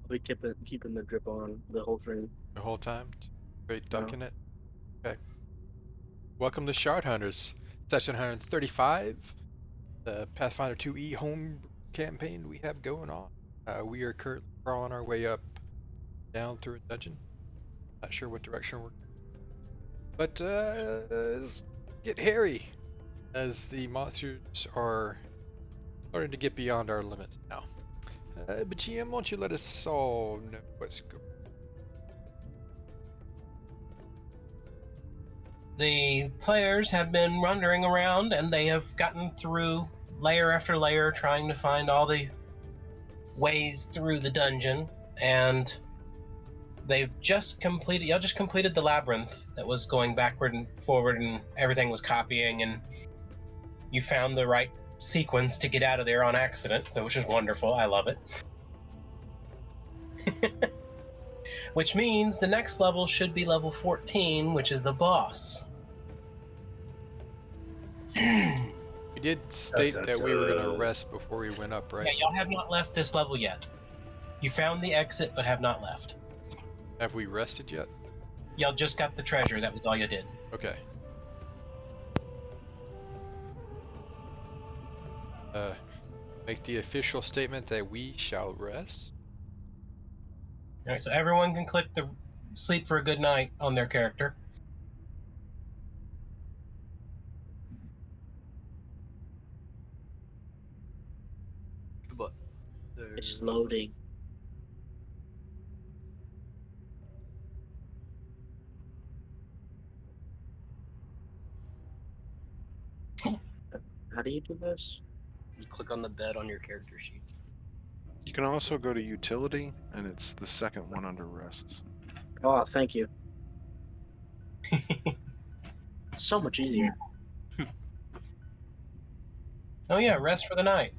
We keeping the drip on the whole stream. The whole time? Straight No. dunking it? Okay. Welcome to Shard Hunters, session 135, the Pathfinder 2E home campaign we have going on. We are currently crawling our way up, down through a dungeon. Not sure what direction we're but let's get hairy, as the monsters are starting to get beyond our limits now. But GM, why don't you let us all know what's going on? The players have been wandering around and they have gotten through layer after layer trying to find all the ways through the dungeon, and y'all just completed the labyrinth that was going backward and forward and everything was copying, and you found the right sequence to get out of there on accident, so which is wonderful. I love it. Which means the next level should be level 14, which is the boss. We did state that we were going to rest before we went up, right? Yeah, y'all have not left this level yet. You found the exit, but have not left. Have we rested yet? Y'all just got the treasure. That was all you did. Okay. Make the official statement that we shall rest. All right, so everyone can click the sleep for a good night on their character. But it's loading. How do you do this? You click on the bed on your character sheet. You can also go to utility, and it's the second one under rests. Oh, thank you. It's so much easier. Oh yeah, rest for the night.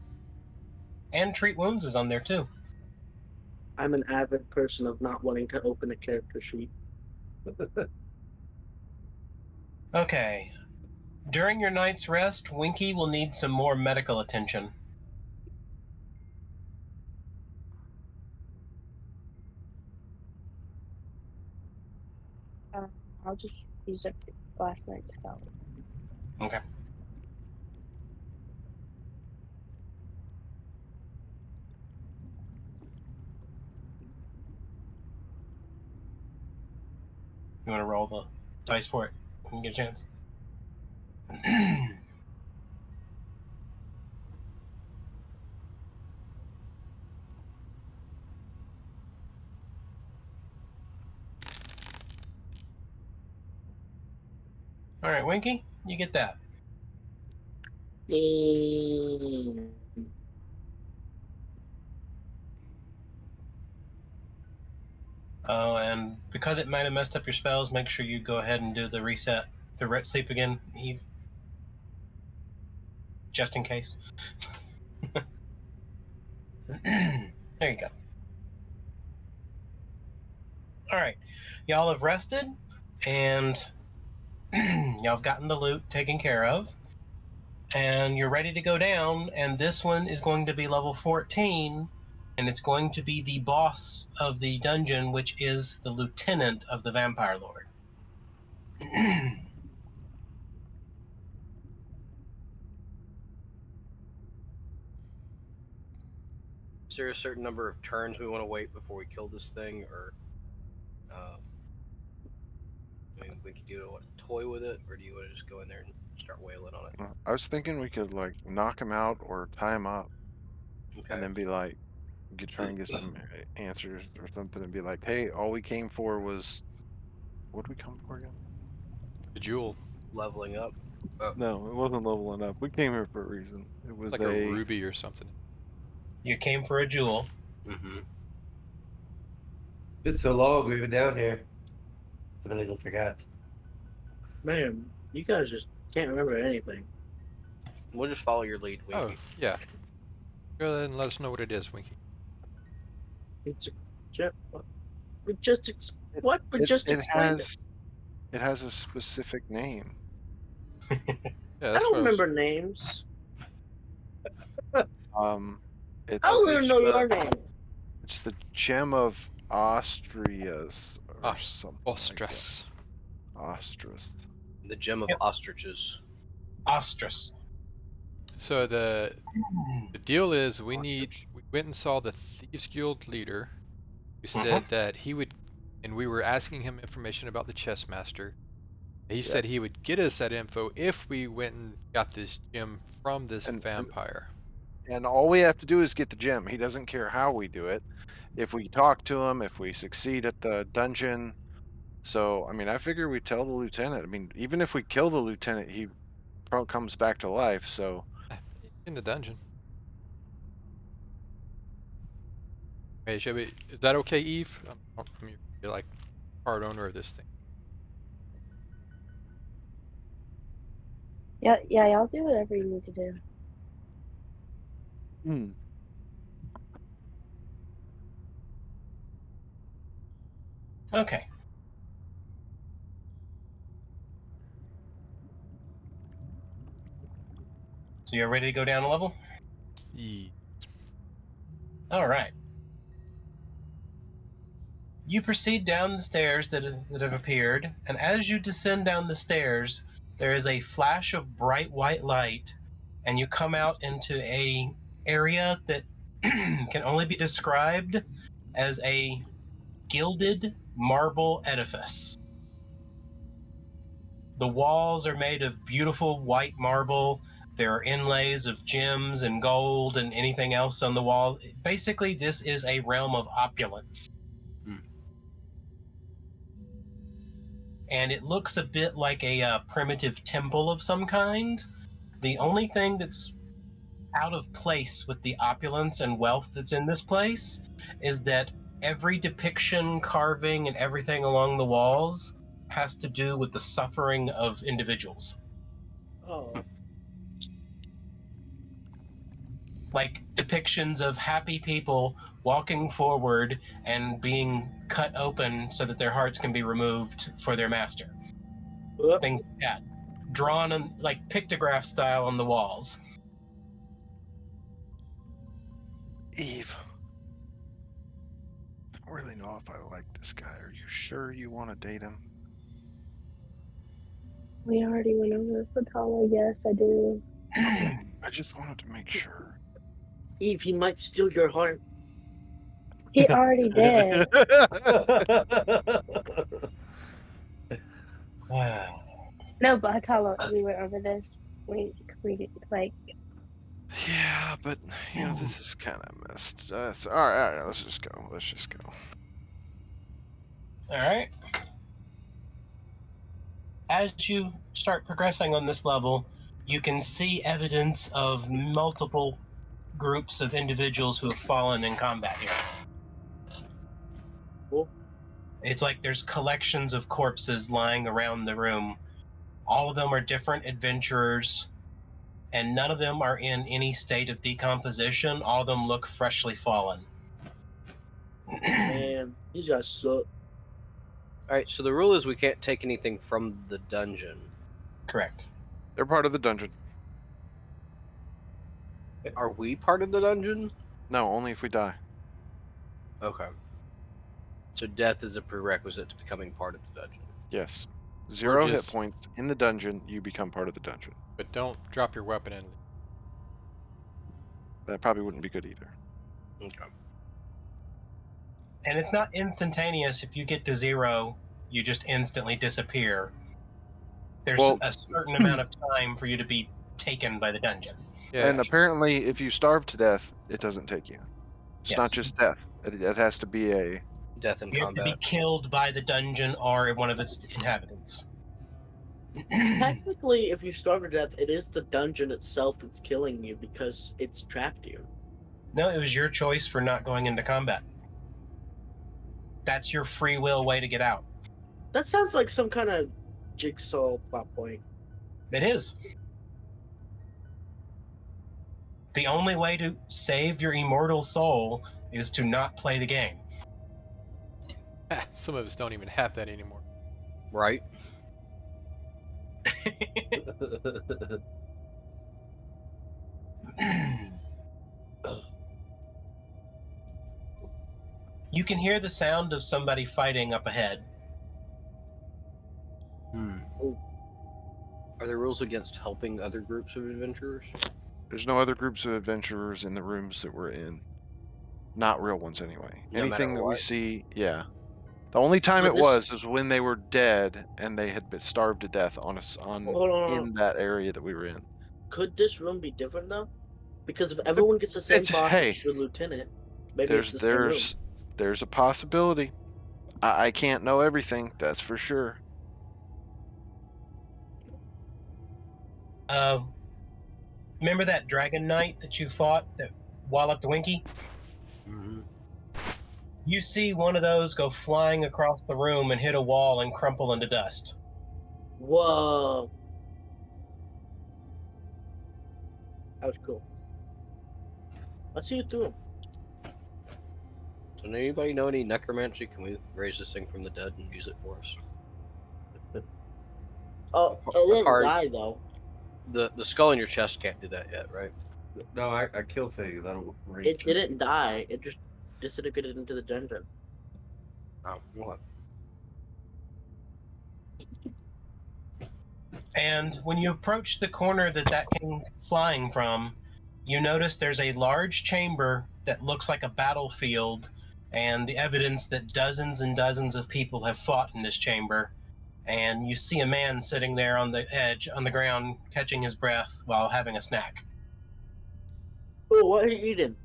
And treat wounds is on there too. I'm an avid person of not wanting to open a character sheet. Okay. During your night's rest, Winky will need some more medical attention. I'll just use up last night's spell. Okay. You want to roll the dice for it? When you get a chance. All right, Winky, you get that. Oh, and because it might have messed up your spells, make sure you go ahead and do the reset to sleep again, Eve. Just in case. There you go. Alright. Y'all have rested, and y'all have gotten the loot taken care of. And you're ready to go down, and this one is going to be level 14, and it's going to be the boss of the dungeon, which is the lieutenant of the Vampire Lord. Is there a certain number of turns we want to wait before we kill this thing, or I mean, we could do a toy with it, or do you want to just go in there and start wailing on it? I was thinking we could like knock him out or tie him up, Okay. and then be like, try and get some answers or something, and be like, "Hey, all we came for was, what did we come for again?" The jewel. Leveling up. No, it wasn't leveling up. We came here for a reason. It was Like a ruby or something. You came for a jewel. Mm-hmm. Been so long we've been down here. I really forgot. Man, you guys just can't remember anything. We'll just follow your lead, Winky. Oh, yeah. Go ahead and let us know what it is, Winky. It's a we just what? We just explained it. It has a specific name. Yeah, I don't remember names. It's I don't even know your name. It's the gem of Austrias or Ah, something Ostress. like that. Ostras. The gem of Yep. ostriches. Ostrus. So the deal is we Ostrich. went and saw the Thieves Guild leader, who Mhm. said that he would, and we were asking him information about the chess master. He said he would get us that info if we went and got this gem from this And- vampire. And all we have to do is get the gem. He doesn't care how we do it. If we talk to him, if we succeed at the dungeon. So, I mean, I figure we tell the lieutenant. I mean, even if we kill the lieutenant, he probably comes back to life. So, In the dungeon. Hey, should we, is that okay, Eve? You're like part owner of this thing. Yeah, y'all do whatever you need to do. Okay. So you're ready to go down a level? Ye- All right. You proceed down the stairs that have appeared, and as you descend down the stairs, there is a flash of bright white light, and you come out into a area that can only be described as a gilded marble edifice. The walls are made of beautiful white marble. There are inlays of gems and gold and anything else on the wall. Basically, this is a realm of opulence. And it looks a bit like a primitive temple of some kind. The only thing that's out of place with the opulence and wealth that's in this place is that every depiction, carving, and everything along the walls has to do with the suffering of individuals. Oh, Like depictions of happy people walking forward and being cut open so that their hearts can be removed for their master. whoop. Things like that. Drawn on like pictograph style on the walls. Eve, I don't really know if I like this guy. Are you sure you want to date him? We already went over this with Tala. Yes, I do. Okay, I just wanted to make sure. Eve, he might steal your heart. He already did. Wow. No, but Hatala, we went over this. We like. Yeah, but you know this is kind of messed. All right. Let's just go. Let's just go. All right. As you start progressing on this level, you can see evidence of multiple groups of individuals who have fallen in combat here. Cool. It's like there's collections of corpses lying around the room. All of them are different adventurers, and none of them are in any state of decomposition. All of them look freshly fallen. Man, these guys suck. Alright, so the rule is we can't take anything from the dungeon. Correct. They're part of the dungeon. Are we part of the dungeon? No, only if we die. Okay. So death is a prerequisite to becoming part of the dungeon. Yes. 0 hit just- points in the dungeon, you become part of the dungeon. But don't drop your weapon and leave. That probably wouldn't be good either. Okay. And it's not instantaneous. If you get to 0, you just instantly disappear. There's Well- a certain amount of time for you to be taken by the dungeon. Yeah, And apparently, if you starve to death, it doesn't take you. It's not Yes. just death. It has to be a. Death in You have to be combat. killed by the dungeon or one of its inhabitants. Technically, if you starve to death, it is the dungeon itself that's killing you because it's trapped you. No, it was your choice for not going into combat. That's your free will way to get out. That sounds like some kind of jigsaw plot point. It is. The only way to save your immortal soul is to not play the game. some of us don't even have that anymore. Right? You can hear the sound of somebody fighting up ahead. Are there rules against helping other groups of adventurers? There's no other groups of adventurers in the rooms that we're in. Not real ones, anyway. No Anything matter that we what? see, yeah. The only time So it this- was when they were dead and they had been starved to death on Hold on. in that area that we were in. Could this room be different though? Because if everyone gets the same boss Hey, as the lieutenant, maybe it's there's the same room. there's a possibility. I can't know everything, that's for sure. Remember that dragon knight that you fought that walloped Winky? Mm-hmm. You see one of those go flying across the room and hit a wall and crumple into dust. Whoa. That was cool. Let's see you through him. So, does anybody know any necromancy? Can we raise this thing from the dead and use it for us? Oh, A it didn't card- die though. The skull in your chest can't do that yet, right? No, I kill things. I don't raise It them. didn't die. It just disintegrated into the dungeon. Oh, what? And when you approach the corner that came flying from, you notice there's a large chamber that looks like a battlefield, and the evidence that dozens and dozens of people have fought in this chamber. And you see a man sitting there on the edge, on the ground, catching his breath while having a snack. Oh, what are you eating?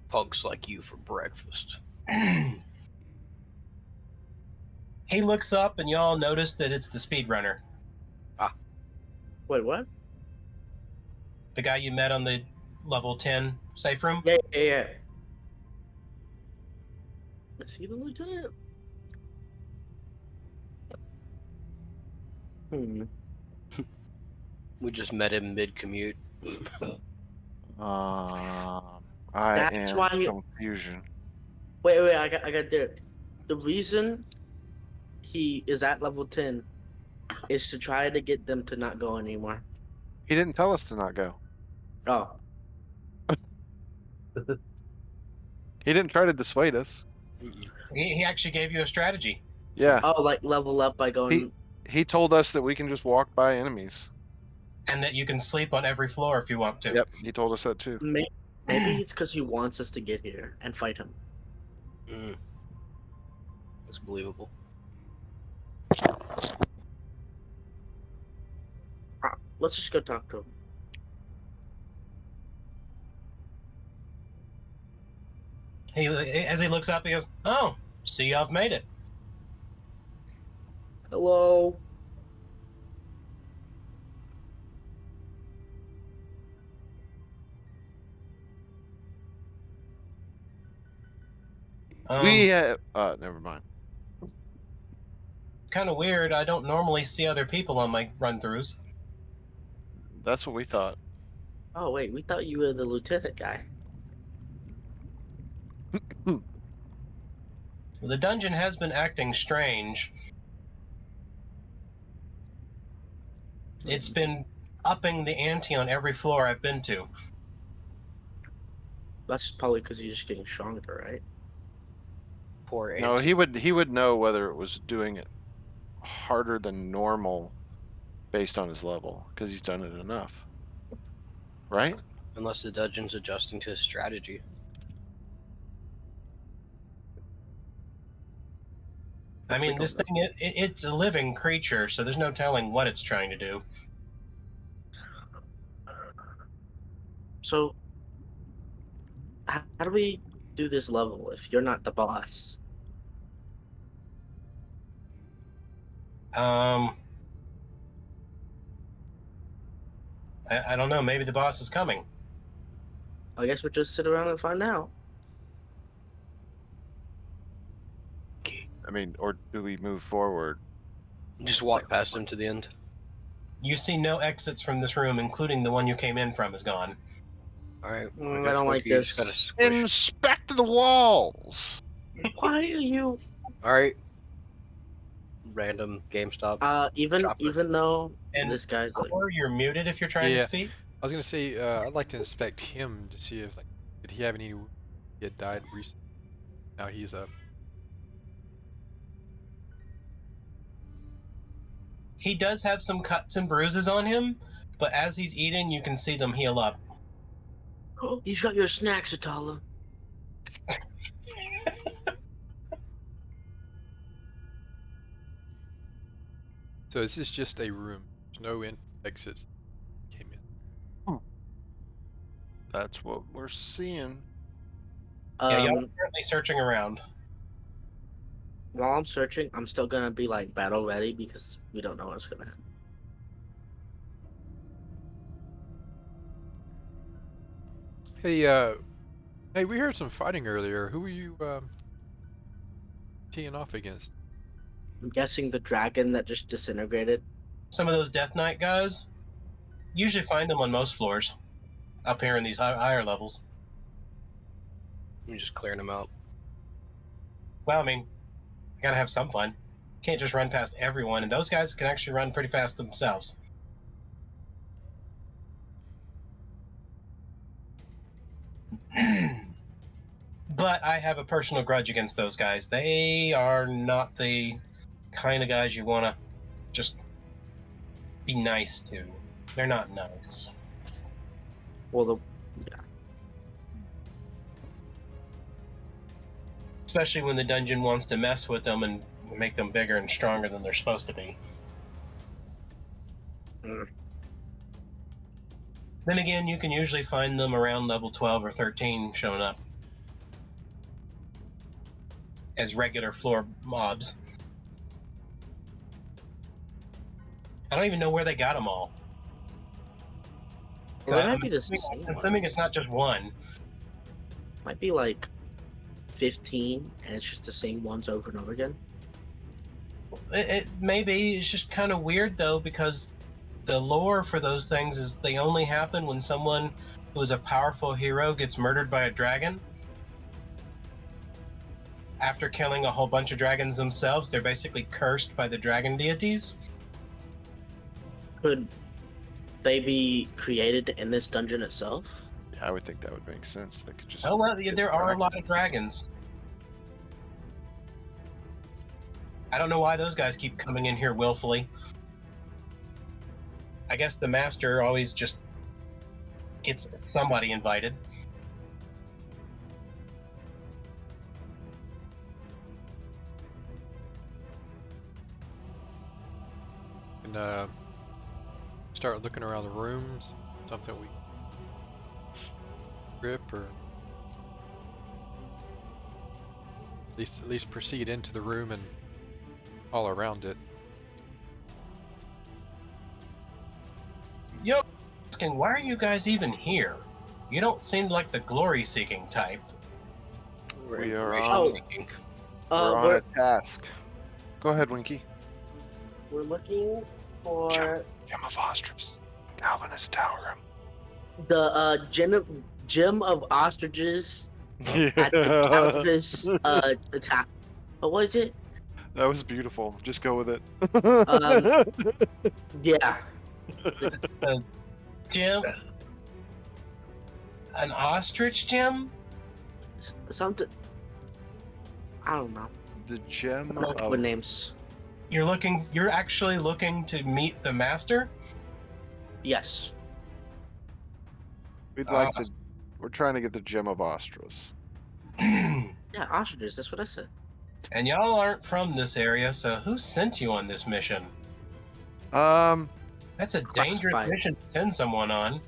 Punks like you for breakfast. He looks up, and y'all notice that it's the speedrunner, Wait, what? the guy you met on the level 10 safe room. Yeah. Is he the lieutenant? We just met him mid-commute. I That's am why you- confusion. Wait, I got it. The reason he is at level 10 is to try to get them to not go anymore. He didn't tell us to not go. Oh. He didn't try to dissuade us. He actually gave you a strategy. Yeah. Oh, like level up by going He told us that we can just walk by enemies. And that you can sleep on every floor if you want to. Yep, he told us that too. Maybe it's because he wants us to get here and fight him. That's believable. Let's just go talk to him. As he looks up, he goes, "Oh, see, I've made it." Hello. We never mind. Kind of weird. I don't normally see other people on my run-throughs. That's what we thought. Oh wait, we thought you were the lieutenant guy. The dungeon has been acting strange. It's been upping the ante on every floor I've been to. That's probably because he's just getting stronger, right? Poor No, Auntie. he would know whether it was doing it harder than normal based on his level because he's done it enough. Right? Unless the dungeon's adjusting to his strategy. I mean, don't this know. thing, it's a living creature, so there's no telling what it's trying to do. So, how do we do this level if you're not the boss? I don't know. Maybe the boss is coming. I guess we'll just sit around and find out. I mean, or do we move forward? Just walk past him to the end. You see no exits from this room, including the one you came in from is gone. Alright. I don't like You just this. gotta squish. Inspect the walls. Why are you? Alright. random GameStop. Even Shopper. though And this guy's like, or you're muted if you're trying to Yeah. speak. I was gonna say I'd like to inspect him to see if like did he have any he had died recently. Now he's up. He does have some cuts and bruises on him, but as he's eating, you can see them heal up. oh, he's got your snacks, Atala. So is this just a room? There's no exits. Came in. That's what we're seeing. Yeah, y'all are Um, currently searching around. while I'm searching, I'm still gonna be like battle ready because we don't know what's gonna happen. Hey, hey, we heard some fighting earlier. Who were you teeing off against? I'm guessing the dragon that just disintegrated. Some of those Death Knight guys, usually find them on most floors, up here in these higher levels. I'm just clearing them out. Well, I mean, I gotta have some fun. Can't just run past everyone, and those guys can actually run pretty fast themselves. But I have a personal grudge against those guys. They are not the kind of guys you want to just be nice to. They're not nice. Well, Especially when the dungeon wants to mess with them and make them bigger and stronger than they're supposed to be. Mm. Then again, you can usually find them around level 12 or 13 showing up as regular floor mobs. I don't even know where they got them all. Well, it I'm might be the assuming, same. assuming it's not just one. Might be like 15, and it's just the same ones over and over again. It maybe it's just kind of weird though, because the lore for those things is they only happen when someone who is a powerful hero gets murdered by a dragon. After killing a whole bunch of dragons themselves, they're basically cursed by the dragon deities. Could they be created in this dungeon itself? Yeah, I would think that would make sense. They could just. Oh well, get there are a dragged. lot of dragons. I don't know why those guys keep coming in here willfully. I guess the master always just gets somebody invited. And start looking around the rooms. Something we grip or at least proceed into the room and all around it. Yo, asking, why are you guys even here? You don't seem like the glory-seeking type. We're We are information on- seeking. We're on We're, a task. Go ahead, Winky. we're looking for Gem of Ostrus. Galvanist Tower. the gem of ostriches at the Calvinist attack. What was it? That was beautiful. Just go with it. Yeah. Gem? An ostrich gem? Something. I don't know. The gem Multiple of names. You're actually looking to meet the master? Yes. We'd like the. We're trying to get the gem of Ostrus. And Yeah, ostriches. That's what I said. y'all aren't from this area, so who sent you on this mission? That's a dangerous Classified. mission to send someone on.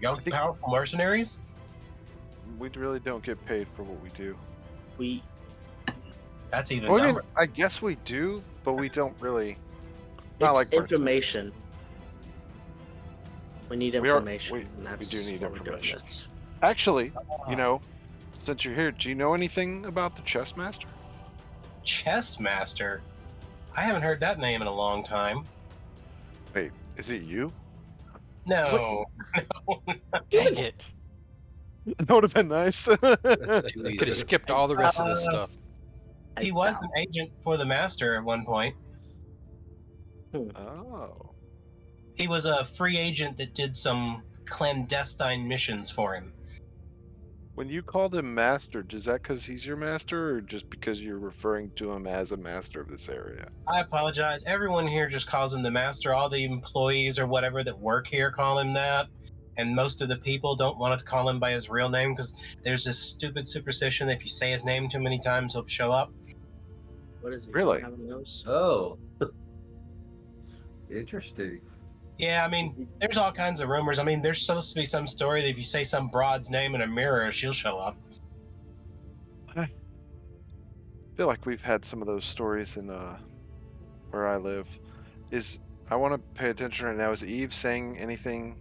Y'all I think- powerful mercenaries? We really don't get paid for what we do. We That's even Well, I mean, dumber. I guess we do, but we don't really. Not it's like mercenaries. information. We need We are- information. we- and that's do need what we're doing information. this. Actually, you know, since you're here, do you know anything about the chess master? Chess master? I haven't heard that name in a long time. Wait, is it you? No. Dang it! That would have been nice. Too Could have easy. skipped all the rest of this stuff. He was an agent for the Master at one point. Oh. He was a free agent that did some clandestine missions for him. When you called him master, is that because he's your master, or just because you're referring to him as a master of this area? I apologize. Everyone here just calls him the Master. All the employees or whatever that work here call him that. And most of the people don't want to call him by his real name because there's this stupid superstition that if you say his name too many times, he'll show up. What is he? Really? Have a nose? Oh. Interesting. Yeah, I mean, there's all kinds of rumors. I mean, there's supposed to be some story that if you say some broad's name in a mirror, she'll show up. I feel like we've had some of those stories in where I live. I want to pay attention right now. Is Eve saying anything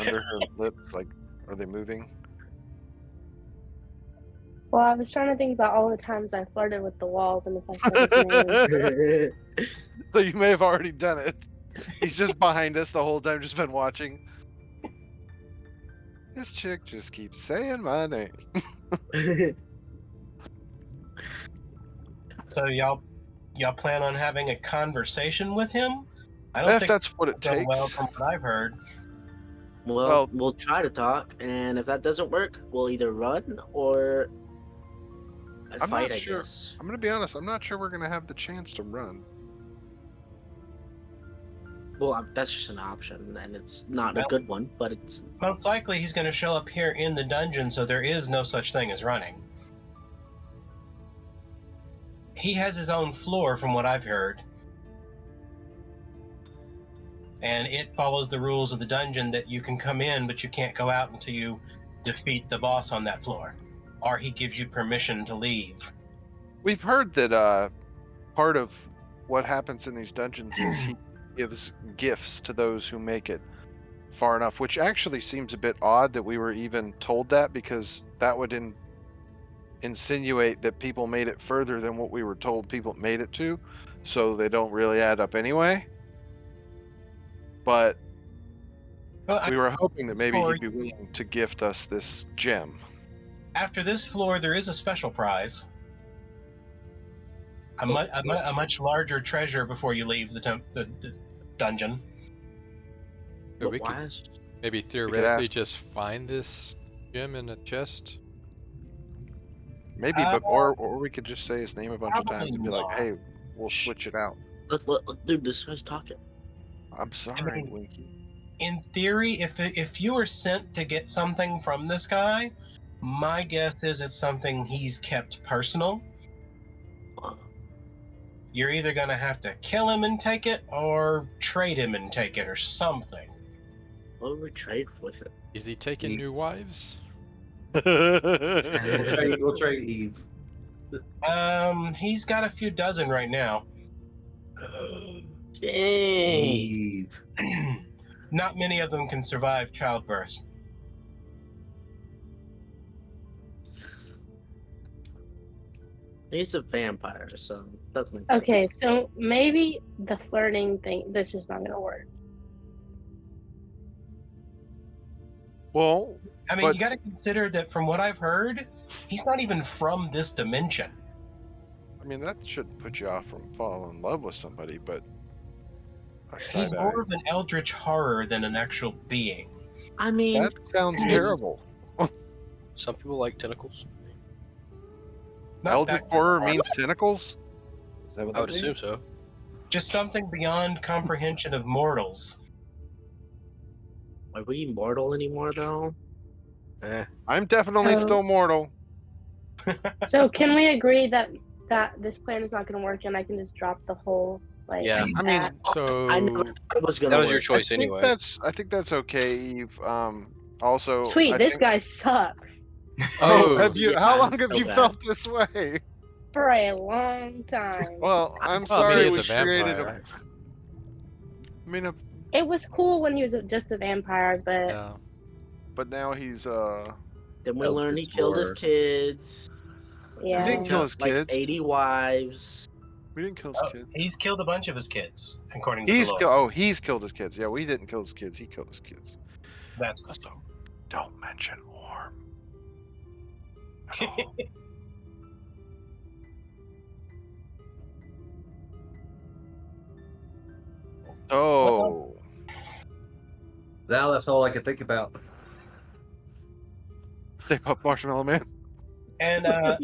under her lips? Like, are they moving? Well, I was trying to think about all the times I flirted with the walls and if I said his name. So you may have already done it. He's just behind us the whole time, just been watching. This chick just keeps saying my name. So y'all plan on having a conversation with him? I don't If think that's what it it's going well takes. from what I've heard. Well, we'll try to talk, and if that doesn't work, we'll either run or I'm fight, not I sure. guess. I'm gonna be honest. I'm not sure we're gonna have the chance to run. Well, that's just an option, and it's not a good one, but it's... Most likely he's going to show up here in the dungeon, so there is no such thing as running. He has his own floor, from what I've heard. And it follows the rules of the dungeon that you can come in, but you can't go out until you defeat the boss on that floor. Or he gives you permission to leave. We've heard that part of what happens in these dungeons is he gives gifts to those who make it far enough, which actually seems a bit odd that we were even told that, because that would insinuate that people made it further than what we were told people made it to, so they don't really add up anyway. But we were hoping that maybe he'd be willing to gift us this gem. After this floor, there is a special prize. A much larger treasure before you leave the dungeon. So we why could maybe could theoretically ask. just find this gem in a chest. Maybe, but or we could just say his name a bunch of Probably times and be like, not. "Hey, we'll switch it out." Dude, this guy's talking. I'm sorry, mean- Winky. In theory, if you were sent to get something from this guy, my guess is it's something he's kept personal. You're either going to have to kill him and take it, or trade him and take it, or something. What would we trade with it? Is he taking new wives? We'll trade Eve. He's got a few dozen right now. Dang. Eve. Not many of them can survive childbirth. He's a vampire, so that makes Okay, sense. so maybe the flirting thing, this is not gonna work. Well, I mean, you got to consider that from what I've heard, he's not even from this dimension. I mean, that shouldn't put you off from falling in love with somebody, but He's more of an eldritch horror than an actual being. I mean, that sounds terrible. Some people like tentacles. Not Eldritch that- horror means tentacles? Is that what I would that assume means? so. Just something beyond comprehension of mortals. are we mortal anymore, though? I'm definitely Oh. still mortal. So can we agree that this plan is not gonna work and I can just drop the whole Yeah. I mean, So I never thought it was gonna That was work. your choice I think anyway. I think that's okay, Eve. Also, Sweet, I this think, guy sucks Oh, Oh, have you? yeah, How long it's have so you bad. felt this way? for a long time. Well, I'm Well, I mean, sorry he's we a created vampire. I mean, It was cool when he was just a vampire, but Yeah. but now he's Then we learned he Eldritch killed his horror. kids. yeah. He didn't kill his Like kids. 80 wives. We didn't kill his Oh, kids. he's killed a bunch of his kids, according to He's the lore. he's killed his kids. Yeah, we didn't kill his kids. He killed his kids. That's Also, don't mention Orm. At all. Oh, Now that's all I can think about. stay up, Marshmallow Man. And I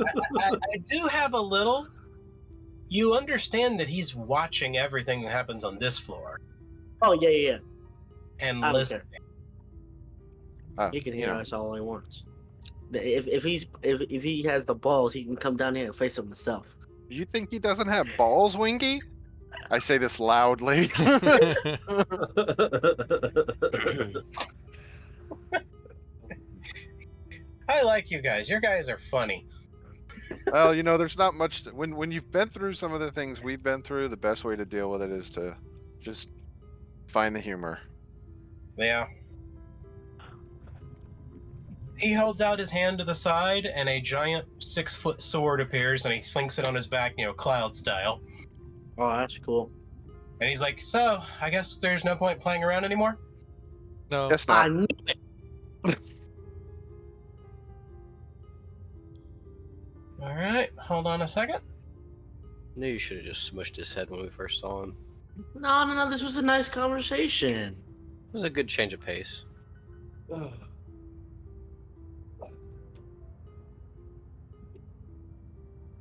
do have a little. You understand that he's watching everything that happens on this floor Oh yeah. and I don't listening. care. He can hear us all he wants. If he has the balls, he can come down here and face him himself. You think he doesn't have balls, Winky? I say this loudly. I like you guys. Your guys are funny. Well, there's not much when you've been through some of the things we've been through. The best way to deal with it is to just find the humor. Yeah. He holds out his hand to the side, and a giant 6-foot sword appears, and he flings it on his back, cloud style. Oh, that's cool. And he's like, "So, I guess there's no point playing around anymore?" No. Guess I not. knew it. All right, hold on a second. Knew you should have just smushed his head when we first saw him. No. This was a nice conversation. It was a good change of pace.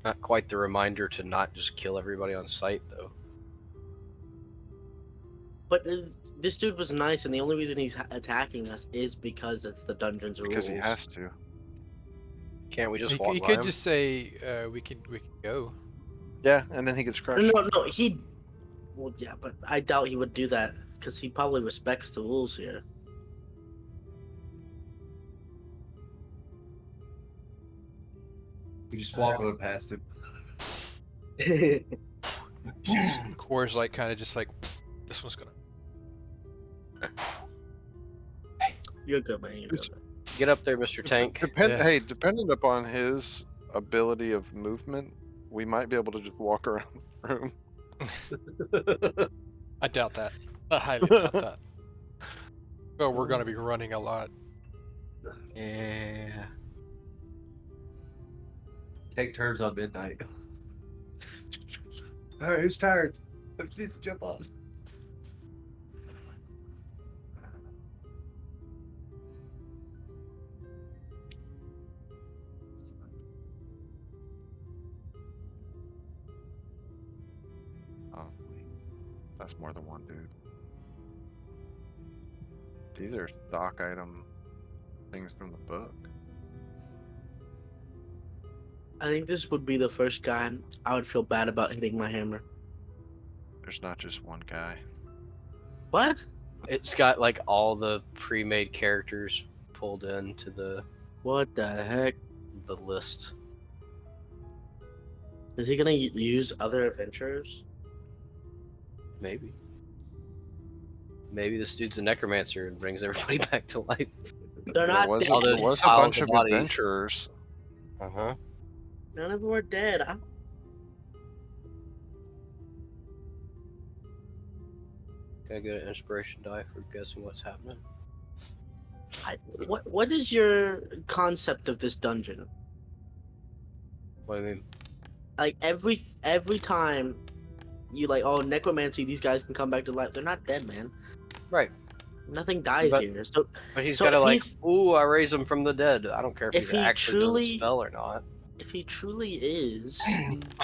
Not quite the reminder to not just kill everybody on sight, though. But this dude was nice, and the only reason he's attacking us is because it's the dungeon's Because rules. he has to. Can't we just You, walk you by could him? just say we can go. Yeah, and then he gets crushed. No, he. Well, yeah, but I doubt he would do that because he probably respects the rules here. You just walk on past him. Core's like kind of just like this one's gonna. You're good, man. You're good. Get up there, Mr. Tank. Yeah. Hey, dependent upon his ability of movement, we might be able to just walk around the room. I doubt that. I highly doubt that. Well, we're gonna be running a lot. Yeah. Take turns on midnight. All right, who's tired? Who needs to jump on? Oh, that's more than one dude. These are stock item things from the book. I think this would be the first guy I would feel bad about hitting my hammer. There's not just one guy. What? It's got like all the pre-made characters pulled into the What the heck? list. Is he gonna use other adventurers? Maybe. Maybe this dude's a necromancer and brings everybody back to life. They're not was, dead. all there those was a piles bunch of of bodies. adventurers. Uh-huh. None of them are dead. Can I get an inspiration die for guessing what's happening? What is your concept of this dungeon? What do you mean? Like every time you necromancy, these guys can come back to life. They're not dead, man. Right. Nothing dies But- here. So But he's So gotta if like, he's- ooh, I raise him from the dead. I don't care if If he's he actually doing truly- the spell or not. if he truly is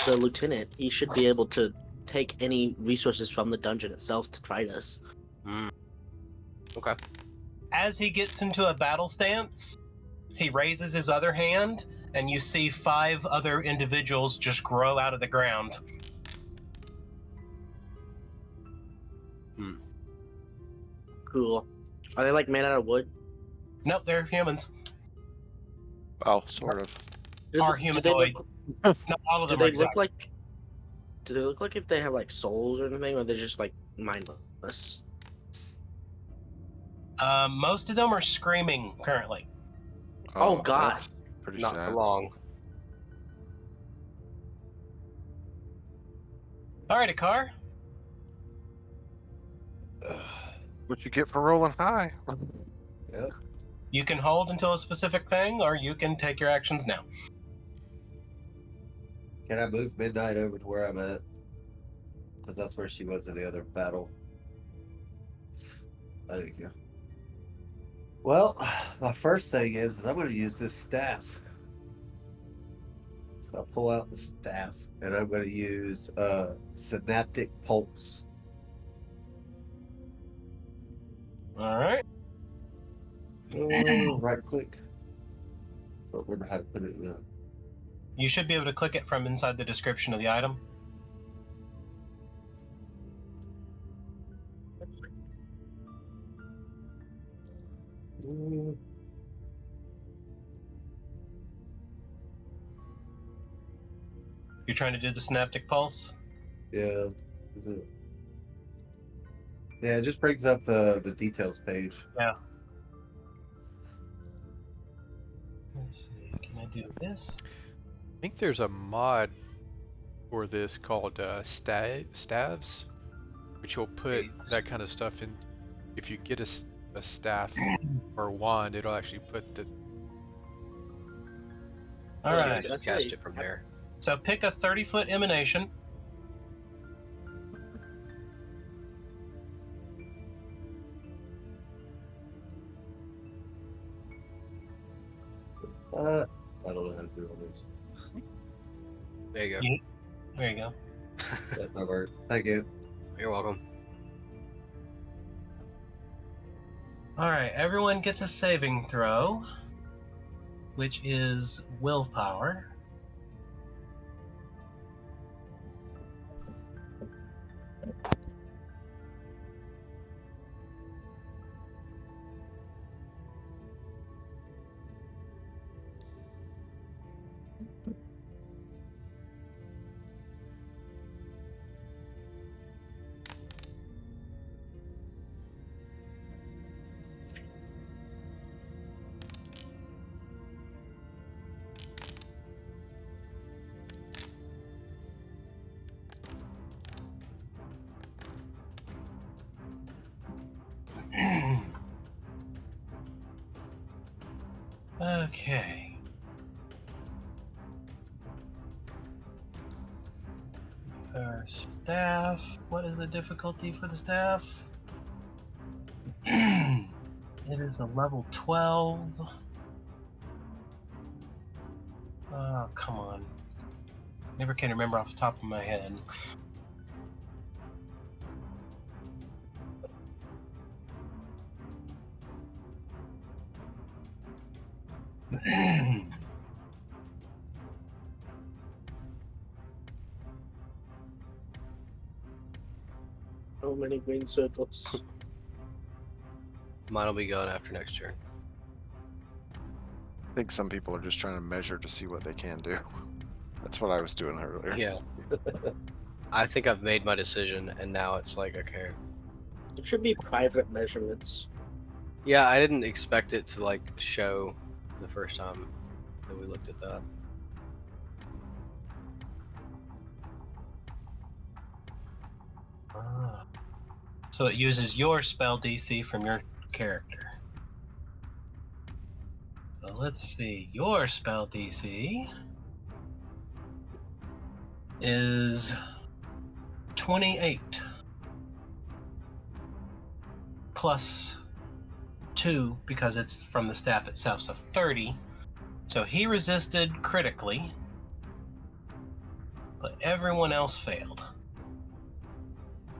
the lieutenant, he should be able to take any resources from the dungeon itself to fight us. Okay. As he gets into a battle stance, he raises his other hand, and you see 5 other individuals just grow out of the ground. Cool. Are they made out of wood? Nope, they're humans. Well, sort of. Are Do they look- humanoids. Not all of Do them are they look exact. like? Do they look like if they have souls or anything, or they're just mindless? Most of them are screaming currently. Oh, God. That's pretty Not sad. for long. All right, Akar. What you get for rolling high? Yep. You can hold until a specific thing, or you can take your actions now. Can I move midnight over to where I'm at? Because that's where she was in the other battle. Thank you. Well, my first thing is I'm going to use this staff. So I'll pull out the staff, and I'm going to use synaptic pulse. All right. Right click. But wonder how to put it in. You should be able to click it from inside the description of the item. Mm, You're trying to do the synaptic pulse. yeah. Is it? Yeah, it just brings up the details page. Yeah. Let's see. Can I do this? I think there's a mod for this called staves, which will put that kind of stuff in. If you get a staff or a wand, it'll actually put the. All So you right. can just cast it from there. So pick a 30-foot emanation. I don't know how to do all this. There you go. Yeah. There you go. That might work. Thank you. You're welcome. All right. Everyone gets a saving throw, which is willpower. Okay. Our staff. What is the difficulty for the staff? It is a level 12. Oh, come on. Never can remember off the top of my head. So many green circles. Mine will be gone after next turn. I think some people are just trying to measure to see what they can do. That's what I was doing earlier. Yeah. I think I've made my decision, and now it's like, okay. It should be private measurements. Yeah, I didn't expect it to like show the first time that we looked at that. Ah. So it uses your spell DC from your character. So let's see. Your spell DC is 28 plus 2 because it's from the staff itself, so 30. So he resisted critically, but everyone else failed.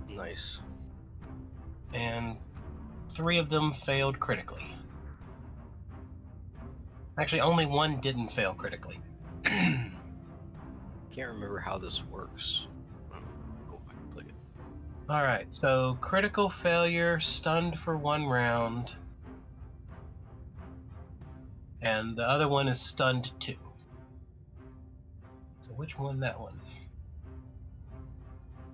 Nice. And 3 of them failed critically. Actually, only 1 didn't fail critically. Can't remember how this works. Go back and click it. Alright, so critical failure, stunned for 1 round. And the other one is stunned 2. So which one? That one.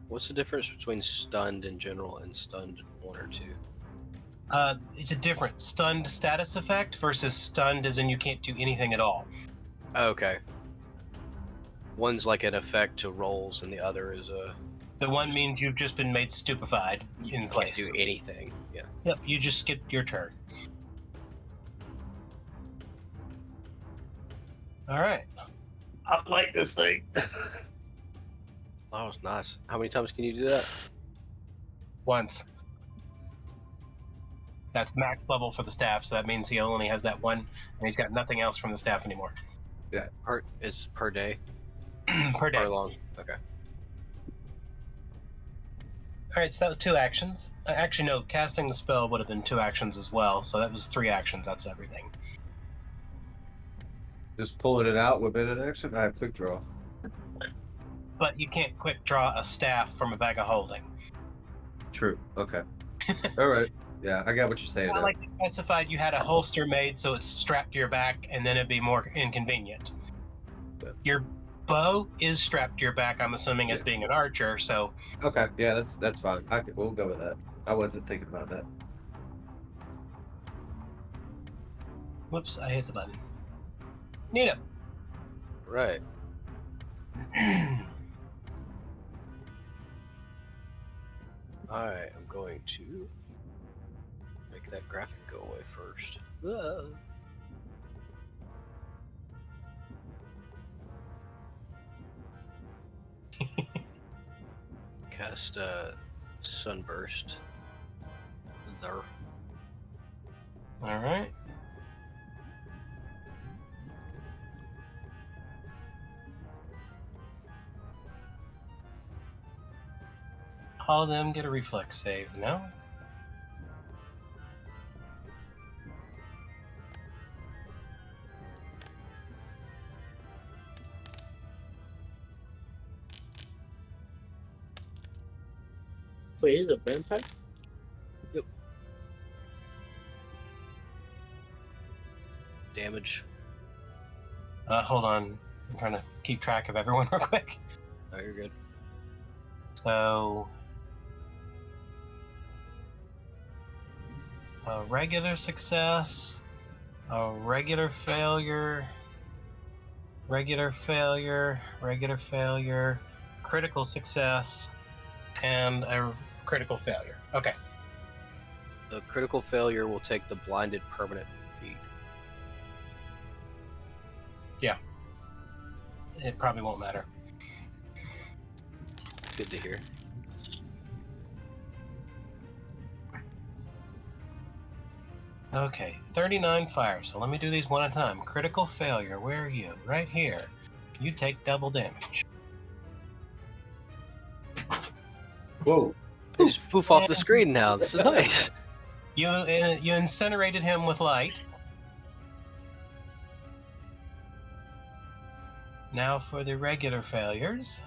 What's the difference between stunned in general and stunned 1 or 2? It's a different stunned status effect versus stunned as in you can't do anything at all. Oh, okay. One's like an effect to rolls, and the other is a. The one means you've just been made stupefied in You place. can't do anything. Yeah. Yep, you just skipped your turn. Alright. I like this thing. That was nice. How many times can you do that? Once. That's max level for the staff, so that means he only has that one, and he's got nothing else from the staff anymore. It's per day. Per day. Per long. Okay. Alright, so that was 2 actions. Actually, no, casting the spell would have been 2 actions as well, so that was 3 actions. That's everything. Just pulling it out with an action. I have quick draw. But you can't quick draw a staff from a bag of holding. True. Okay. All right. Yeah, I got what you're saying. Not Now. like you specified you had a holster made so it's strapped to your back, and then it'd be more inconvenient. Yeah. Your bow is strapped to your back, I'm assuming, as Yeah. being an archer, so Okay. Yeah, that's fine. We'll go with that. I wasn't thinking about that. whoops, I hit the button. Nita. Right. Alright, I'm going to make that graphic go away first. Cast Sunburst. There. Alright. All of them get a reflex save, no? Wait, he's a vampire? Damage. Hold on. I'm trying to keep track of everyone real quick. Oh, you're good. So, a regular success, a regular failure, regular failure, regular failure, critical success, and a critical failure. Okay. The critical failure will take the blinded permanent feat. It probably won't matter. Good to hear. Okay, 39 fire. So let me do these one at a time. Critical failure. Where are you? Right here. You take double damage. Whoa. They just poof off the screen now. This is nice. You incinerated him with light. Now for the regular failures.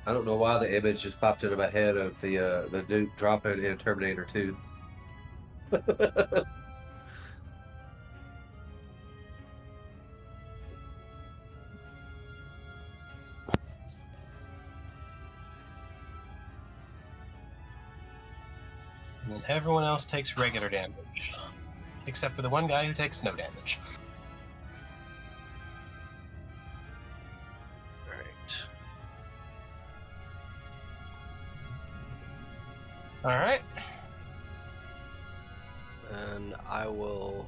I don't know why the image just popped into my head of the nuke dropping in Terminator 2. And then everyone else takes regular damage. Except for the one guy who takes no damage. Alright. Alright. And I will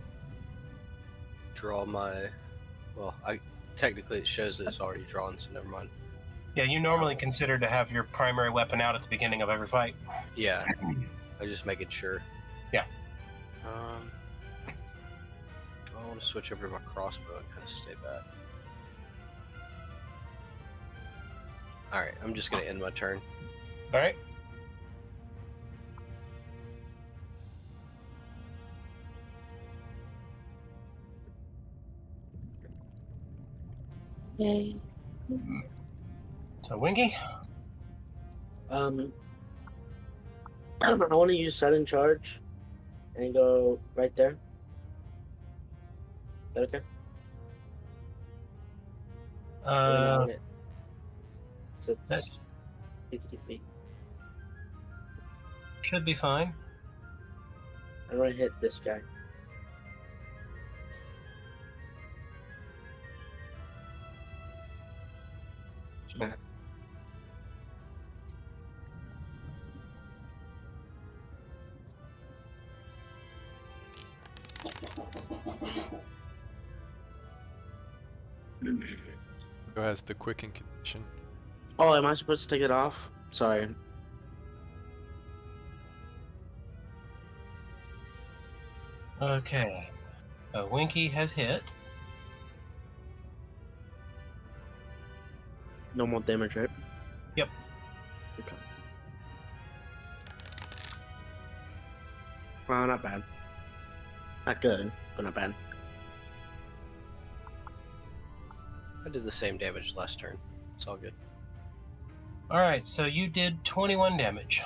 draw my... Well, technically it shows that it's already drawn, so never mind. Yeah, you normally consider to have your primary weapon out at the beginning of every fight. Yeah. I was just making sure. Yeah. Do I want to switch over to my crossbow and kind of stay back? Alright, I'm just going to end my turn. Alright. Yay. So, Winky? I want to use sudden charge and go right there. Is that okay? So it's That's- 60 feet. Should be fine. I'm gonna hit this guy. Smack. Who has the quicken condition? Oh, am I supposed to take it off? Sorry. Okay. Winky has hit. Normal damage, right? Yep. Okay. Well, not bad. Not good, but not bad. I did the same damage last turn. It's all good. Alright, so you did 21 damage.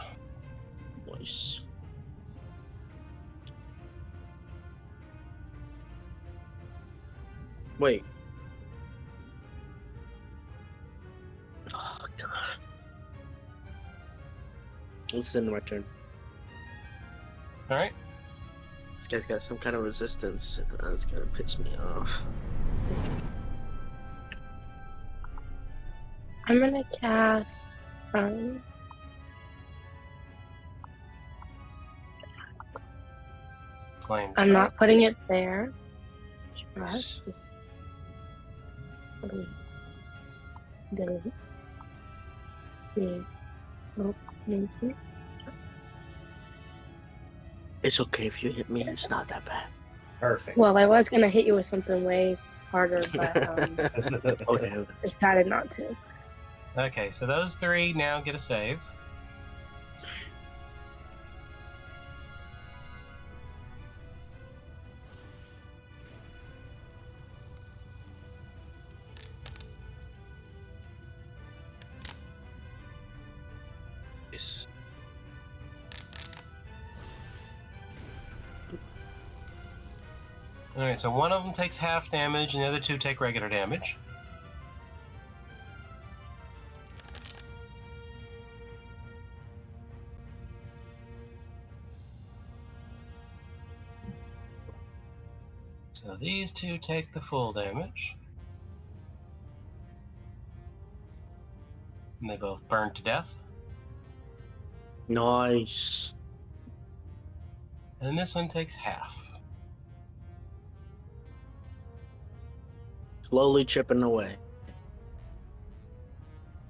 Nice. Wait. Oh, God. This is my turn. Alright. This guy's got some kind of resistance. That's gonna piss me off. I'm gonna cast. Flame I'm strike. not putting it there. Nice. Just delete. See. Oh, thank you. It's okay if you hit me. It's not that bad. Perfect. Well, I was gonna hit you with something way harder, but Okay. decided not to. Okay, so those three now get a save. Nice. Alright, so one of them takes half damage and the other two take regular damage. So these two take the full damage. And they both burn to death. Nice. And this one takes half. Slowly chipping away.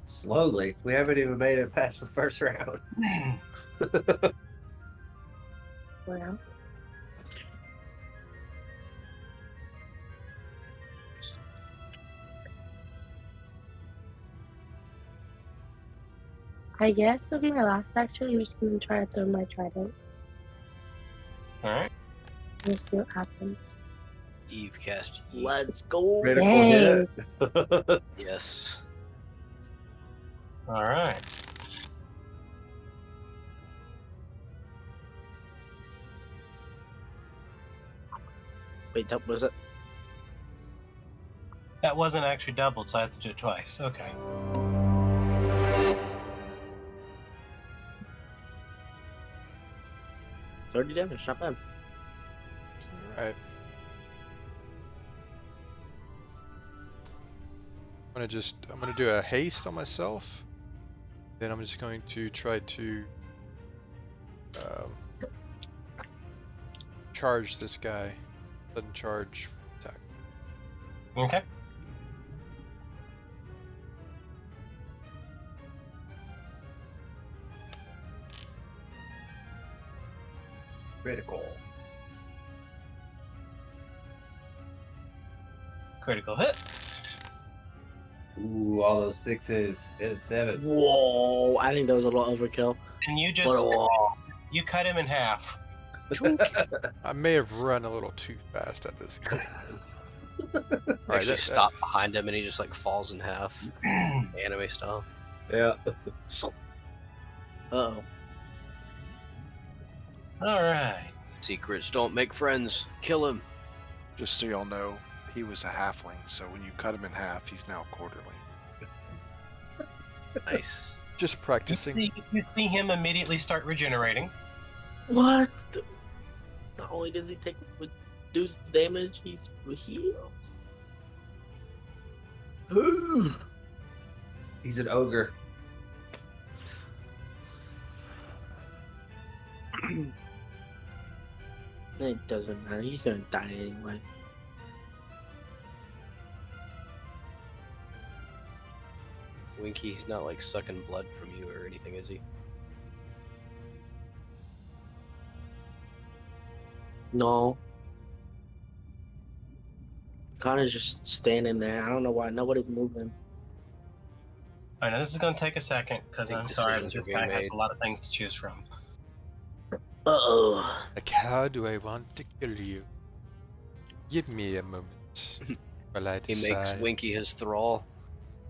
Slowly. We haven't even made it past the first round. Well, I guess with my last action, I'm just gonna try to throw my trident. Alright. We'll see what happens. Eve cast. Yeet. Let's go. Critical hit. Yes. Alright. Wait, that was it. That wasn't actually doubled, so I have to do it twice. Okay. $30 damage, not bad. Alright. I'm gonna do a haste on myself. Then I'm just going to try to charge this guy. Sudden charge attack. Okay. Critical. Critical hit. Ooh, all those sixes. Hit a 7. Whoa, I think that was a little overkill. And you What just a wall. you cut him in half. I may have run a little too fast at this guy. Alright, Actually stop behind him and he just like falls in half. Anime style. Yeah. Uh-oh. Alright. Secrets don't make friends. Kill him. Just so y'all know, he was a halfling, so when you cut him in half, he's now quarterly. Nice. just practicing. You see him immediately start regenerating. What? Not only does he take reduced damage, he's heals. He's an ogre. It doesn't matter. He's gonna die anyway. Winky's not like sucking blood from you or anything, is he? No, Connor's just standing there. I don't know why nobody's moving. I know this is going to take a second because Big I'm sorry, but decisions are this being guy has made. a lot of things to choose from. Uh-oh. Like, how do I want to kill you? Give me a moment while I He makes decide. Winky his thrall.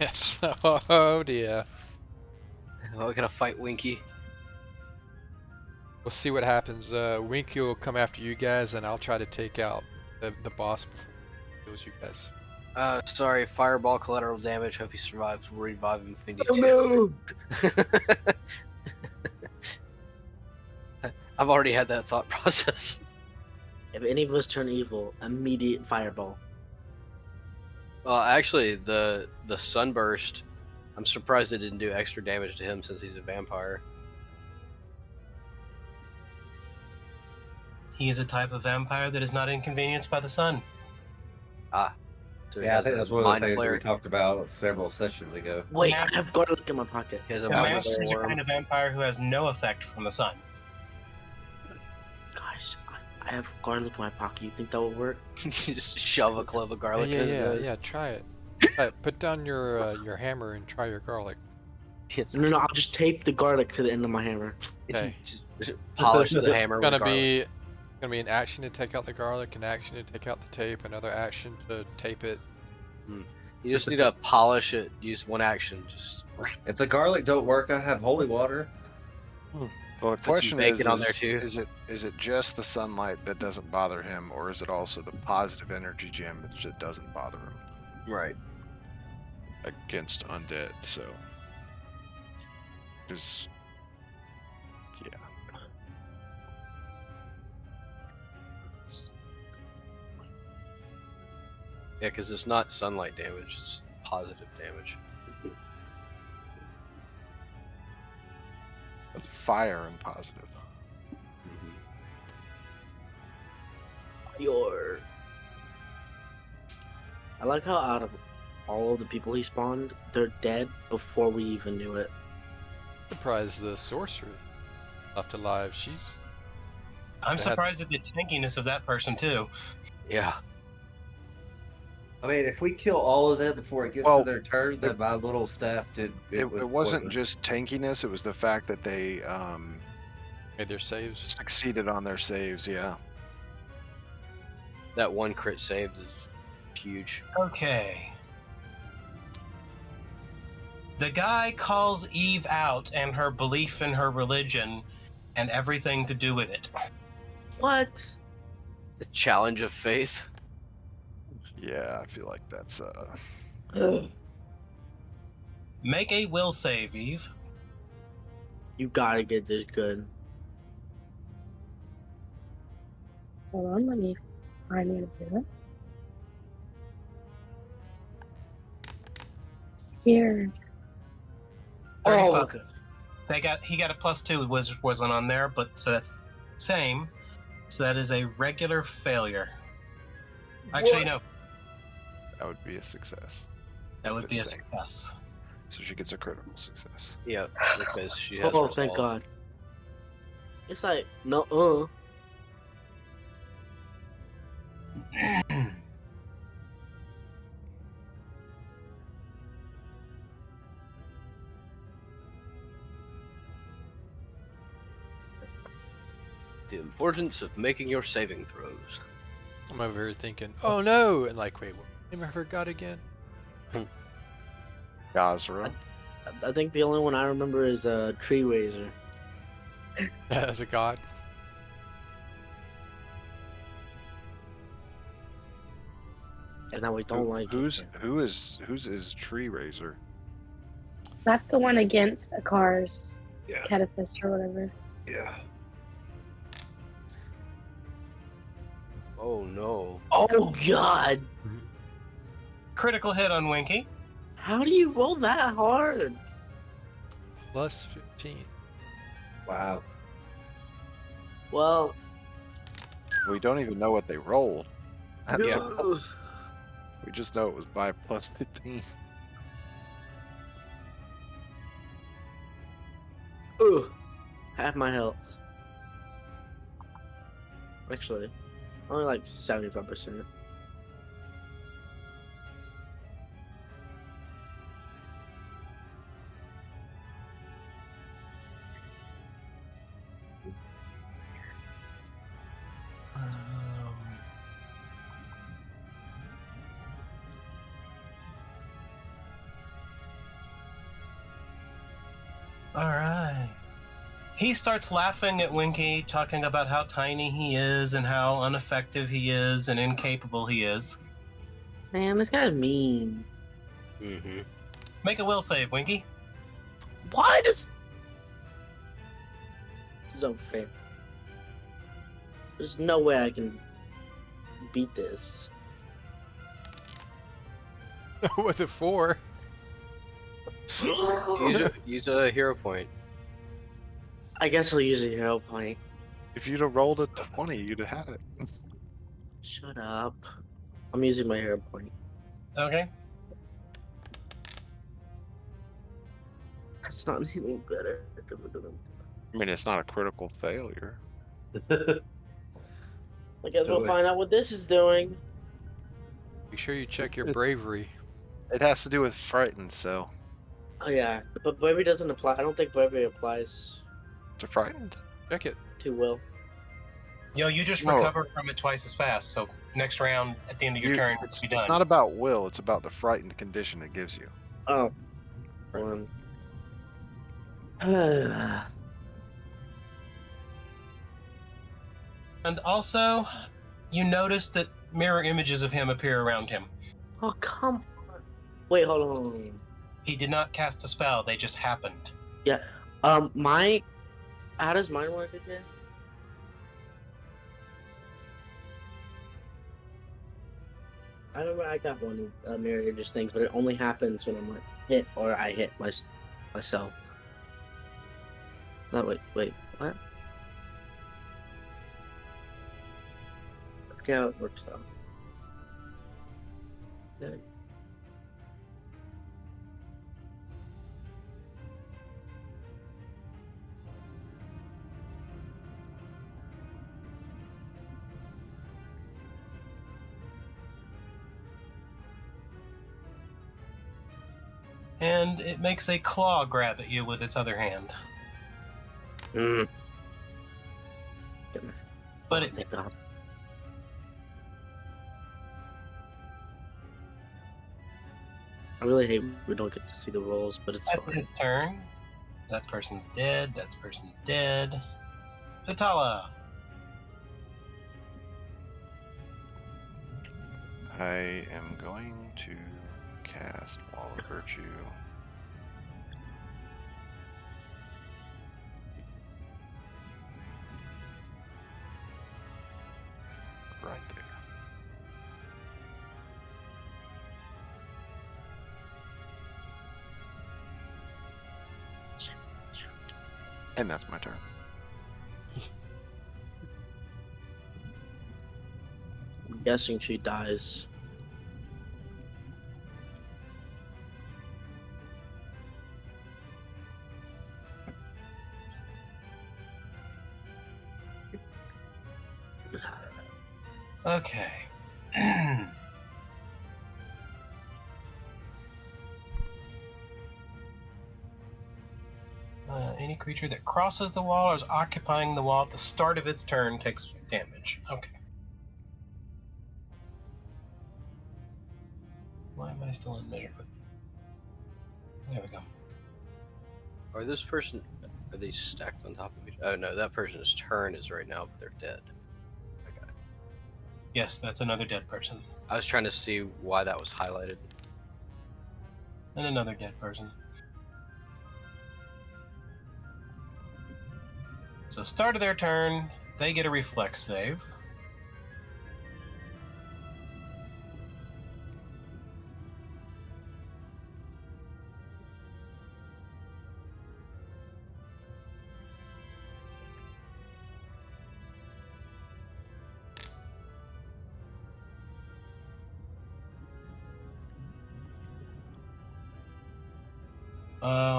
Yes. Oh dear. Oh, I gotta fight Winky. We'll see what happens. Winky will come after you guys, and I'll try to take out the boss before he kills you guys. Sorry, fireball collateral damage. Hope he survives. We'll revive him if we need Oh to. no! I've already had that thought process. If any of us turn evil, immediate fireball. Well, actually, the sunburst. I'm surprised it didn't do extra damage to him since he's a vampire. He is a type of vampire that is not inconvenienced by the sun. So he Yeah, I has think a that's one of the mind things that flare. we talked about several sessions ago. Wait, Yeah. I have garlic in my pocket. He has a The mind master flare is a worm. kind of vampire who has no effect from the sun. Guys, I have garlic in my pocket. You think that will work? Just shove a clove of garlic yeah, in his yeah, nose. yeah. Try it. Put down your hammer and try your garlic. No, I'll just tape the garlic to the end of my hammer. Okay. Just polish the hammer It's with garlic. gonna be an action to take out the garlic, an action to take out the tape, another action to tape it. You just need to polish it. Use one action. Just If the garlic don't work, I have holy water. Well, the some question is, bacon on there, too. is it just the sunlight that doesn't bother him, or is it also the positive energy gem that doesn't bother him right. against undead? So, because yeah, Yeah, because it's not sunlight damage. It's positive damage. it's fire and positive. Your. I like how out of all of the people he spawned, they're dead before we even knew it. Surprised the sorcerer left alive. She's I'm They had- surprised at the tankiness of that person too. Yeah. I mean, if we kill all of them before it gets Well, to their turn, then my little staff did. It was wasn't pointless. just tankiness; it was the fact that they made their saves. succeeded on their saves. Yeah. That one crit save is huge. Okay. The guy calls Eve out and her belief in her religion and everything to do with it. What? The challenge of faith. Yeah, I feel like that's Make a will save, Eve. You gotta get this good. Hold on, let me find it a bit. Scared. 35. okay. He got a +2 wasn't on there, but so that's same. So that is a regular failure. Actually, What? no, that would be a success. that would If be a it's same. success. So she gets a critical success. Yeah, because she has. Oh, thank resolve. God. It's like, no, The importance of making your saving throws. I'm over here thinking, oh no, and like, wait, what name I forgot again? Gazra. I think the only one I remember is Tree Razor. As a god. And now we don't like who's it. whose is Tree Razor? That's the one against a car's Yeah. Catafist or whatever. Yeah. Oh no. Oh, God. Critical hit on Winky. How do you roll that hard? Plus 15. Wow. Well, We don't even know what they rolled. no. We just know it was by plus 15. Ooh, half my health. Actually, only like 75%. All right. He starts laughing at Winky, talking about how tiny he is and how ineffective he is and incapable he is. Man, this guy's mean. Mm-hmm. Make a will save, Winky. Why does... This is unfair. There's no way I can beat this. What's it for? Use a hero point. I guess I'll use a hero point. If you'd have rolled a 20, you'd have had it. Shut up. I'm using my hero point. Okay. That's not anything better. I mean, it's not a critical failure. I guess we'll So find out what this is doing. Be sure you check your It's- bravery. It has to do with frightened, so Oh yeah, but bravery doesn't apply. I don't think bravery applies to frightened. Check it. to Will. Yo, you just No. recover from it twice as fast, so next round, at the end of your turn, It's, be done. it's not about will. It's about the frightened condition it gives you. Oh. Right. One. And also, you notice that mirror images of him appear around him. Oh, come on. Wait, hold on, hold on. He did not cast a spell, they just happened. Yeah. How does mine work again? I remember I got one mirror image things, but it only happens when I'm like hit or I hit myself. No, wait, what? I forget how it works though. Yeah. And it makes a claw grab at you with its other hand. Mm. But Oh, it thank God. I really hate we don't get to see the rolls, but it's That's fine. its turn. That person's dead. That person's dead. Vitala. I am going to cast Wall of Virtue. Right there. And that's my turn. I'm guessing she dies. Okay. Any creature that crosses the wall or is occupying the wall at the start of its turn takes damage. Okay. Why am I still in measurement? There we go. Are they stacked on top of each? Oh no, that person's turn is right now, but they're dead. Okay. Yes, that's another dead person. I was trying to see why that was highlighted. And another dead person. So start of their turn, they get a reflex save.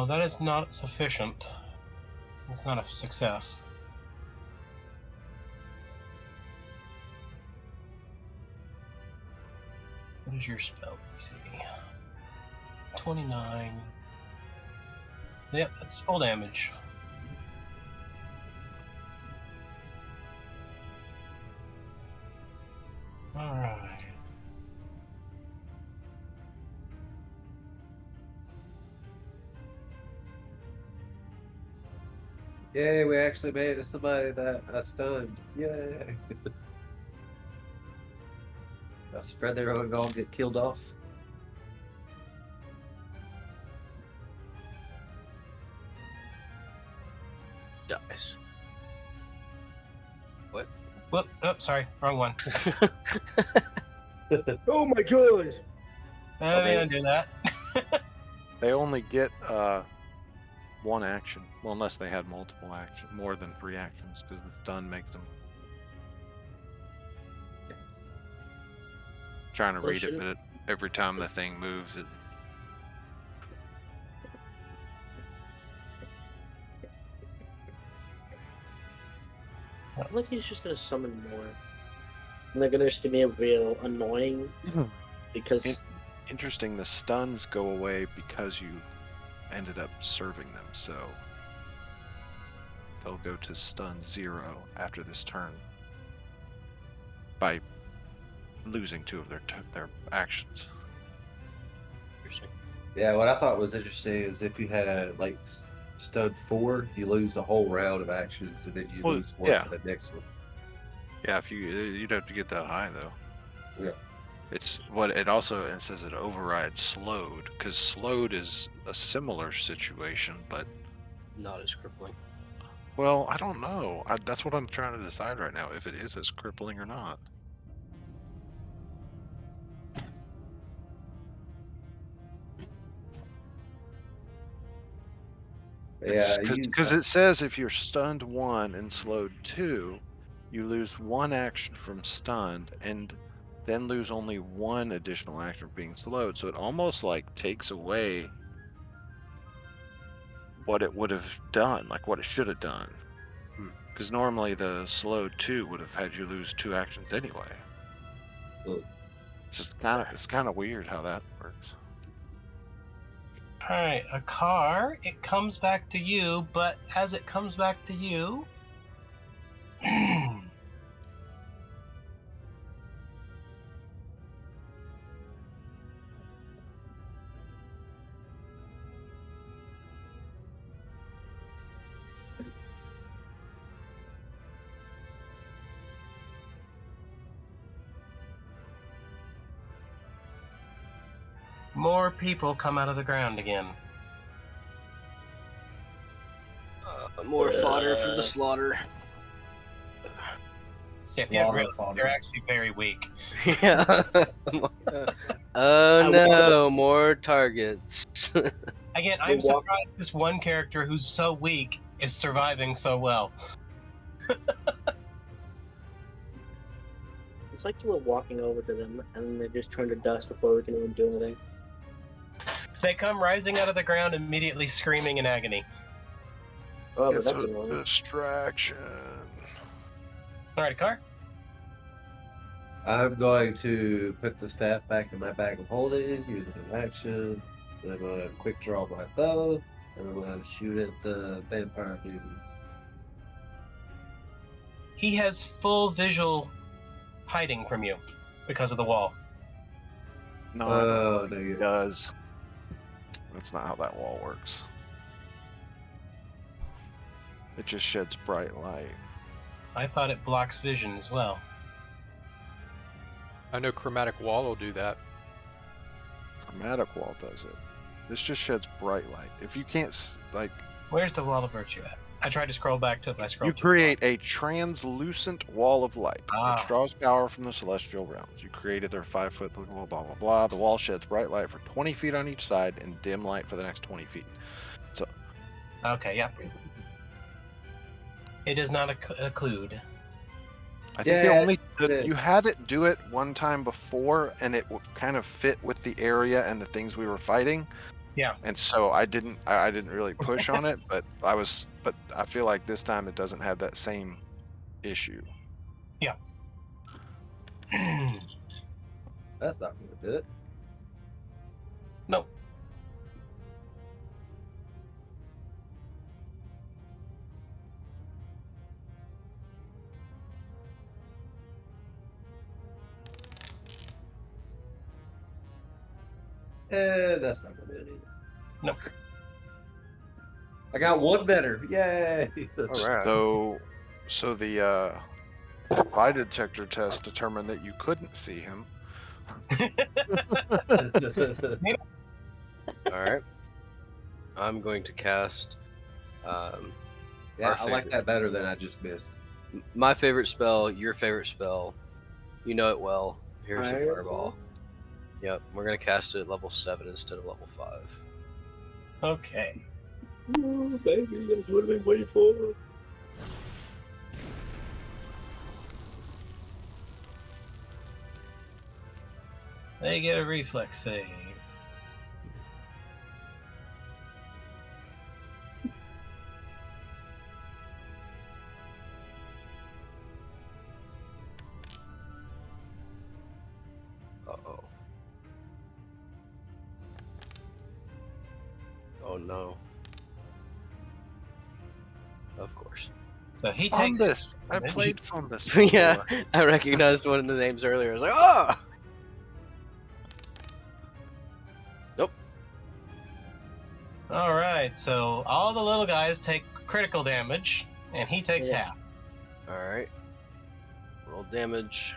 That is not sufficient. It's not a success. What is your spell DC? 29. So yep, that's full damage. Alright. Yay, we actually made it somebody that I stunned. Yay. I was afraid they were going to all get killed off. Dice. What? Whoop! Oh, sorry, wrong one. Oh my god! I'm gonna do that. They only get one action. Well, unless they had multiple action, more than 3 actions, because the stun makes them. Trying to Well, read it, shouldn't- but every time the thing moves, it. I feel like he's just gonna summon more. And they're gonna just give me a real annoying because Interesting. The stuns go away because you ended up serving them, so they'll go to stun 0 after this turn by losing 2 of their actions. Interesting. Yeah, what I thought was interesting is if you had like stud 4, you lose a whole round of actions, and then you Well, lose one yeah. for the next one. Yeah, if you'd have to get that high though. Yeah. It's what it also it says it overrides slowed, because slowed is a similar situation, but Not as crippling. well, I don't know. That's what I'm trying to decide right now, if it is as crippling or not. Yeah, Because it says if you're stunned 1 and slowed 2, you lose 1 action from stunned and then lose only 1 additional action for being slowed. So it almost like takes away what it would have done, like what it should have done. Because normally the slowed 2 would have had you lose 2 actions anyway. Oh. It's kind of weird how that works. All right, a car. It comes back to you, but as it comes back to you, more people come out of the ground again. More fodder for the slaughter. Yeah, if you have Slaughter real, fodder. they're actually very weak. Yeah. Oh no, more targets. Again, I'm surprised this one character who's so weak is surviving so well. it's like you were walking over to them and they just turned to dust before we can even do anything. They come rising out of the ground immediately screaming in agony. Oh, but It's that's a annoying. distraction. All right, car. I'm going to put the staff back in my bag of holding, use it in action. Then I'm going to quick draw my bow, and I'm going to shoot at the vampire dude. He has full visual hiding from you because of the wall. No, I don't Oh, think dang it it. does. That's not how that wall works. It just sheds bright light. I thought it blocks vision as well. I know chromatic wall will do that. Chromatic wall does it. This just sheds bright light. If you can't, like, Where's the wall of virtue at? I tried to scroll back to it, but I scrolled you too far. create a translucent wall of light, Ah. which draws power from the celestial realms. You created their 5-foot blah, blah, blah, blah, blah. The wall sheds bright light for 20 feet on each side and dim light for the next 20 feet. So, Okay, yeah. It does not occlude. I think Yeah, you had it do it one time before, and it would kind of fit with the area and the things we were fighting. Yeah. And so I didn't really push on it, but I feel like this time it doesn't have that same issue. Yeah. That's not going to do it. Nope. That's not going to do it either. Nope. I got one better. Yay! All right. So the lie detector test determined that you couldn't see him. All right. I'm going to cast. Yeah, Our I like favorite. that better than I just missed. My favorite spell, your favorite spell. You know it well. Here's the Fireball? fireball. Yep, we're gonna cast it at level 7 instead of level 5. Okay. Ooh, baby, that's what I've been waiting for. They get a reflex save. Uh-oh. Oh no. Of course. So he takes Fumbus. I damage. played Fumbus before. Yeah, I recognized one of the names earlier. I was like, oh! Nope. All right. So all the little guys take critical damage, and he takes Yeah. half. Alright. Roll damage.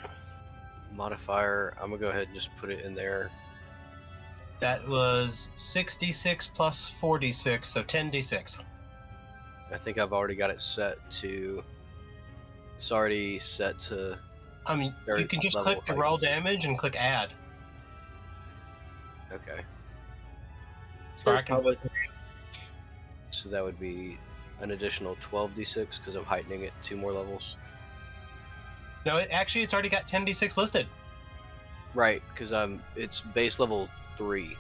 Modifier. I'm gonna go ahead and just put it in there. That was 66 plus 46, so 10d6. I think I've already got it set to. It's already set to. I mean, you Third can just level click the height. roll damage and click add. Okay. Or I can Probably. So that would be an additional 12d6 because I'm heightening it 2 more levels. No, actually, it's already got 10d6 listed. Right, because it's base level 3,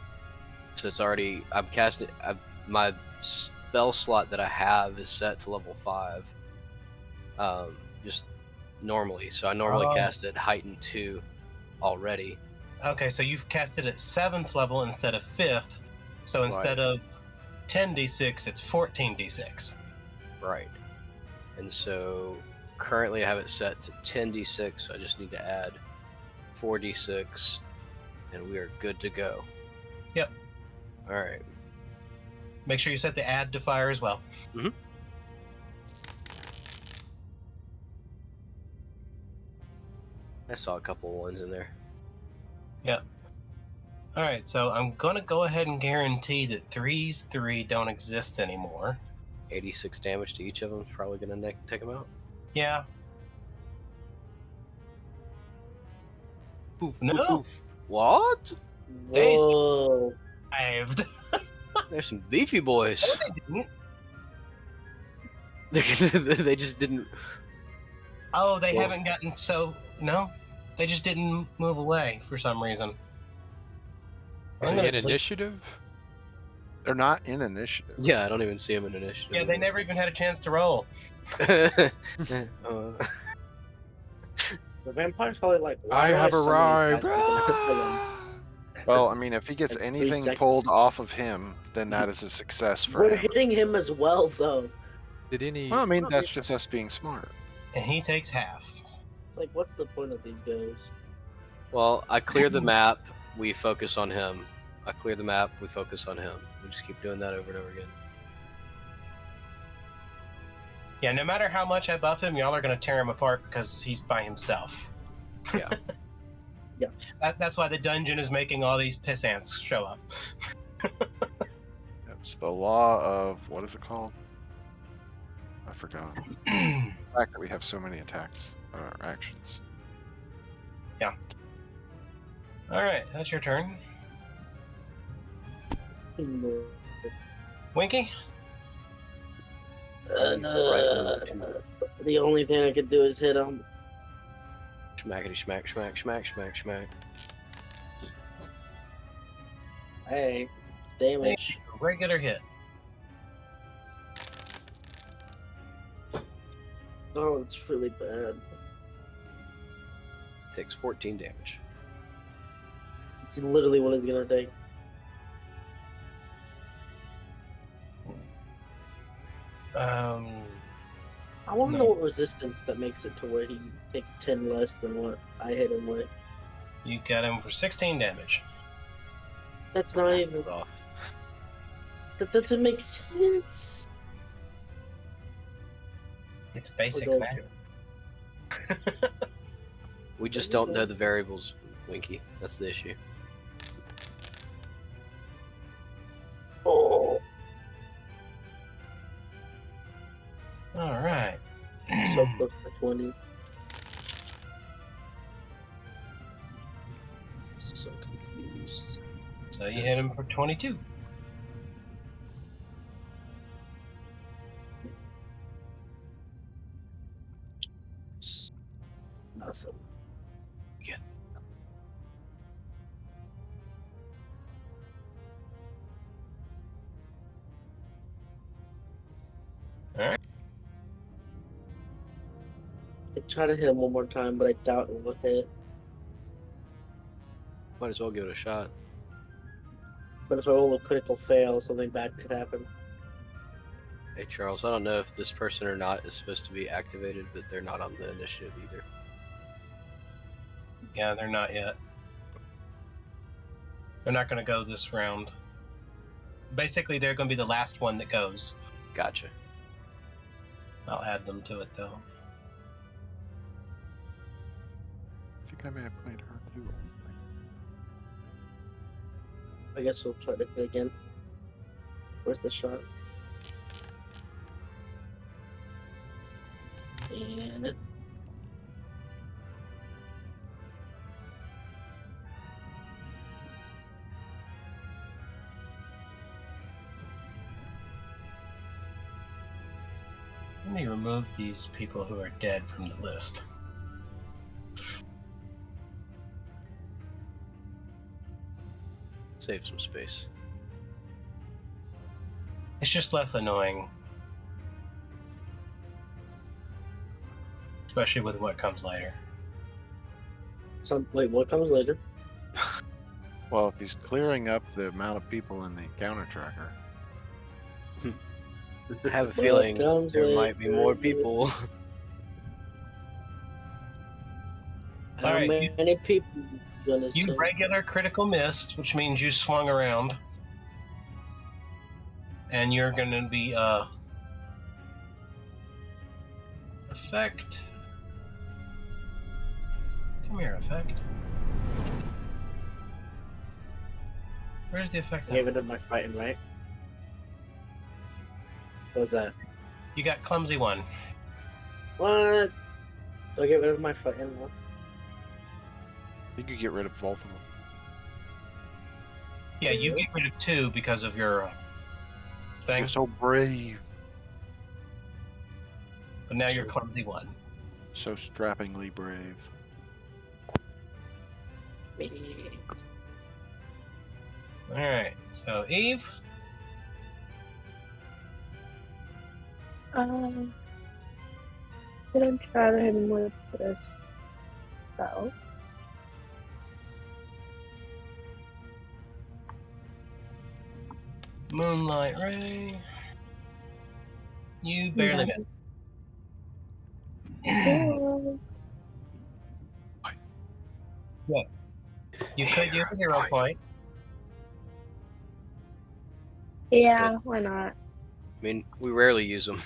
so it's already I'm casting. My spell slot that I have is set to level 5. Just normally, so I normally Oh. cast it heightened 2 already. Okay, so you've cast it at 7th level instead of 5th. So instead of 10d6, it's 14d6. Right, and so currently I have it set to 10d6. So I just need to add 4d6, and we are good to go. Yep. All right. Make sure you set the add to fire as well. I saw a couple ones in there. Yep. All right, so I'm going to go ahead and guarantee that 3's 3 don't exist anymore. 86 damage to each of them is probably going to take them out. Yeah. Poof, No. poof, poof. What? Whoa. Saved. There's some beefy boys. They just didn't. Oh, they Well- haven't gotten so. No, they just didn't move away for some reason. Are I'm they gonna in click- initiative? They're not in initiative. Yeah, I don't even see them in initiative. Yeah, they never even had a chance to roll. never. The vampire's probably like, why I do have summon arrived. these guys if I can kill them? Well, I mean, if he gets Like 3 anything seconds. pulled off of him, then that is a success for We're him. hitting him as well, though. Did any? Well, I mean, that's just us being smart. And he takes half. It's like, what's the point of these guys? Well, I clear the map. We focus on him. I clear the map. We focus on him. We just keep doing that over and over again. Yeah, no matter how much I buff him, y'all are gonna tear him apart because he's by himself. Yeah. Yeah. That's why the dungeon is making all these piss ants show up. It's the law of what is it called? I forgot. The fact that we have so many attacks or actions. All right, that's your turn, Winky. The only thing I could do is hit him. Schmackety schmack schmack schmack schmack schmack. Hey, it's damage. Regular hit. Oh, it's really bad. Takes 14 damage. It's literally what it's gonna take. I want to know what resistance that makes it to where he takes 10 less than what I hit him with. You got him for 16 damage. That's not even. Off. That doesn't make sense. It's basic don't math. We just don't know the variables, Winky. That's the issue. Oh, All right. so close to 20. So confused. So you hit him for 22. Nothing. All right. I try to hit him one more time, but I doubt it will hit. Might as well give it a shot. But if I roll a critical fail, something bad could happen. Hey, Charles, I don't know if this person or not is supposed to be activated, but they're not on the initiative either. Yeah, they're not yet. They're not going to go this round. Basically, they're going to be the last one that goes. Gotcha. I'll add them to it, though. I think I may have played her too. I guess we'll try to hit again. Where's the shot? And Let me remove these people who are dead from the list. Save some space. It's just less annoying. Especially with what comes later. wait, what comes later? Well, if he's clearing up the amount of people in the encounter tracker, I have a What feeling comes there might be more later? people. How Alright, many people gonna You send? regular critical missed, which means you swung around. And you're going to be, effect. Come here, effect. Where's the effect? I gave it to my fighting, right? What was that? You got clumsy one. What? Do I get rid of my fighting one? you could get rid of both of them. Yeah, you get rid of 2 because of your thing, You're so brave, but now you're clumsy 1. so strappingly brave. Alright, so Eve, I'm gonna try to hit him with this spell. Moonlight Ray. You barely missed. Cool. You could use a hero point. Yeah, why not? I mean, we rarely use them.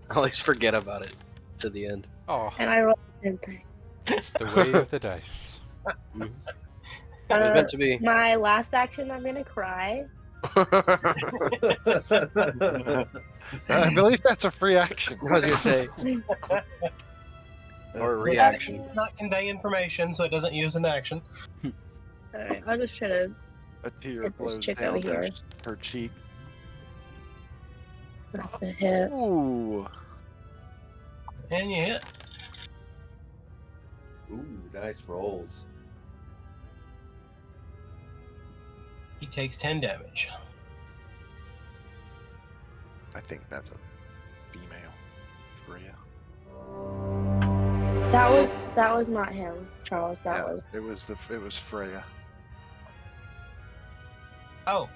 I always forget about it to the end. Oh, And I rolled the same thing. it's the way of the dice. It was meant to be. My last action, I'm gonna cry. I believe that's a free action. I was gonna say, or a reaction. It does not convey information, so it doesn't use an action. Alright, I'll just try to A tear Get this flows chick down over here. her cheek. not to hit. Ooh. And you hit. Ooh, nice rolls. He takes 10 damage. I think that's a female. Freya. That was not him, Charles. That Yeah, was it was Freya. Oh,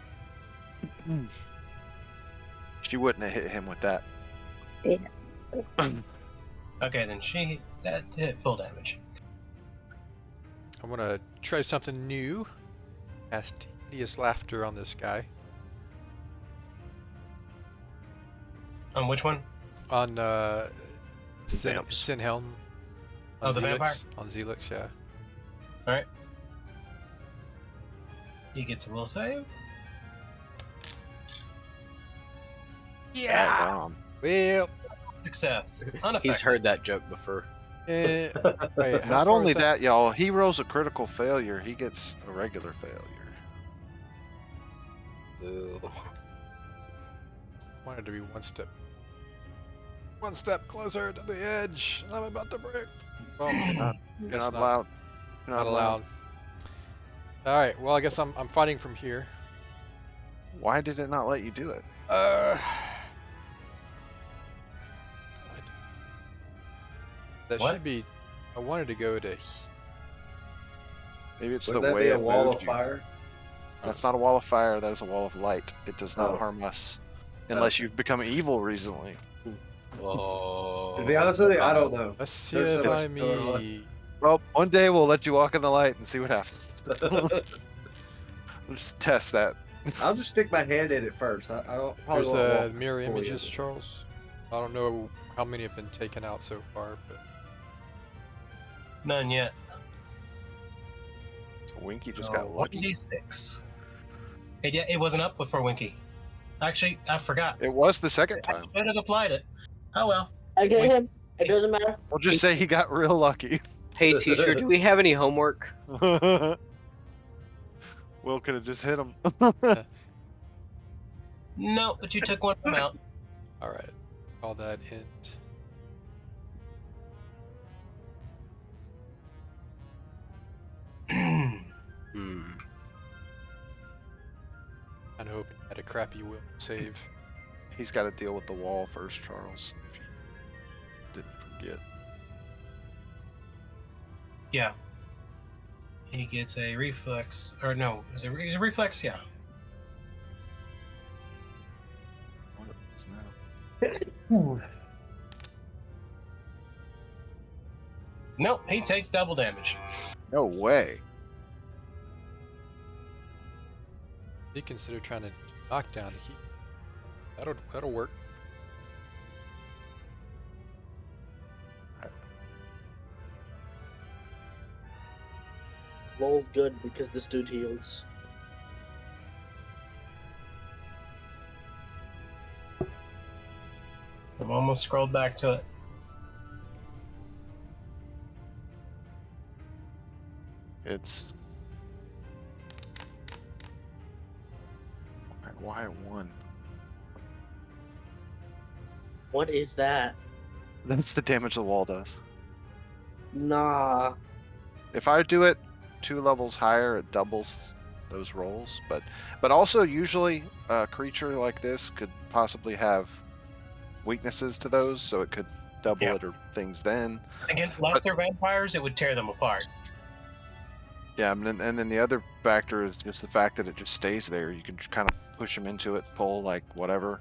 She wouldn't have hit him with that. okay, then that hit full damage. I'm gonna try something new. Cast hideous laughter on this guy. On which one? On Vamps. Sinhelm. Oh, the vampire? On Zelix, yeah. All right. He gets a will save. Yeah. Wow. Well, Success. Unaffected. He's heard that joke before. wait, how Not far only is that, y'all, he rolls a critical failure. He gets a regular failure. Ooh. Wanted to be one step closer to the edge, and I'm about to break. Well, You're guess not not. allowed. You're Not allowed. All right. Well, I guess I'm fighting from here. Why did it not let you do it? That What? should be. I wanted to go to. Maybe it's Wouldn't the that way be a it wall moved of you. fire? That's not a wall of fire. That is a wall of light. It does not Oh. harm us, unless Okay. you've become evil recently. Oh. To be honest with you, I don't know. Let's see There's if so I much going on. me. Well, one day we'll let you walk in the light and see what happens. We'll just test that. I'll just stick my hand in it first. I don't probably There's won't walk mirror before we images, open it. Charles. I don't know how many have been taken out so far, but None yet. So Winky just got Oh, lucky. 1d6. It wasn't up before Winky. Actually, I forgot. It was the second I time. should have applied it. Oh well. I get Wait. him. It doesn't matter. We'll just say he got real lucky. Hey, teacher, do we have any homework? Will could have just hit him. No, but you took one of them out. all right. Call that int. Hmm. I'm hoping I had a crappy will save. He's got to deal with the wall first, Charles. If you didn't forget. Yeah. He gets a reflex, or no, is it a reflex? Yeah. What is now? Nope, he takes double damage. No way. You consider trying to knock down the heat. That'll work. Roll good because this dude heals. I'm almost scrolled back to it. It's why one? What is that? That's the damage the wall does. Nah. If I do it 2 levels higher, it doubles those rolls. But also usually a creature like this could possibly have weaknesses to those, so it could double Yeah. it or things then. Against lesser vampires, it would tear them apart. Yeah, and then the other factor is just the fact that it just stays there. You can just kind of push them into it, pull, like, whatever.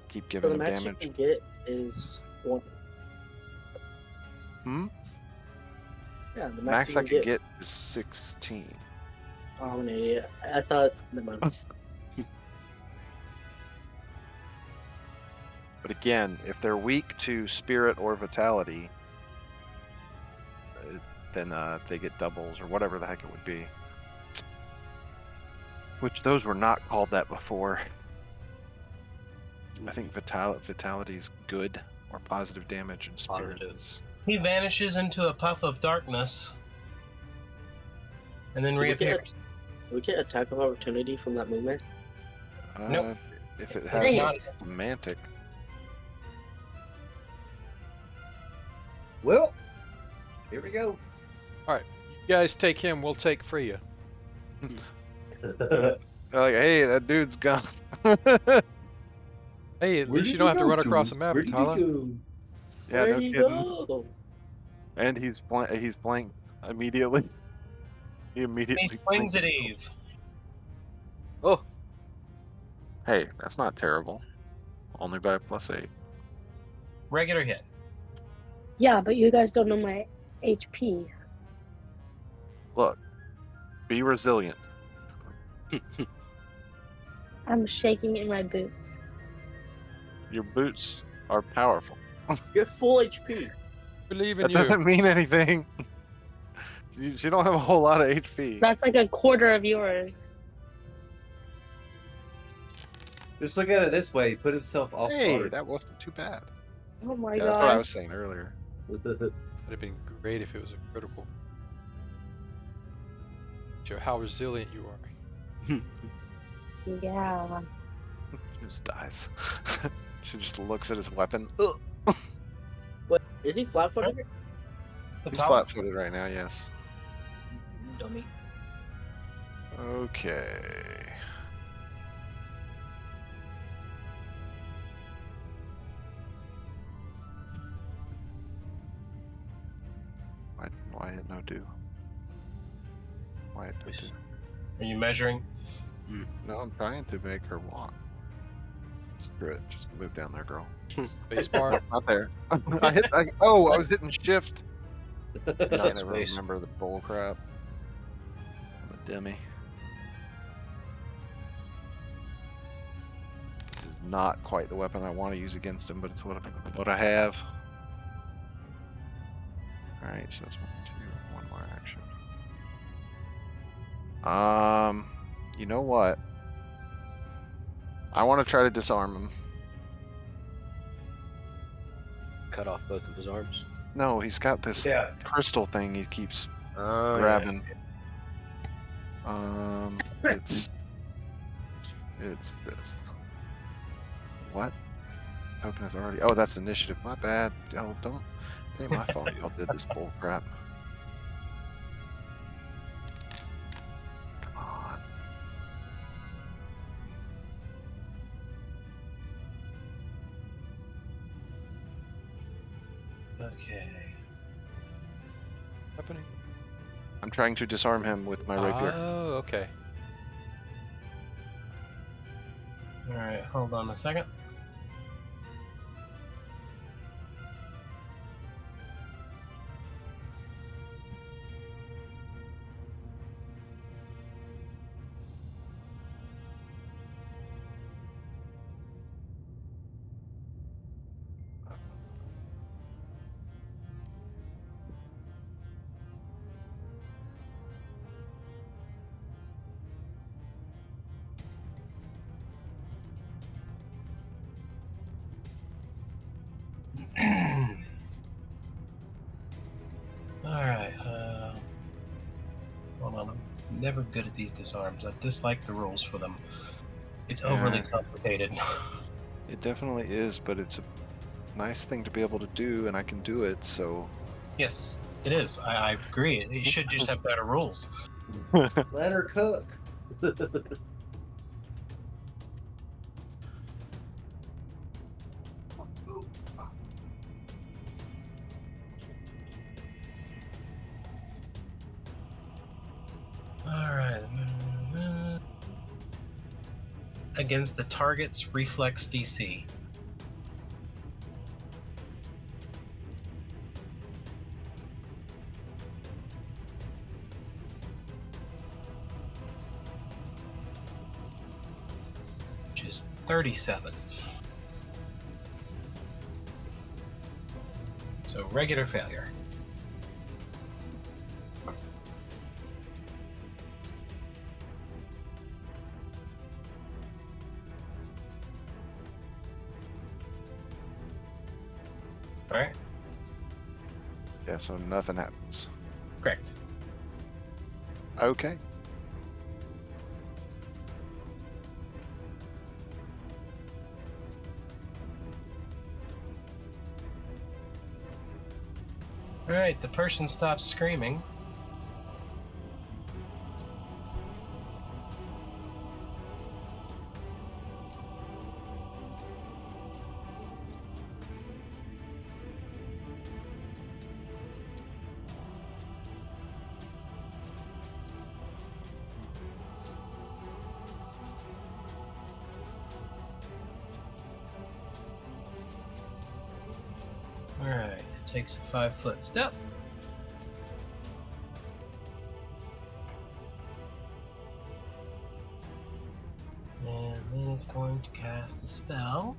Keep So giving the them max you damage. can get is one. Hmm? Yeah, the Max you I can get is 16. Oh, I'm an idiot. I thought. Never mind. But again, if they're weak to spirit or vitality, then they get doubles or whatever the heck it would be. Which those were not called that before. I think vitality is good or positive damage, and spirit Positive. is. He vanishes into a puff of darkness and then Did we get reappears. We get attack of opportunity from that movement. Nope. If it Dang has it. semantic. Well, here we go. You guys take him. We'll take Freya. They're like, hey, that dude's gone. Hey, at Where least did you don't he have to go run to? across the map, Where did he Tyler. go? Yeah, Where'd no he kidding. go? And he's blank immediately. He immediately He swings blanked. at Eve. Oh, Hey, that's not terrible. Only by +8. Regular hit. Yeah, but you guys don't know my HP. Look, be resilient. I'm shaking in my boots. Your boots are powerful. You're full HP. Believe in That you. doesn't mean anything. She don't have a whole lot of HP. That's like a quarter of yours. Just look at it this way. He put himself off Hey, guard. that wasn't too bad. Oh my Yeah, that's what I god. was saying earlier. That'd have been great if it was a critical. Show how resilient you are. Yeah. He just dies. She just looks at his weapon. Ugh. What? Is he flat-footed? He's Top. flat-footed right now, yes. Dummy. Okay. Why hit no do? Why hit no do? Are you measuring? No, I'm trying to make her walk. Screw it. Just move down there, girl. Spacebar. Not there. I was hitting shift. I Not can't ever space. remember the bull crap. I'm a dummy. This is not quite the weapon I want to use against him, but it's what I have. Alright, so that's 1, 2, 1 more action. You know what? I want to try to disarm him. Cut off both of his arms. No, he's got this Yeah. crystal thing he keeps Oh, grabbing. It's this. What? Token is already. Oh, that's initiative. My bad. Y'all don't. It ain't my fault. Y'all did this bull crap. Come on. Okay. Happening. I'm trying to disarm him with my rapier. Oh, okay. All right. Hold on a second. Alright, hold on, I'm never good at these disarms. I dislike the rules for them. It's overly Yeah. complicated. It definitely is, but it's a nice thing to be able to do, and I can do it, so. Yes, it is. I agree. It should just have better rules. Let her cook. Alright. Against the target's reflex DC. Which is 37. So regular failure. Alright, Yeah, so nothing happens. correct. Okay. Alright, the person stops screaming. Alright, it takes a 5-foot step. And then it's going to cast a spell.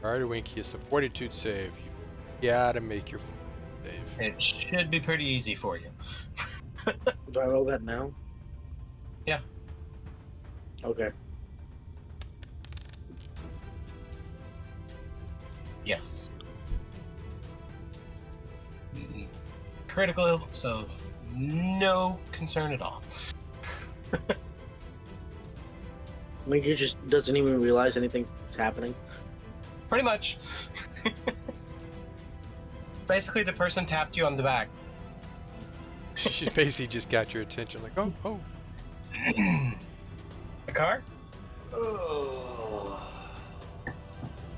Alright, Winky, it's a fortitude save. You gotta make your save. It should be pretty easy for you. Do I roll that now? Yeah. Okay. Yes. Critical, so no concern at all. Winky just doesn't even realize anything's happening. Pretty much. Basically, the person tapped you on the back. She basically just got your attention, like, oh. A car?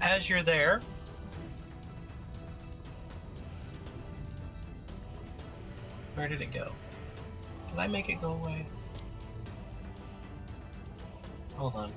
As you're there, where did it go? Did I make it go away? Hold on.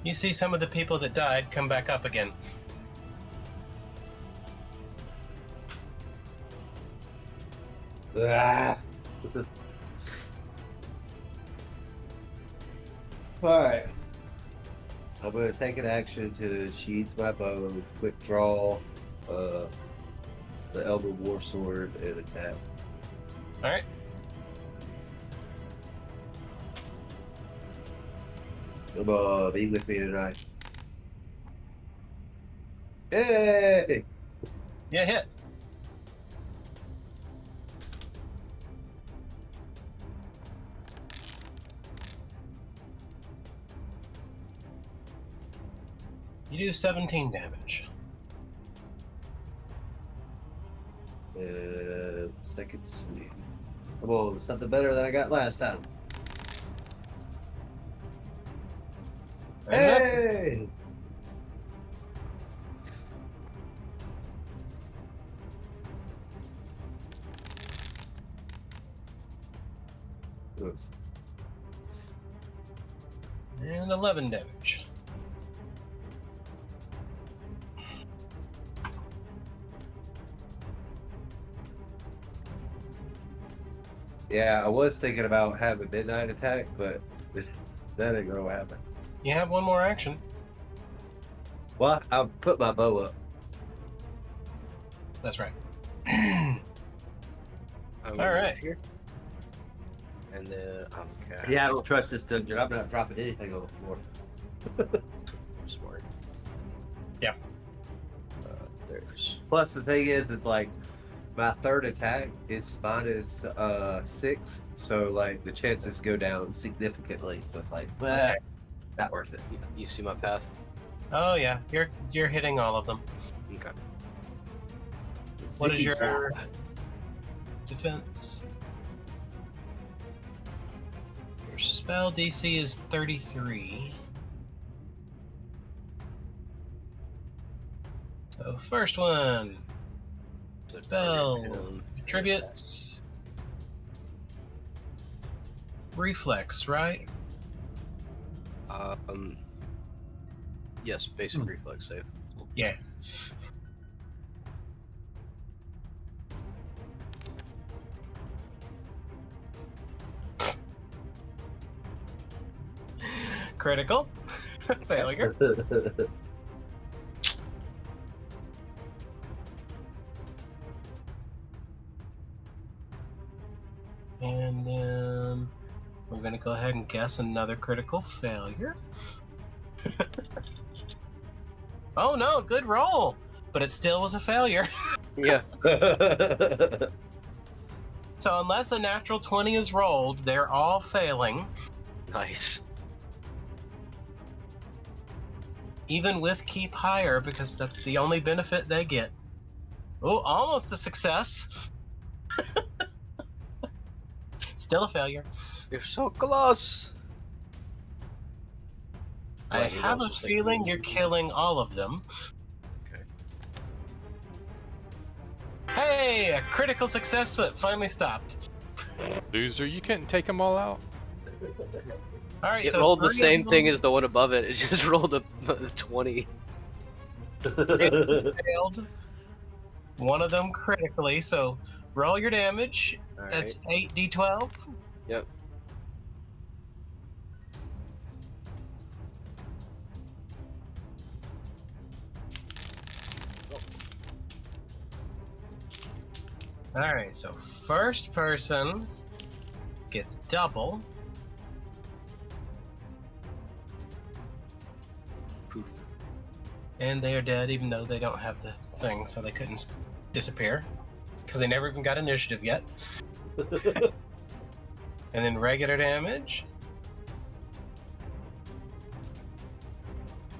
You see some of the people that died come back up again. Ah. Alright. I'm gonna take an action to sheath my bow, quick draw, the Elder War Sword, and attack. Alright. Come on, be with me tonight. Hey! Yeah, hit. You do 17 damage. Second swing. Come on, something better than I got last time. Hey! Oof. And 11 damage. Yeah, I was thinking about having midnight attack, but that ain't gonna happen. You have one more action. Well, I'll put my bow up. That's right. I'm gonna All move right. here. And then I'm cast. Yeah, I don't trust this dungeon. I'm not dropping anything on the floor. Smart. Yeah. There's. Plus, the thing is, it's like my third attack is minus 6, so like the chances go down significantly. So it's like, well, not worth it. You see my path? Oh yeah, you're hitting all of them. Okay. What is Zippy your zap. defense? Your spell DC is 33. So first one, So it's spell, target him. attributes, reflex, right? Yes, basic reflex save. Yeah. Critical. Failure. And then we're going to go ahead and guess another critical failure. Oh no, good roll! But it still was a failure. Yeah. So unless a natural 20 is rolled, they're all failing. Nice. Even with keep higher, because that's the only benefit they get. Oh, almost a success. Still a failure. You're so close. I Right, he's have a also saying- feeling you're killing all of them. Okay. Hey, a critical success, so it finally stopped. Loser, you couldn't take them all out. All right, It so rolled the 3 of same them thing as the one above it. It just rolled a 20. failed. One of them critically, so roll your damage. All right. That's 8d12. Yep. All right, so first person gets double. Poof. And they are dead, even though they don't have the thing, so they couldn't disappear. Because they never even got initiative yet. And then regular damage.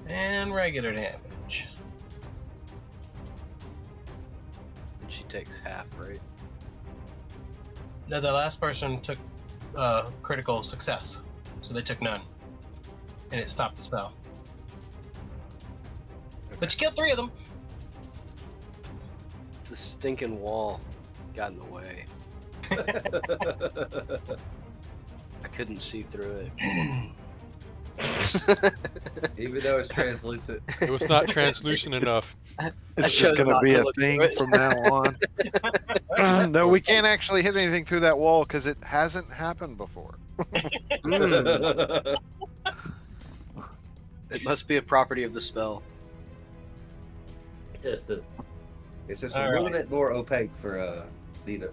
And regular damage. And she takes half, right? No, the last person took critical success, so they took none. And it stopped the spell. But you killed 3 of them. The stinking wall got in the way. I couldn't see through it. Even though it's translucent. It was not translucent enough. I It's chose just gonna not be to a look through thing it. from now on. No, we can't actually hit anything through that wall because it hasn't happened before. Mm, it must be a property of the spell. It's just All a little right. bit more opaque for Nina.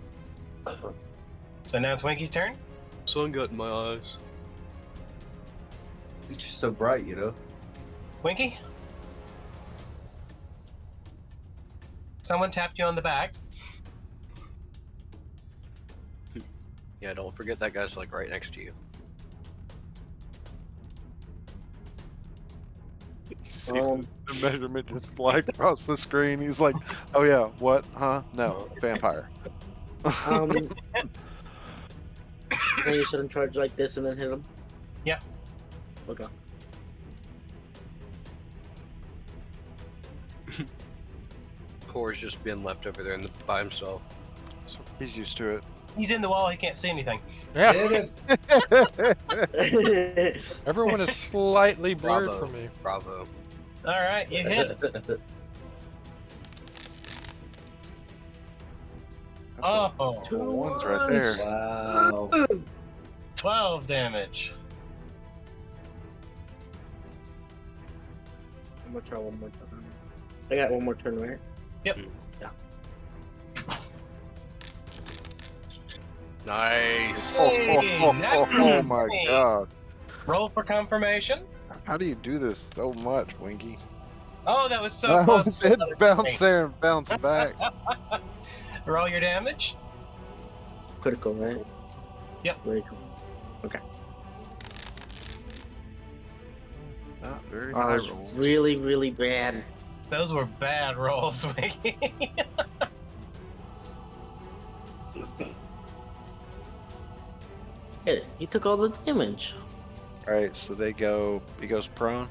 So now it's Winky's turn. Sun got in my eyes. It's just so bright, you know. Winky? Someone tapped you on the back. Yeah, don't forget that guy's like right next to you. You see the measurement just fly across the screen. He's like, "Oh yeah, what? Huh? No, vampire." Then you shouldn't charge like this and then hit him. Yeah. Okay. Core's just been left over there by himself. He's used to it. He's in the wall, he can't see anything. Yeah, Hit him. everyone is slightly blurred Bravo. for me. Bravo. Alright, you hit. That's Oh, Two ones right there. Wow. 12 damage. I'm gonna try one more time. I got one more turn, right? Nice. Oh my god! Roll for confirmation. How do you do this so much, Winky? Oh, that was so That close. was it. Bounce there and bounce back. Roll your damage. Critical, right? Yep. Very cool. Not very Oh, high it's rolls. really, really bad. Those were bad rolls, Winky. Yeah, he took all the damage. All right, so they go. He goes prone.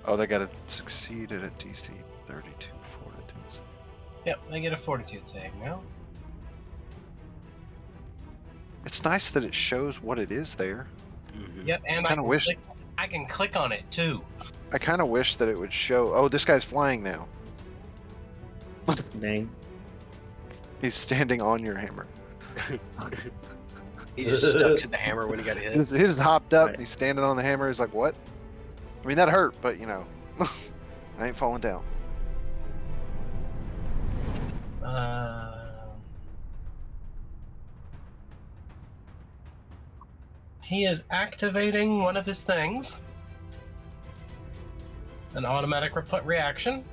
Oh, they got to succeed at a DC 32 fortitude. Yep, they get a fortitude save now. It's nice that it shows what it is there. Mhm. Yep, and Kinda wish- I can click on it too. I kind of wish that it would show. Oh, this guy's flying now. Dang. He's standing on your hammer. He just stuck to the hammer when he got hit. He just hopped up. Right. He's standing on the hammer. He's like, "What?" I mean, that hurt, but you know, I ain't falling down. He is activating one of his things. An automatic reaction.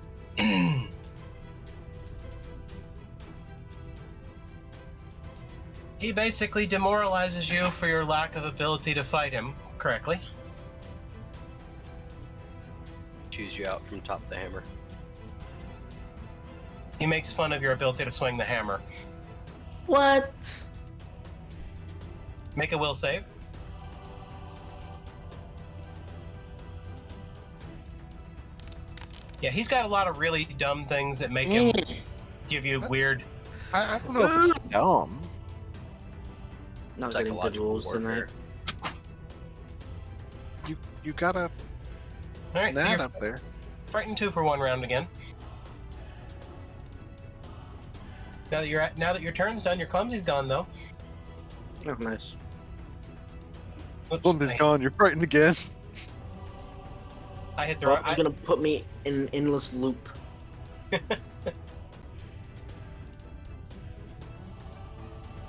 He basically demoralizes you for your lack of ability to fight him correctly. Choose you out from top of the hammer. He makes fun of your ability to swing the hammer. What? Make a will save. Yeah, he's got a lot of really dumb things that make him give you weird. I don't know if it's dumb. Not getting good Psychological rolls tonight. warfare. You got a All right, so gnat you're up there. frightened 2 for 1 round again. Now that your turn's done, your clumsy's gone though. Oh, nice. Oops, Boom is gone. You're frightened again. I hit the Well, wrong. it's gonna put me in an endless loop.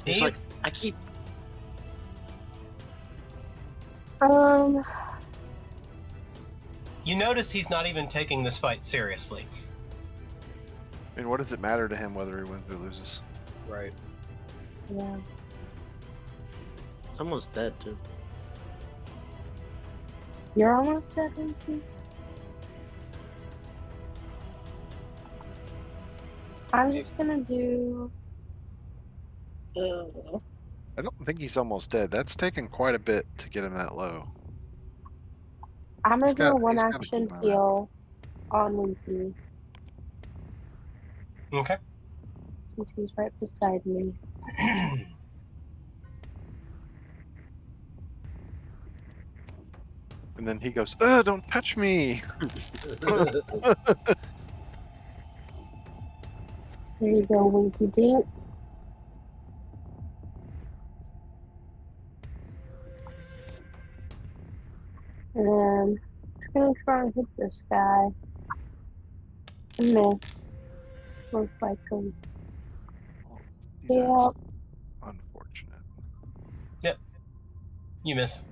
It's Eve? like I keep. You notice he's not even taking this fight seriously. I mean, what does it matter to him whether he wins or loses? Right. Yeah. Someone's dead too. You're almost dead, Winky? I'm just gonna do. I don't think he's almost dead. That's taken quite a bit to get him that low. I'm gonna do a one he's got a action good amount. heal on Winky Okay. since he's right beside me. And then he goes, don't touch me. There you go, Winky Dink. And just gonna try and hit this guy. Miss. Most likely. That's Yeah. unfortunate. You miss.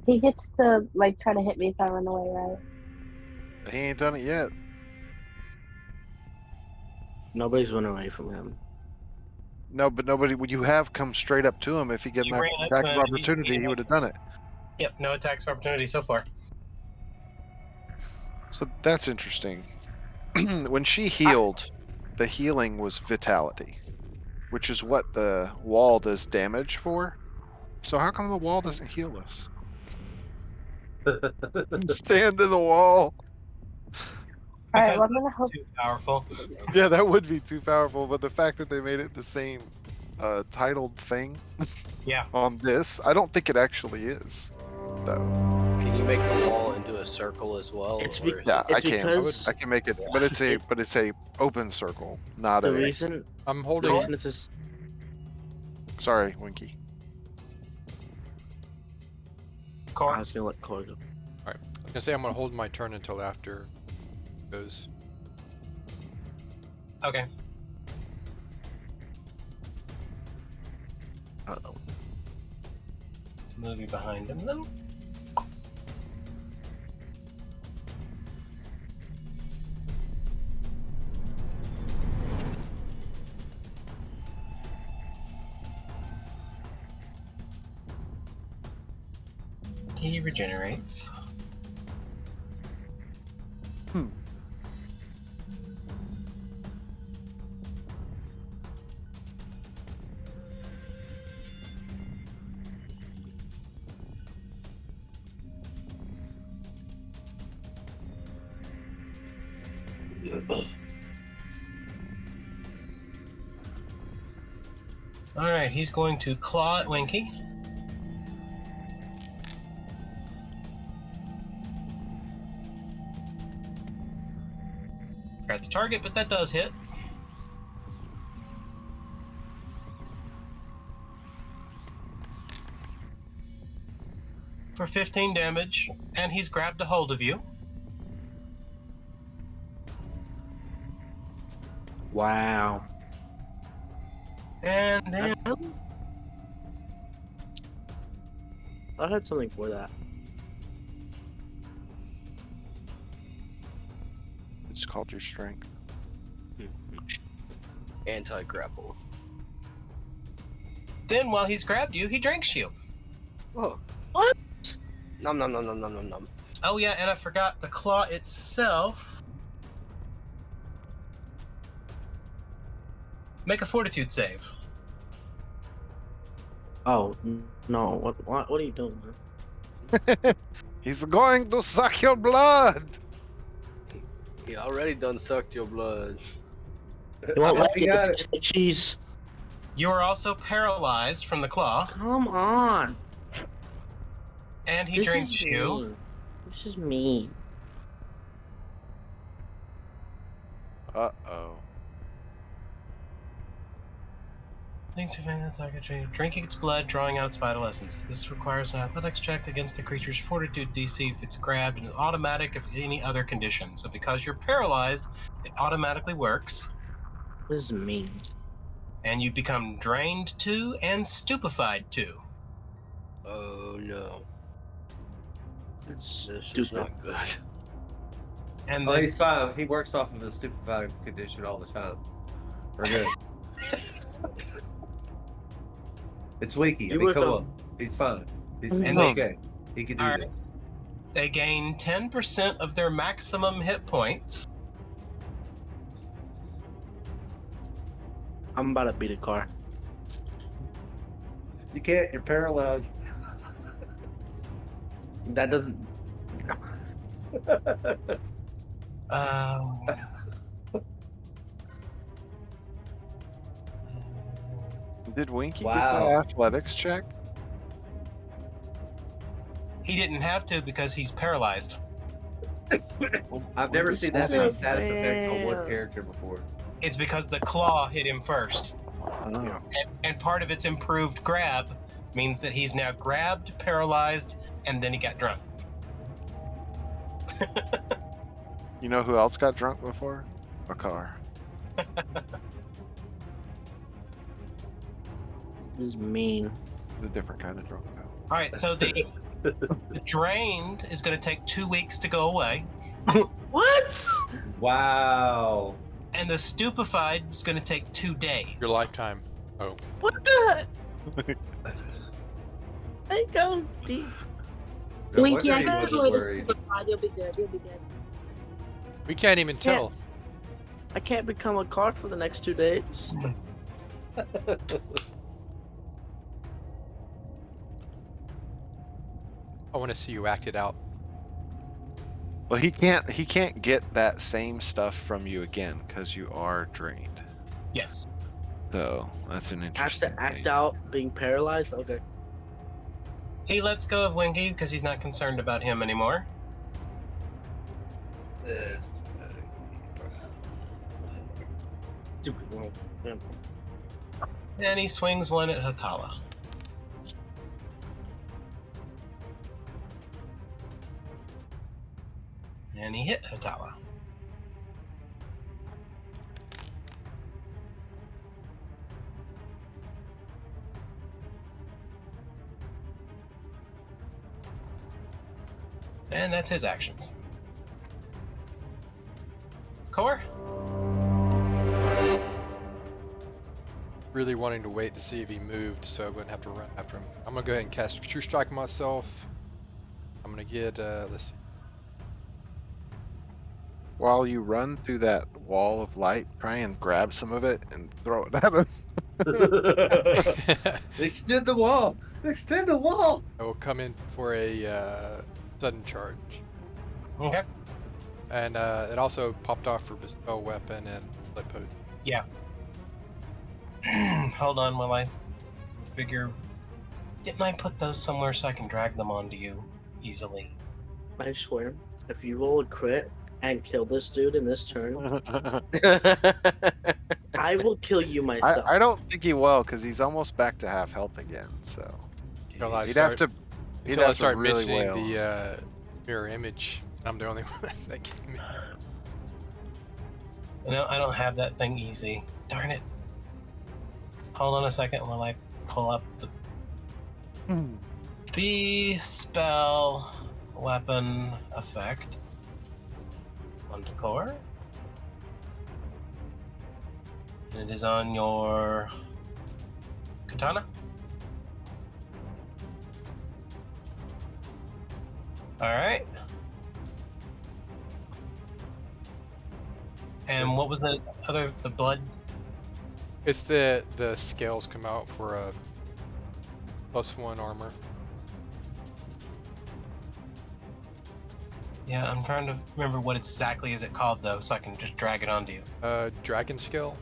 He gets to like try to hit me if I run away, right? He ain't done it yet. Nobody's run away from him. No, but nobody. You have come straight up to him. If he get You an ran up attack to of him, opportunity, he would have done it. Yep, no attacks of opportunity so far. So that's interesting. When she healed, the healing was vitality, which is what the wall does damage for. So how come the wall doesn't heal us? Stand in the wall. Alright, Because well, I'm gonna hope. too powerful. Yeah, that would be too powerful. But the fact that they made it the same titled thing Yeah. on this, I don't think it actually is, though. Can you make the wall into a circle as well? It's or be- is Yeah, it- It's I can. because I can make it, but it's a open circle, not the a. reason I'm the holding. reason it's just Sorry, Winky. I Core. was gonna let Corey go. I was gonna say I'm gonna hold my turn until after goes. Okay. Uh-oh. Move you behind him then. He regenerates. Alright, he's going to claw at Winky. Got the target, but that does hit. For 15 damage, and he's grabbed a hold of you. Wow. And then I had something for that. It's called your strength. Anti-grapple. Then while he's grabbed you, he drinks you. Oh. What? Nom nom nom nom nom nom nom. Oh yeah, and I forgot the claw itself. Make a fortitude save. Oh no! What are you doing, man? He's going to suck your blood. He already done sucked your blood. You won't I like it. got It's just like cheese. You are also paralyzed from the claw, Come on. and he This drinks is you. mean. This is mean. Uh-oh. Thanks for finding the target. Drinking its blood, drawing out its vital essence. This requires an athletics check against the creature's fortitude DC if it's grabbed, and it's automatic if any other condition. So because you're paralyzed, it automatically works, This is mean. and you become drained 2 and stupefied 2. Oh no. It's This is stupid. not good. And Oh, then he's fine. He works off of a stupefied condition all the time. We're good. It's Wiki. I You mean, work come on- on. He's fine. He's And okay. He can do Alright. this. they gain 10% of their maximum hit points. I'm about to beat a car. You can't. You're paralyzed. That doesn't. Did Winky get Wow. the athletics check? He didn't have to because he's paralyzed. I've never seen that many So status effects on one fair. character before. It's because the claw hit him first. Oh. And part of its improved grab means that he's now grabbed, paralyzed, and then he got drunk. You know who else got drunk before? A car. This is mean. A different kind of drunk. Though. All right, so the drained is going to take 2 weeks to go away, What? Wow. and the stupefied is going to take 2 days. Your lifetime. Oh. What the? They go deep. No Winky, wonder I he can wasn't go to worried. Superpod. You'll be good. You'll be good. We can't even tell. I can't become a card for the next 2 days. I want to see you act it out. Well, he can't get that same stuff from you again because you are drained. Yes. So that's an I have interesting to act thing. out being paralyzed? Okay. He lets go of Winky because he's not concerned about him anymore. This- Stupid world. Yeah. And he swings one at Hatala. And he hit Hatala. And that's his actions. Core? Really wanting to wait to see if he moved so I wouldn't have to run after him. I'm gonna go ahead and cast True Strike myself. I'm gonna get, let's see. While you run through that wall of light, try and grab some of it and throw it at him. Extend the wall. Extend the wall. I will come in for a sudden charge. Okay. And it also popped off for Bestow Weapon and Blood Potion. Hold on while I figure. Didn't I put those somewhere so I can drag them onto you easily? I swear, if you roll a crit and kill this dude in this turn, I will kill you myself. I don't think he will because he's almost back to half health again. So Until I he'd have start, to. He'd until I have to start really mentioning wail. the mirror image. I'm the only one that came in. No, I don't have that thing easy. Darn it. Hold on a second while I pull up the spell weapon effect. On the core. And it is on your katana. Alright. And what was the other, the blood? It's the scales come out for a +1 armor. Yeah, I'm trying to remember what exactly is it called though, so I can just drag it onto you. Dragon skill.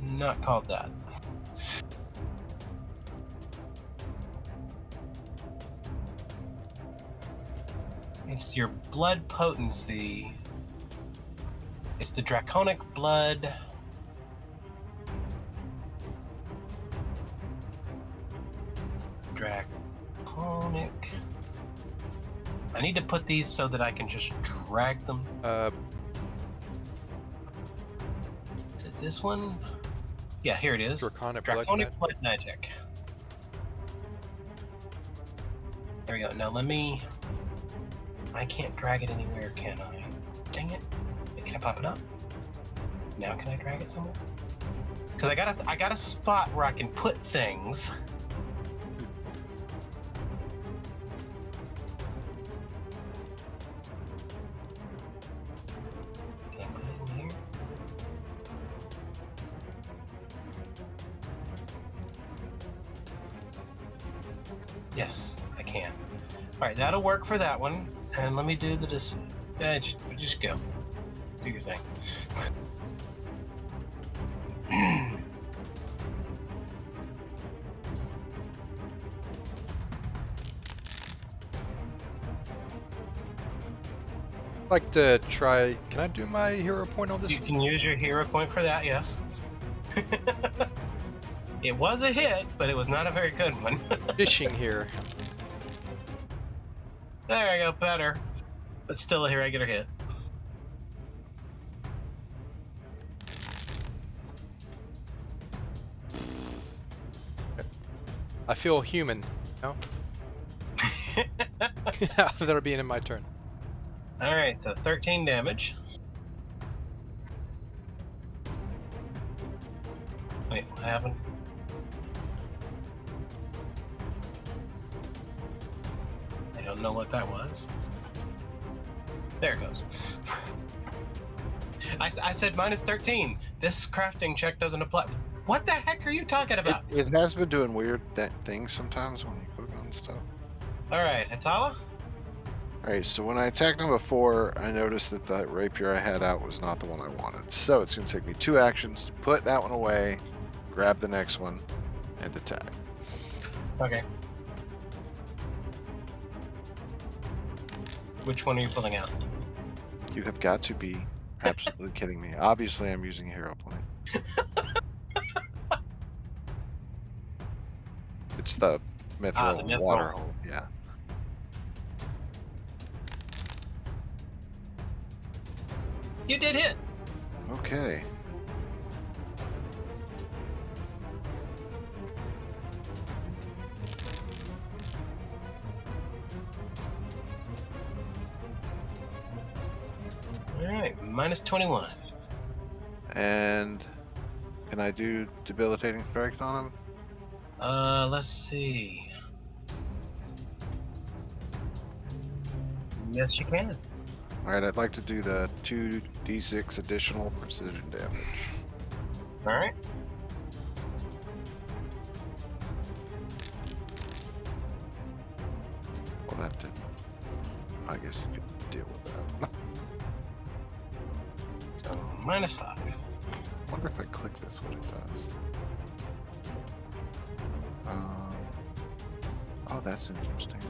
Not called that. It's your blood potency. It's the draconic blood. Draconic. I need to put these so that I can just drag them. Is it this one? Yeah, here it is. Draconic Draconic blood magic. There we go. Now let me. I can't drag it anywhere, can I? Dang it! Can I pop it up? Now can I drag it somewhere? Because I got a spot where I can put things. Can I put it in here? Yes, I can. All right, that'll work for that one. And let me do the just go. Do your thing. I'd like to try. Can I do my hero point on this? You can use your hero point for that, yes. It was a hit, but it was not a very good one. Fishing here. There I go, better. But still a regular hit. I feel human. No. That'll be in my turn. Alright, so 13 damage. Wait, what happened? I don't know what that was. There it goes. I said minus 13. This crafting check doesn't apply. What the heck are you talking about? It has been doing weird things sometimes when you click on stuff. Alright, Hatala? Alright, so when I attacked him before, I noticed that the rapier I had out was not the one I wanted. So it's going to take me 2 actions to put that one away, grab the next one, and attack. Okay. Which one are you pulling out? You have got to be absolutely kidding me. Obviously, I'm using hero point. It's the mithril the mithril. water hole, yeah. You did hit! Okay. Alright, minus 21. And can I do debilitating strikes on him? Let's see. Yes, you can. Alright, I'd like to do the 2d6 additional precision damage. Alright. Well, that didn't. I guess you could deal with that. So, minus 5. I wonder if I click this, what it does. Oh, that's interesting.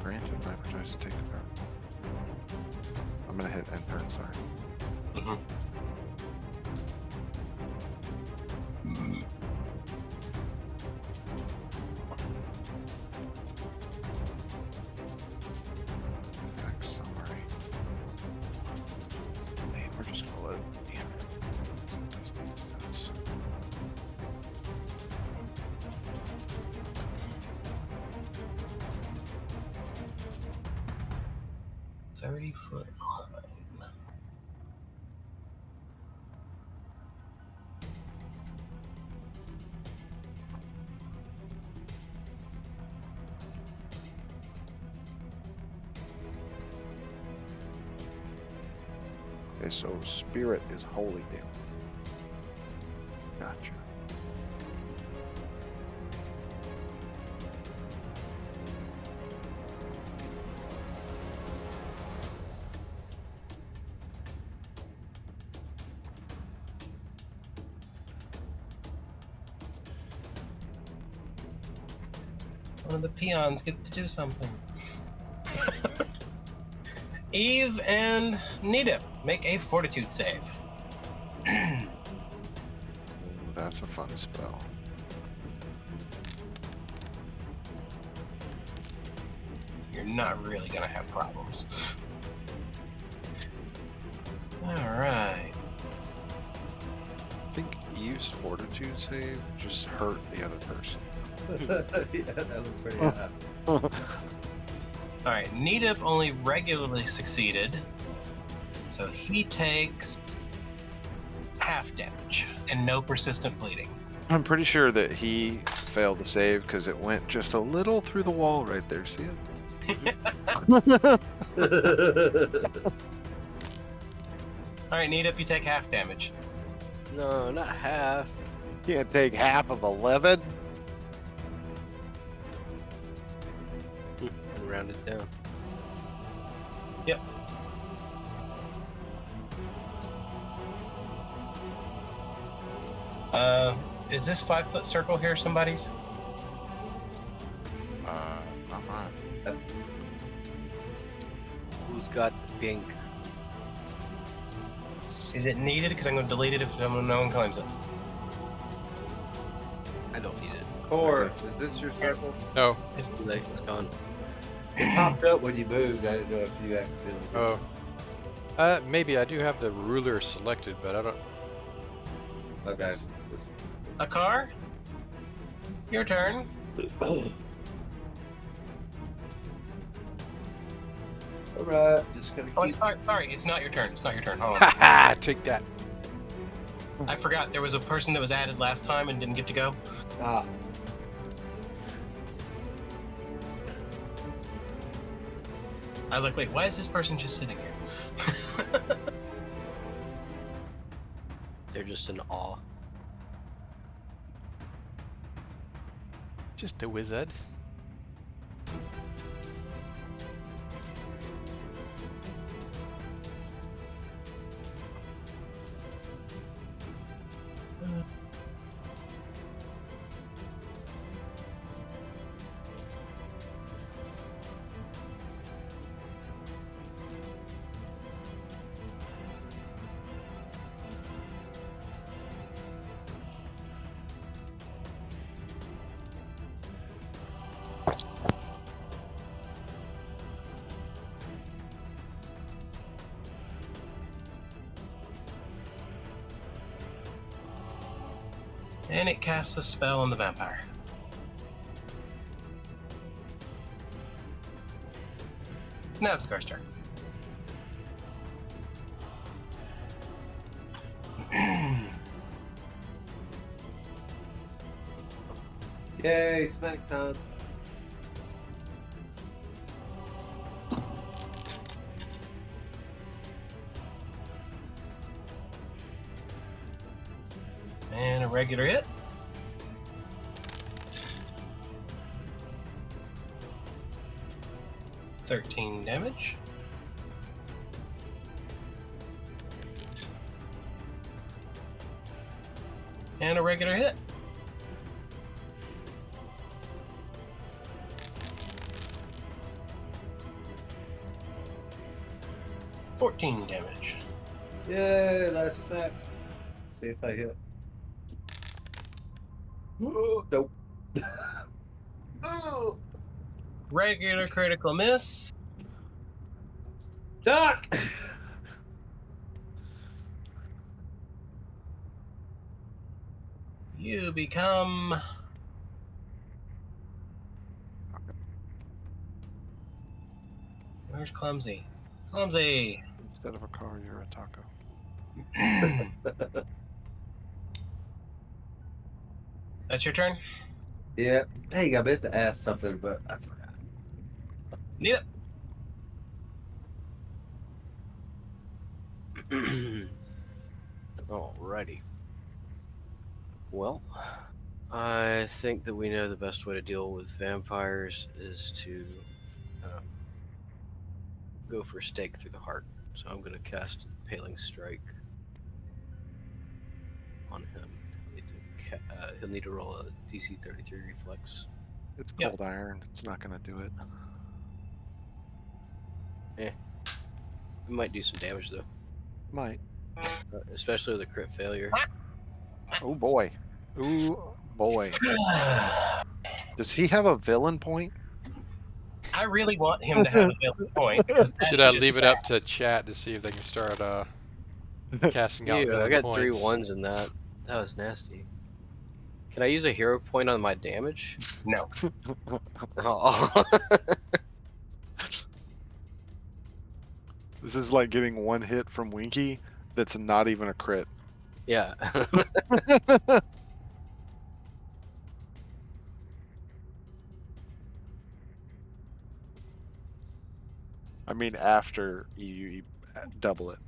Granted, I project to take a turn. I'm gonna hit end turn, sorry. Mm-hmm. Effects summary. Hey, we're just gonna let it. Damn it. That doesn't make sense. Foot line. Okay, so spirit is holy damage. Gotcha. One of the peons gets to do something. Eve and Nita make a fortitude save. Ooh, that's a fun spell. You're not really gonna have problems. Alright. I think Eve's fortitude save just hurt the other person. Yeah, that was pretty high. Alright, Nidip only regularly succeeded. So he takes half damage and no persistent bleeding. I'm pretty sure that he failed the save because it went just a little through the wall right there. See it? Alright, Nidip, you take half damage. No, not half. Can't take half of 11. Round it down. Yep. Is this 5-foot circle here somebody's? Not mine. Who's got the pink? Is it needed? Because I'm going to delete it if no one claims it. I don't need it. Core, is this your circle? No. It's, Too late. It's gone. It popped up when you moved. I didn't know if you accidentally. Oh. Maybe I do have the ruler selected, but I don't. Okay. a car? Your turn. Alright, just gonna Oh, keep. sorry, it's not your turn. It's not your turn. Hold on. Haha, take that. I forgot there was a person that was added last time and didn't get to go. Ah, I was like, wait, why is this person just sitting here? They're just in awe. Just a wizard. And it casts a spell on the vampire. Now it's Car's turn. yay, smack time. And a regular hit. $13 damage. And a regular hit. $14 damage. Yay, last smack. See if I hit. Nope. Oh, Regular critical miss. Doc! You become... Where's Clumsy? Clumsy! Instead of a car, you're a taco. That's your turn? Yeah. Dang, I meant to ask something, but I forgot. Need it. Alrighty. Well, I think that we know the best way to deal with vampires is to go for a stake through the heart. So I'm going to cast Impaling Strike on him. He'll need to roll a DC 33 reflex. It's Yep. cold iron. It's not going to do it. It might do some damage though, Might. especially with a crit failure. Oh boy. Ooh boy. Does he have a villain point? I really want him to have a villain point because that Should is I just leave it sad. up to chat to see if they can start casting out Ew, I villain got points? 3 ones in that. That was nasty. Can I use a hero point on my damage? No. Oh. This is like getting one hit from Winky that's not even a crit. Yeah. I mean, after you double it.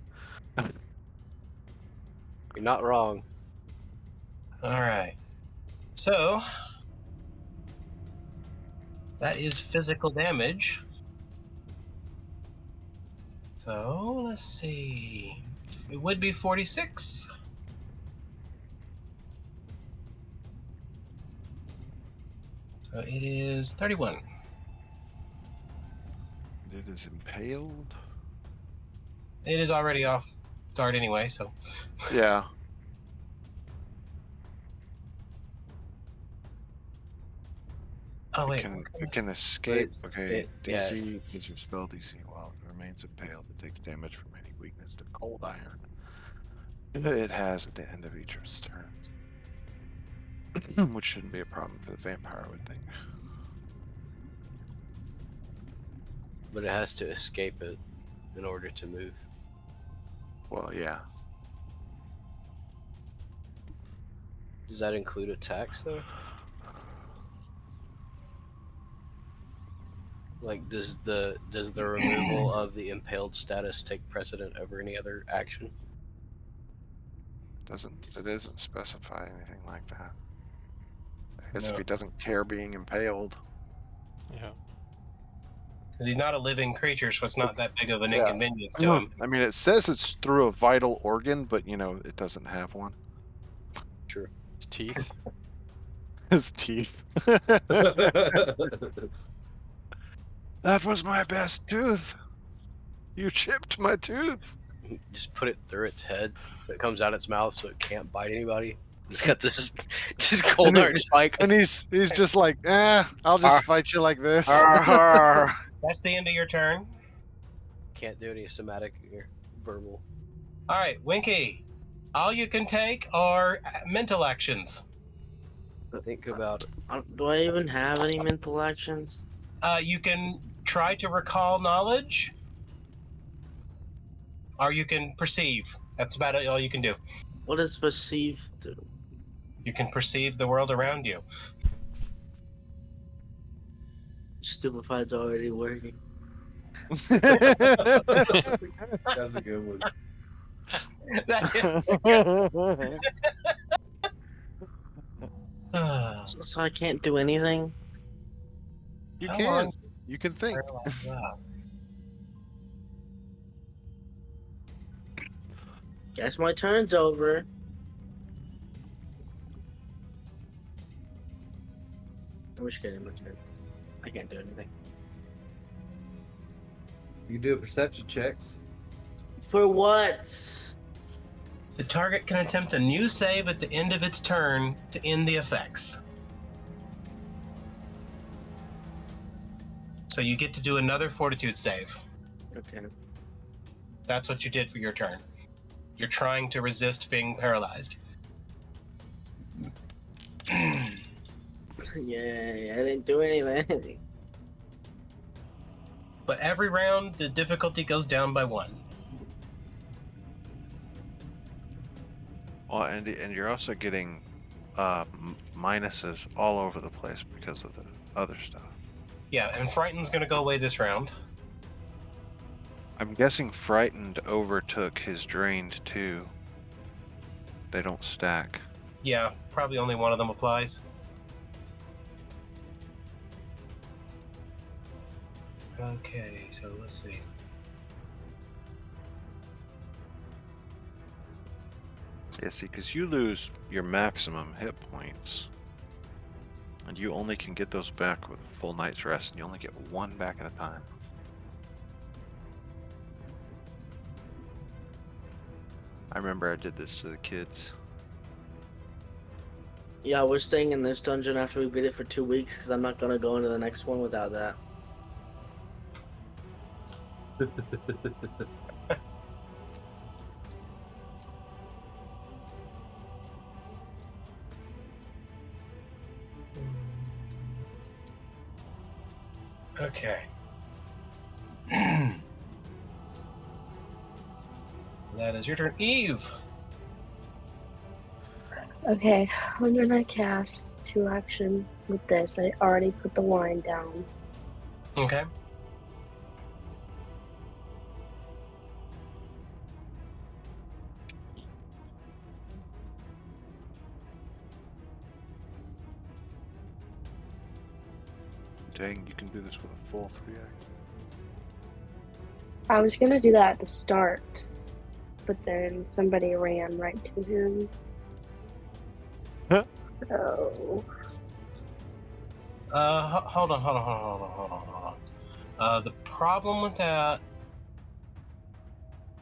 You're not wrong. All right. So that is physical damage. So let's see. It would be 46. So it is 31. It is impaled. It is already off guard anyway, so Yeah. oh It wait. can escape. But Okay. yeah. DC is your spell DC while it remains impaled. It takes damage from any weakness to cold iron. It has at the end of each of its turns. Which shouldn't be a problem for the vampire, I would think. But it has to escape it in order to move. Well, yeah. Does that include attacks though? Like, does the removal of the impaled status take precedent over any other action? It doesn't specify anything like that. I guess No. if he doesn't care being impaled. Yeah. Because he's not a living creature, so it's not that big of an yeah. inconvenience to him. I mean, it says it's through a vital organ, but you know, it doesn't have one. True. His teeth. His teeth. That was my best tooth. You chipped my tooth. Just put it through its head, so it comes out its mouth, so it can't bite anybody. It's got this just cold hard spike. And he's just like, I'll just fight you like this. That's the end of your turn. Can't do any somatic or verbal. All right, Winky. All you can take are mental actions. Think about it. Do I even have any mental actions? You can try to recall knowledge, or you can perceive. That's about all you can do. What does perceive do? You can perceive the world around you. Stupefied's already working. That's a good one. That is. So I can't do anything? You How can. long- You can think. Guess my turn's over. I wish I could my turn. I can't do anything. You can do perception checks. For what? The target can attempt a new save at the end of its turn to end the effects. So you get to do another fortitude save. Okay. That's what you did for your turn. You're trying to resist being paralyzed. Yay, I didn't do anything. But every round, the difficulty goes down by 1. Well, and you're also getting minuses all over the place because of the other stuff. Yeah, and Frighten's going to go away this round. I'm guessing Frightened overtook his Drained too. They don't stack. Yeah, probably only one of them applies. Okay, so let's see. Yeah, see, because you lose your maximum hit points. And you only can get those back with a full night's rest, and you only get one back at a time. I remember I did this to the kids. Yeah, we're staying in this dungeon after we beat it for 2 weeks because I'm not gonna go into the next one without that. Okay. That is your turn, Eve. Okay, I'm gonna cast 2 action with this. I already put the wine down. Okay. Dang, you can do this with a full 3 action. I was gonna do that at the start, but then somebody ran right to him. Huh? Oh. Hold on. The problem with that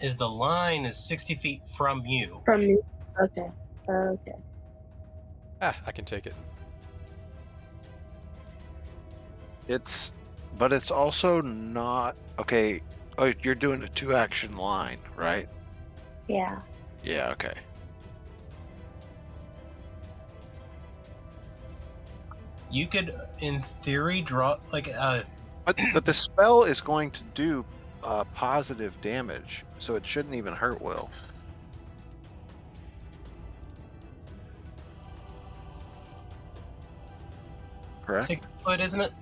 is the line is 60 feet from you. From me? Okay. Okay. Ah, I can take it. But it's also not okay. Oh, you're doing a 2 action line, right? Yeah. Yeah, okay. You could, in theory, draw like But the spell is going to do positive damage, so it shouldn't even hurt Will. Correct? 6 foot, isn't it?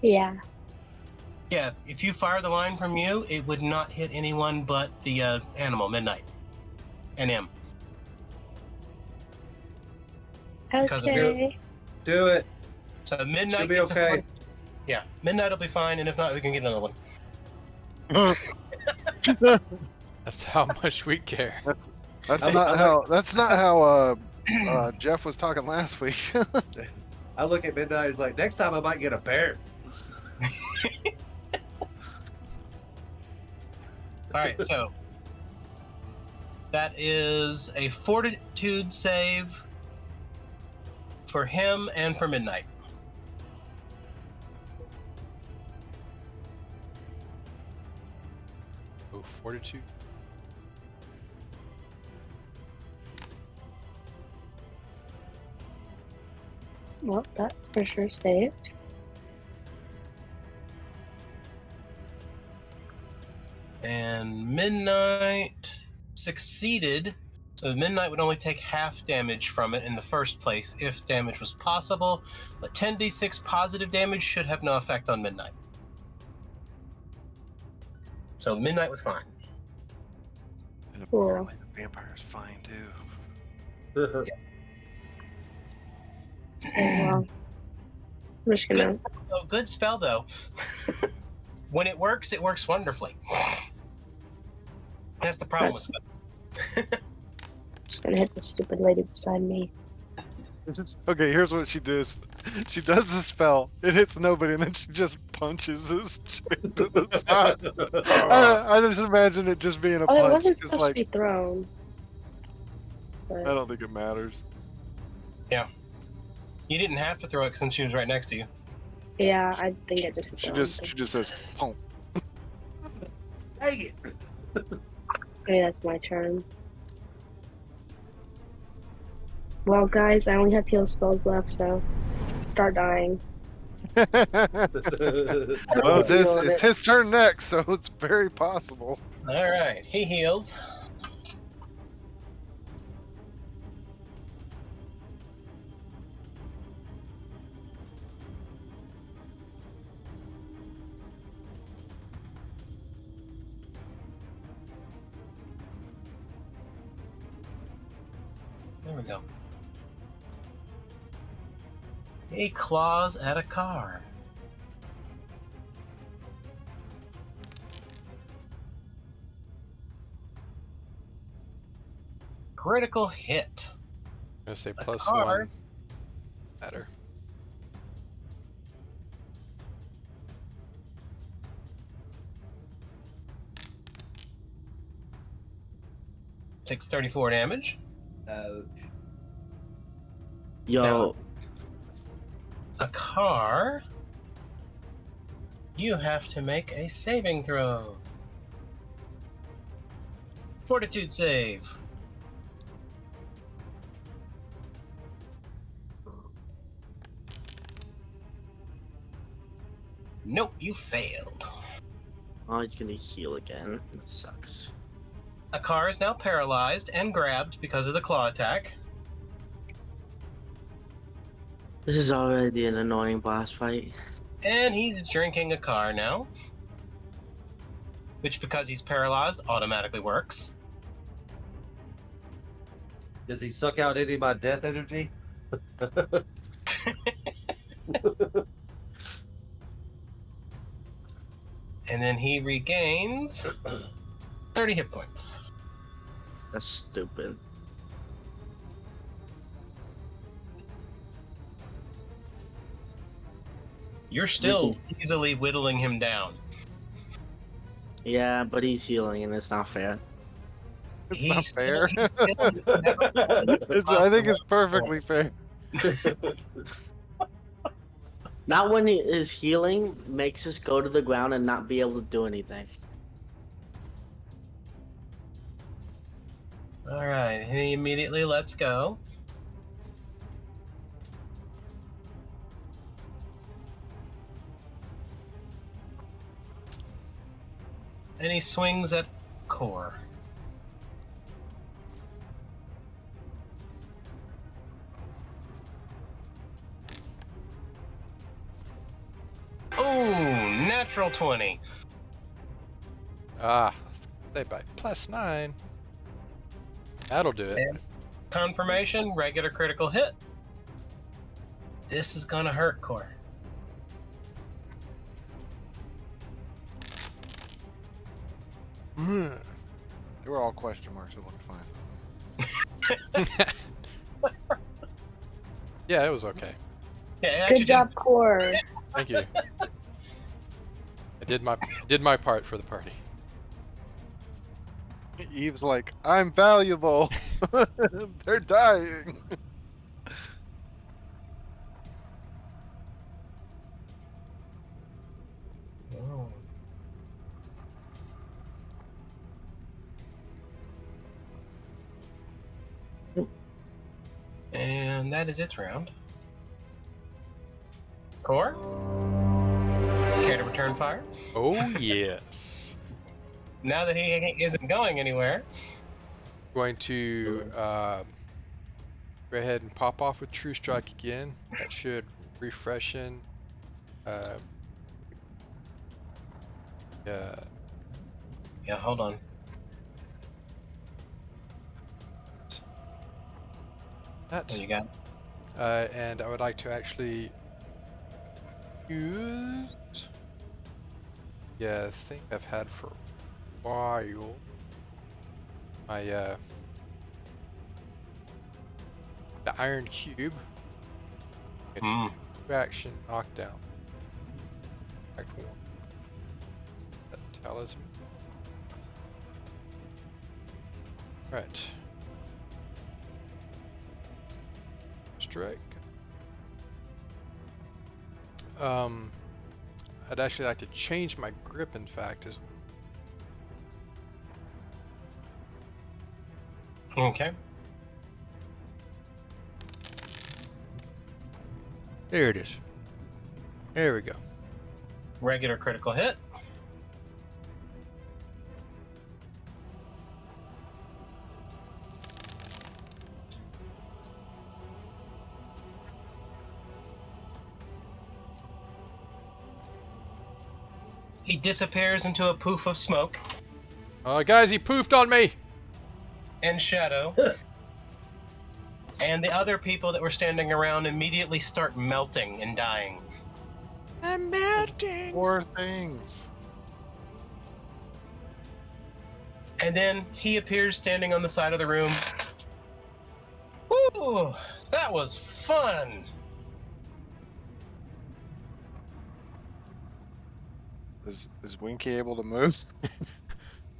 Yeah. Yeah. If you fire the line from you, it would not hit anyone but the animal, Midnight, and him. Because of Okay. Do it. So It's Midnight gonna be gets a okay. 40. Yeah, Midnight will be fine, and if not, we can get another one. That's how much we care. That's I not look- how. That's not how Jeff was talking last week. I look at Midnight. It's like next time I might get a bear. All right, so that is a Fortitude save for him and for Midnight. Oh, fortitude. Well, that for sure saves. And Midnight succeeded. So Midnight would only take half damage from it in the first place if damage was possible, but 10d6 positive damage should have no effect on Midnight. So Midnight was fine. And Cool. apparently the vampire's fine too. Okay, well, I'm just gonna. Good spell though. When it works wonderfully. That's the problem with spells. Just gonna hit the stupid lady beside me. Okay, here's what she does. She does the spell. It hits nobody, and then she just punches us straight to the side. I just imagine it just being a Oh, it punch. wasn't Just supposed like to be thrown. I But don't think it matters. You didn't have to throw it since she was right next to you. yeah, I think it just hit She the wrong just thing. she just says pump. Dang it. Okay, that's my turn. Well, guys, I only have heal spells left, so start dying. Well, Deal with it's it. his turn next, so it's very possible. All right, he heals. we go. He claws at a car. Critical hit. I'm gonna say A plus car. 1. Better. Takes 34 damage. Ouch. Yo, A car. You have to make a saving throw. Fortitude save. Nope, you failed. oh, he's gonna heal again. It sucks. A car is now paralyzed and grabbed because of the claw attack. This is already an annoying boss fight. And he's drinking a car now. Which, because he's paralyzed, automatically works. Does he suck out any of my death energy? And then he regains 30 hit points. That's stupid. You're still easily whittling him down. Yeah, but he's healing and it's not fair. It's He's not still- fair. he's still- I think it's perfectly fair. Not when his healing makes us go to the ground and not be able to do anything. Alright, he immediately lets go. And he swings at Core. Oh, natural 20. Ah, say by plus 9. That'll do it. And confirmation, regular critical hit. This is gonna hurt Core. They were all question marks. It looked fine. Yeah, it was okay. Yeah, it actually Good job, Core. Thank you. I did my part for the party. Eve's like, I'm valuable. They're dying. Oh. And that is its round. Core? Care to return fire? Oh yes. Now that he isn't going anywhere. Going to go ahead and pop off with True Strike again. That should refresh in. Yeah. Yeah, hold on. That. What you got? And I would like to actually use. Yeah, I think I've had for a while. My the Iron Cube. Hmm. Action knockdown. Act 1. That talisman. Right. Strike. I'd actually like to change my grip, in fact. Okay. There it is. There we go. Regular critical hit. He disappears into a poof of smoke Guys, he poofed on me! and shadow. And the other people that were standing around immediately start melting and dying. I'm melting. Poor things. And then he appears standing on the side of the room. Woo! That was fun! Is Winky able to move?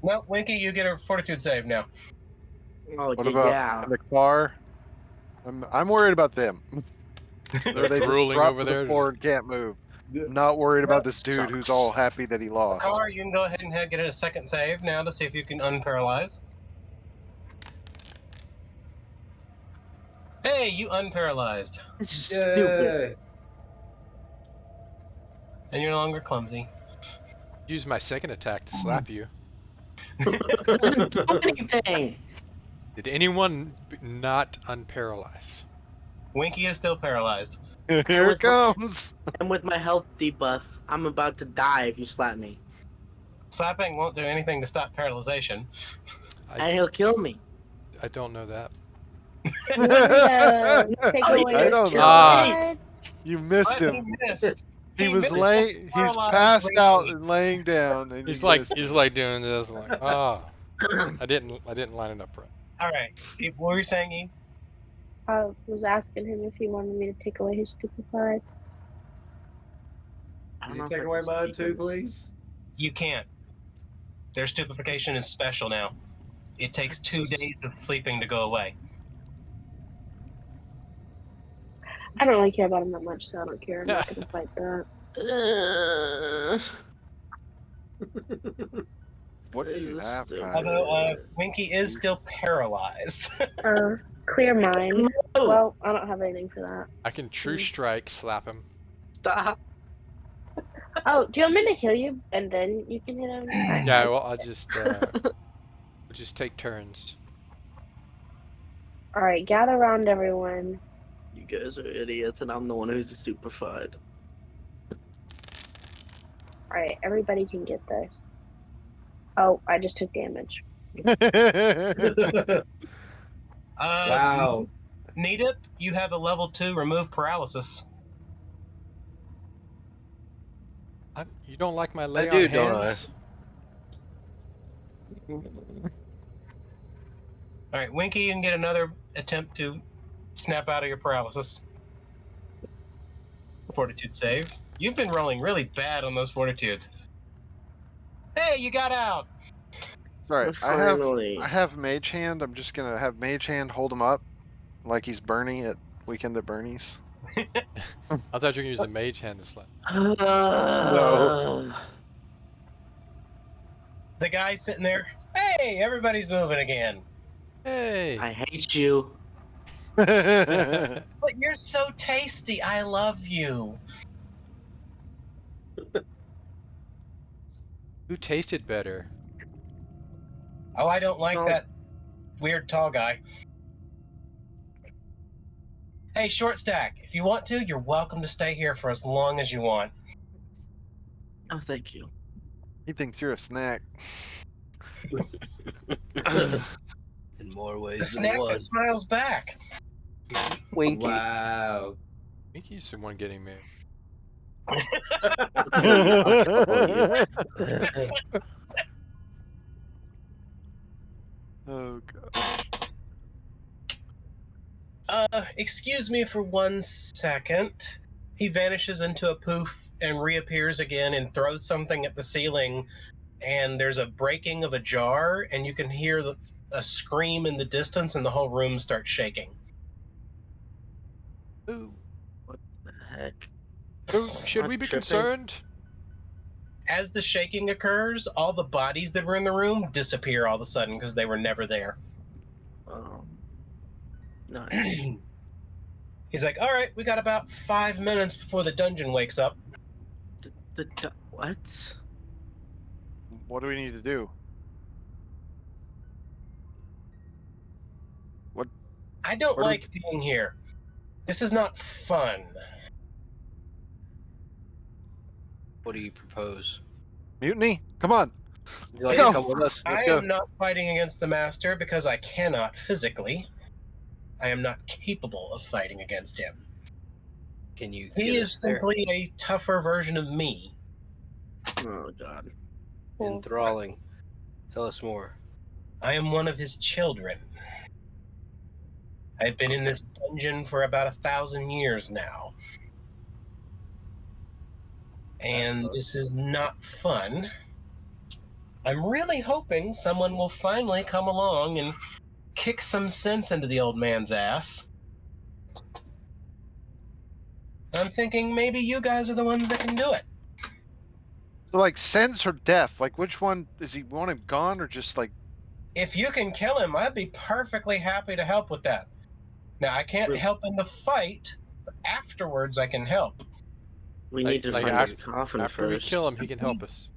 No, Winky, you get a fortitude save now. Oh, What about yeah. in the car? I'm worried about them. They're They just drooling drop over to the there. floor and can't move. I'm not worried about this dude who's all Sucks. happy that he lost. Car, you can go ahead and get a second save now to see if you can unparalyze. Hey, you unparalyzed. This is stupid. Yay! And you're no longer clumsy. Use my second attack to slap you. It doesn't do anything. Did anyone not unparalyze? Winky is still paralyzed. Here it comes. And with my health debuff, I'm about to die if you slap me. Slapping won't do anything to stop paralyzation. And he'll kill me. I don't know that. Take Oh, away I his don't stupid know. pride. You missed But him. he missed. He was missed laying. He's paralyzed passed out briefly. and laying down, and He's you like missed he's him. like doing this, like I didn't line it up right. All right. Eve, what were you saying, Eve? I was asking him if he wanted me to take away his stupid pride. I Can don't know you if take I away can mine speak too, in- please? You can't. Their stupefaction is special now. It takes 2 days of sleeping to go away. I don't really care about him that much, so I don't care. I'm not gonna fight that. What do This you is have, stupid. Kyle? Although Winky is still paralyzed. Clear mind. No. Well, I don't have anything for that. I can true strike slap him. Stop. Oh, do you want me to kill you and then you can hit him? Yeah, well I'll just we'll just take turns. All right, gather around, everyone. You guys are idiots, and I'm the one who's stupefied. All right, everybody can get this. Oh, I just took damage. Wow. Needip, you have a level 2 remove paralysis. You don't like my lay do, on don't I? hands? All right, Winky, you can get another attempt to snap out of your paralysis. Fortitude save. You've been rolling really bad on those fortitudes. Hey, you got out. Sorry, Finally. I have Mage Hand. I'm just gonna have Mage Hand hold him up, like he's Bernie at Weekend at Bernie's. I thought you were gonna use a mage hand to slap. No. The guy's sitting there. Hey, everybody's moving again. Hey. I hate you. But you're so tasty. I love you. Who tasted better? Oh, I don't like No. that weird tall guy. Hey, Short Stack, if you want to, you're welcome to stay here for as long as you want. Oh, thank you. He thinks you're a snack. In more The ways than snack one. that smiles back. Winky. Wow. I think he's the one getting me. Oh god. Excuse me for 1 second. He vanishes into a poof and reappears again and throws something at the ceiling, and there's a breaking of a jar, and you can hear a scream in the distance, and the whole room starts shaking. Ooh. What the heck? Ooh, should I'm we be tripping. concerned? As the shaking occurs, all the bodies that were in the room disappear all of a sudden because they were never there. Nice. He's like, all right, we got about 5 minutes before the dungeon wakes up. What? What do we need to do? I don't Where do- like being here. This is not fun. What do you propose? Mutiny? Come on. Would you like go. to come with us? Let's I go. am not fighting against the master because I cannot physically. I am not capable of fighting against him. Can you He get is us there? simply a tougher version of me. Oh God. Enthralling. Tell us more. I am one of his children. I've been in Okay. this dungeon for about 1,000 years now. And this is not fun. I'm really hoping someone will finally come along and kick some sense into the old man's ass. I'm thinking maybe you guys are the ones that can do it. So like sense or death? Like which one does he want him gone or just like If you can kill him, I'd be perfectly happy to help with that. Now, I can't We- help in the fight, but afterwards I can help. We need to Like find his coffin after we kill first. him, he can help us.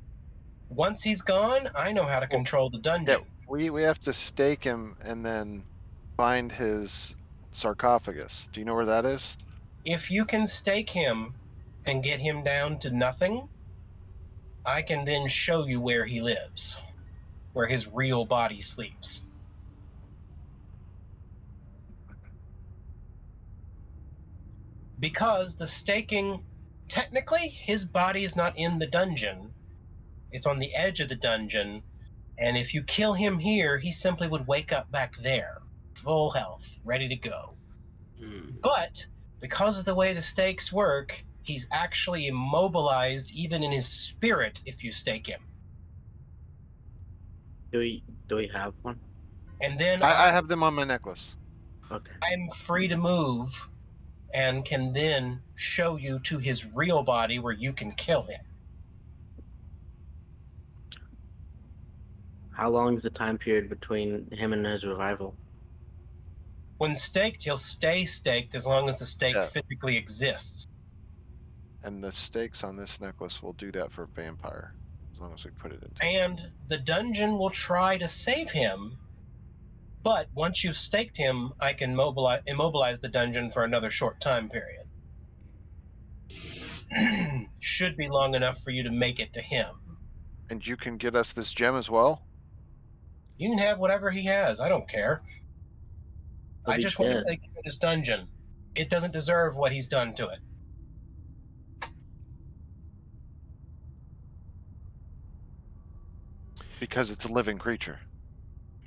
Once he's gone, I know how to Well, control the yeah, dungeon. we have to stake him and then find his sarcophagus. Do you know where that is? If you can stake him and get him down to nothing, I can then show you where he lives, where his real body sleeps. Because the staking, technically, his body is not in the dungeon. It's on the edge of the dungeon, and if you kill him here, he simply would wake up back there, full health, ready to go. But because of the way the stakes work, he's actually immobilized even in his spirit if you stake him. Do we have one? And then I have them on my necklace. Okay. I'm free to move and can then show you to his real body where you can kill him. How long is the time period between him and his revival? When staked, he'll stay staked as long as the stake Yeah. physically exists. And the stakes on this necklace will do that for vampire, as long as we put it into. And the dungeon will try to save him, but once you've staked him, I can immobilize the dungeon for another short time period. Should be long enough for you to make it to him. And you can get us this gem as well? You can have whatever he has. I don't care. He'll I be just want to dead. take this dungeon. It doesn't deserve what he's done to it. Because it's a living creature.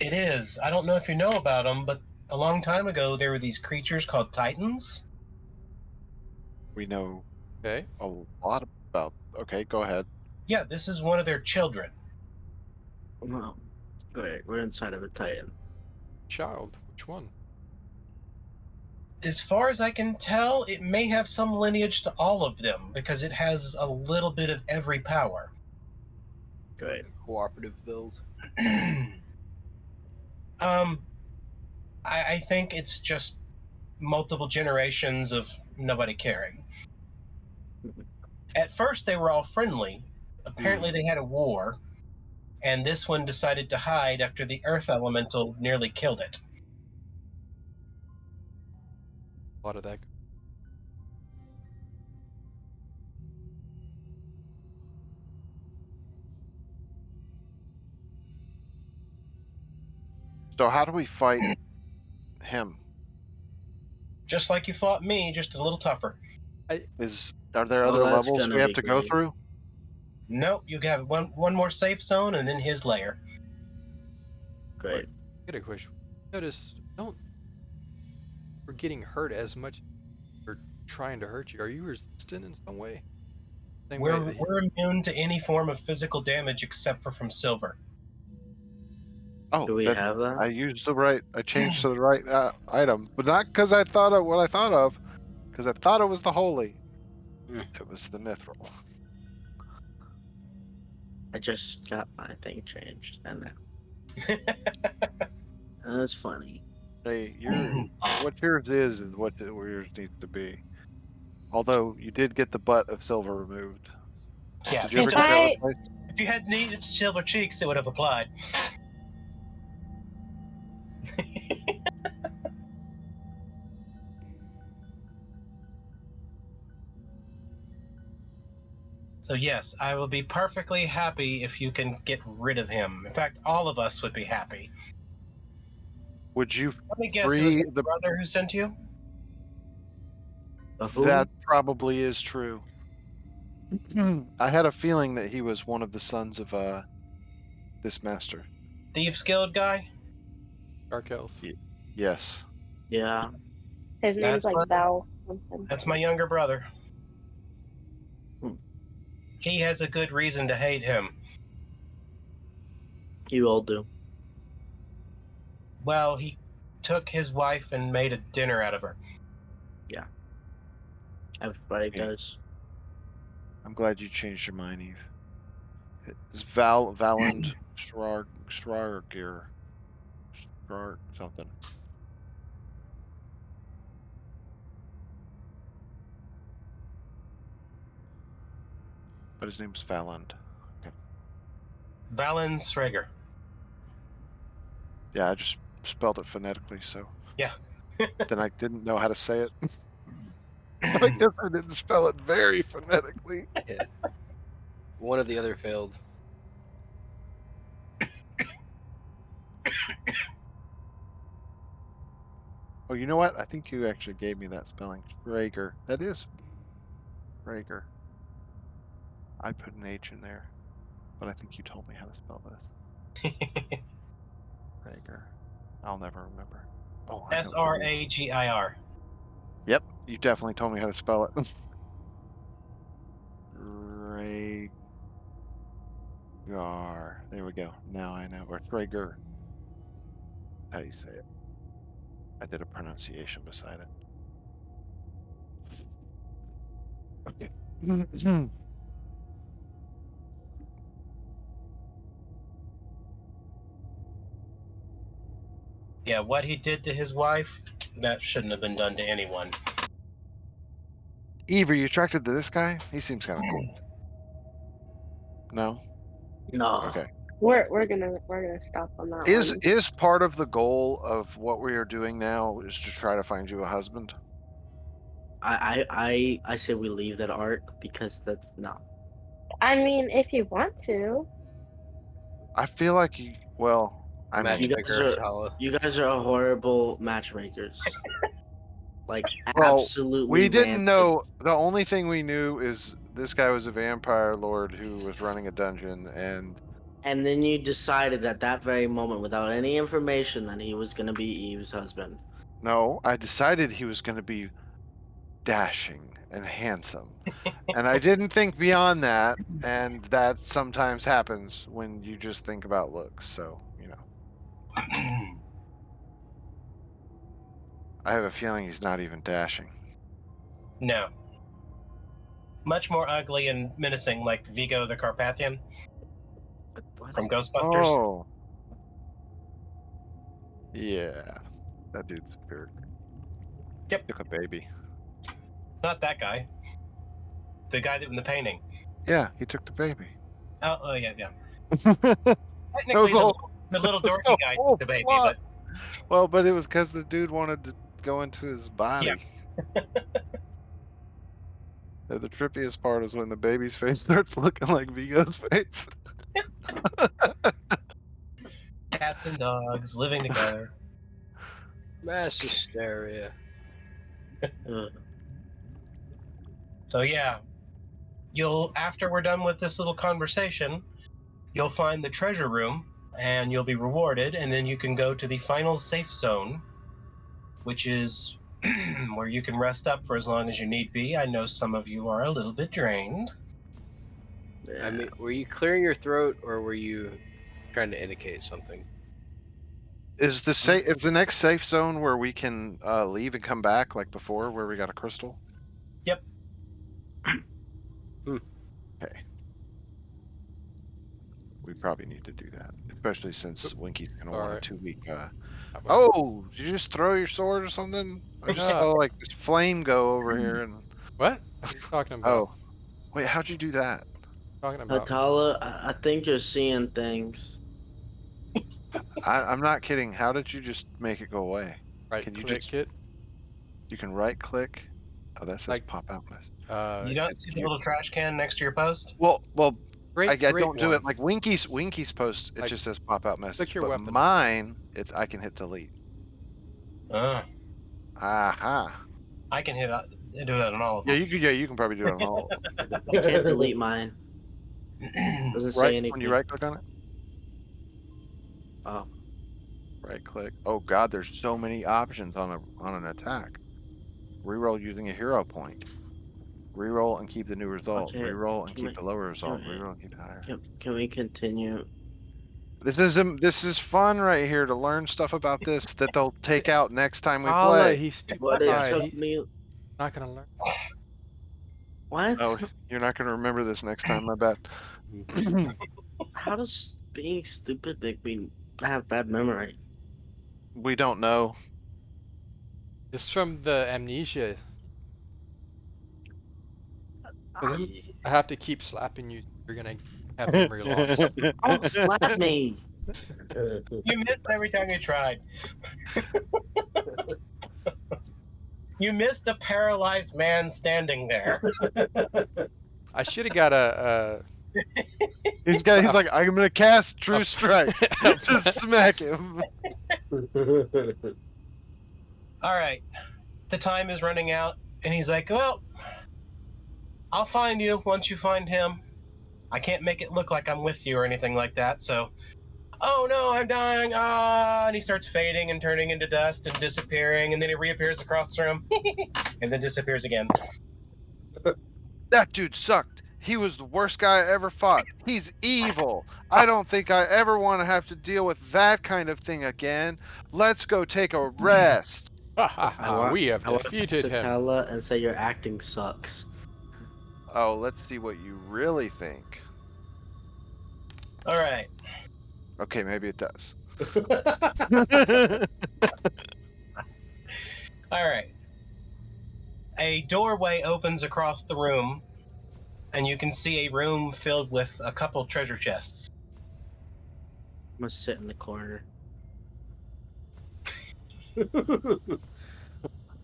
It is. I don't know if you know about them, but a long time ago there were these creatures called Titans. We know Okay. a lot about. Okay, go ahead. Yeah, this is one of their children. Wow. Great. We're inside of a Titan. Child. Which one? As far as I can tell, it may have some lineage to all of them because it has a little bit of every power. Great. Cooperative build. I think it's just multiple generations of nobody caring. At first, they were all friendly. Apparently, they had a war, and this one decided to hide after the Earth Elemental nearly killed it. A lot of that. So how do we fight him? Just like you fought me, just a little tougher. Are there Oh, other that's levels gonna we have be to go great. through? Nope, you have one more safe zone and then his lair. Great. Get a question. Notice, don't. We're getting hurt as much. We're trying to hurt you. Are you resistant in some way? Same way that We're immune to any form of physical damage except for from silver. Oh, Do we then have that? I used the right. I changed to the right item, but not because I thought of what I thought of, because I thought it was the holy. It was the mithril. I just got my thing changed, and that's funny. Hey, what yours is what yours needs to be. Although you did get the butt of silver removed. Yeah, Did you ever If get that I replaced? if you had neat silver cheeks, it would have applied. So yes, I will be perfectly happy if you can get rid of him. In fact, all of us would be happy. Would you Let me guess, it was free your the? brother who sent you? Who? That probably is true. I had a feeling that he was one of the sons of this master. Thieves Guild guy? Dark Elf. Yes. Yeah. His name's That's like my, Val something. that's my younger brother. Hmm. He has a good reason to hate him. You all do. Well, he took his wife and made a dinner out of her. Everybody Yeah. does. I'm glad you changed your mind, Eve. It's Valand Strargir. Something. But his name's Valand. Valen Schrager. Yeah, I just spelled it phonetically, so. Yeah. Then I didn't know how to say it. So I guess I didn't spell it very phonetically. One or the other failed. Oh, you know what? I think you actually gave me that spelling. Schrager. That is Schrager. I put an H in there, but I think you told me how to spell this. Schrager. I'll never remember. Oh, I know. Sragir. Yep, you definitely told me how to spell it. Rhaegar. There we go. Now I know. Or Traeger. How do you say it? I did a pronunciation beside it. Okay. Yeah, what he did to his wife, that shouldn't have been done to anyone. Eve, are you attracted to this guy? He seems kind of cool. No? No. Okay. We're gonna stop on that one. Is part of the goal of what we are doing now is to try to find you a husband? I say we leave that arc because that's no. I mean, if you want to. I feel like you. Well, I mean, Matchmaker, Tala. You guys are horrible matchmakers. Like well, absolutely we didn't rancid. know. The only thing we knew is this guy was a vampire lord who was running a dungeon, and And then you decided at that very moment, without any information, that he was gonna be Eve's husband. no, I decided he was going to be dashing and handsome, and I didn't think beyond that. And that sometimes happens when you just think about looks. So I have a feeling he's not even dashing. No. Much more ugly and menacing, like Vigo the Carpathian What? from Ghostbusters. Oh, yeah, that dude's a jerk. Yep. Took a baby. Not that guy. The guy that in the painting. Yeah, he took the baby. Oh yeah. That was Technically, the little was dorky the guy whole took the baby, plot. but Well, but it was because the dude wanted to go into his body. The trippiest part is when the baby's face starts looking like Vigo's face. cats and dogs living together. Mass hysteria. Ugh. So yeah, after we're done with this little conversation, you'll find the treasure room and you'll be rewarded, and then you can go to the final safe zone, which is where you can rest up for as long as you need be. I know some of you are a little bit drained. Yeah. I mean, were you clearing your throat or were you trying to indicate something? Is the next safe zone where we can leave and come back like before, where we got a crystal? Yep. Okay. We probably need to do that, especially since Winky's gonna want a Alright. 2-week. How about- Oh, did you just throw your sword or something? I just No. saw like this flame go over here and. What? What are you talking about? Oh, wait, how'd you do that? Talking about? Atala, I think you're seeing things. I'm not kidding. How did you just make it go away? Right Can you click just- it. You can right click. Oh, that says Like- pop out mess. You don't see the little trash can next to your post? Well, Great, I great don't do one. it like Winky's post. It Like, just says pop out message. your But weapon. mine, I can hit delete. Aha. I can do that on all of Yeah, them. you can probably do it on all of them. I can't delete mine. Doesn't say Right anything. when you right click on it, Oh, right click. Oh God, there's so many options on an attack. Reroll using a hero point. Reroll and keep the new result. okay. Reroll and Can we, keep the lower result. can we, Reroll and keep the higher. can we continue? This is fun right here to learn stuff about this that they'll take out next time we Kala, play. he's But it stupefied. took He's me. not gonna learn. What? Oh, you're not going to remember this next time, I bet. How does being stupid make me have bad memory? We don't know. It's from the amnesia. I have to keep slapping you. You're gonna have memory loss. Don't slap me. You missed every time you tried. You missed a paralyzed man standing there. I should have got a He's like, I'm gonna cast True Strike. Just smack him. All right. The time is running out, and he's like, well, I'll find you once you find him. I can't make it look like I'm with you or anything like that, so. Oh no, I'm dying! Ah! And he starts fading and turning into dust and disappearing, and then he reappears across the room, and then disappears again. That dude sucked. He was the worst guy I ever fought. He's evil. I don't think I ever want to have to deal with that kind of thing again. Let's go take a rest. we have I walk defeated him. Satella and say your acting sucks. Oh, let's see what you really think. All right. Okay, maybe it does. All right. A doorway opens across the room, and you can see a room filled with a couple treasure chests. I'm gonna sit in the corner.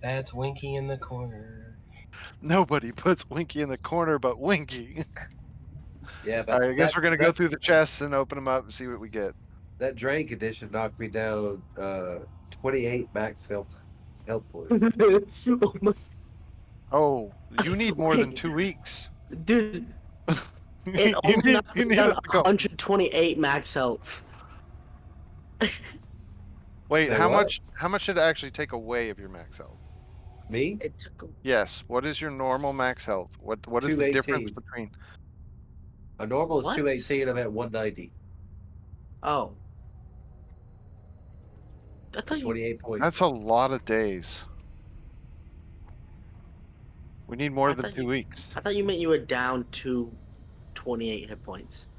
That's Winky in the corner. Nobody puts Winky in the corner but Winky. Yeah, All but right, I guess we're gonna go through the chests and open them up and see what we get. that drain condition knocked me down 28 max health points. Oh my- Oh, you need more than 2 weeks. Dude, it You only need- knocked you me need down to go. 128 max health. Wait, Say how what? much did it actually take away of your max health? Me? It took. Yes. What is your normal max health? What is the difference 218. between? A normal is What? 218. I'm at 190. Oh. I thought you. 28 points. That's a lot of days. We need more I than thought 2 you- weeks. I thought you meant you were down to 28 hit points.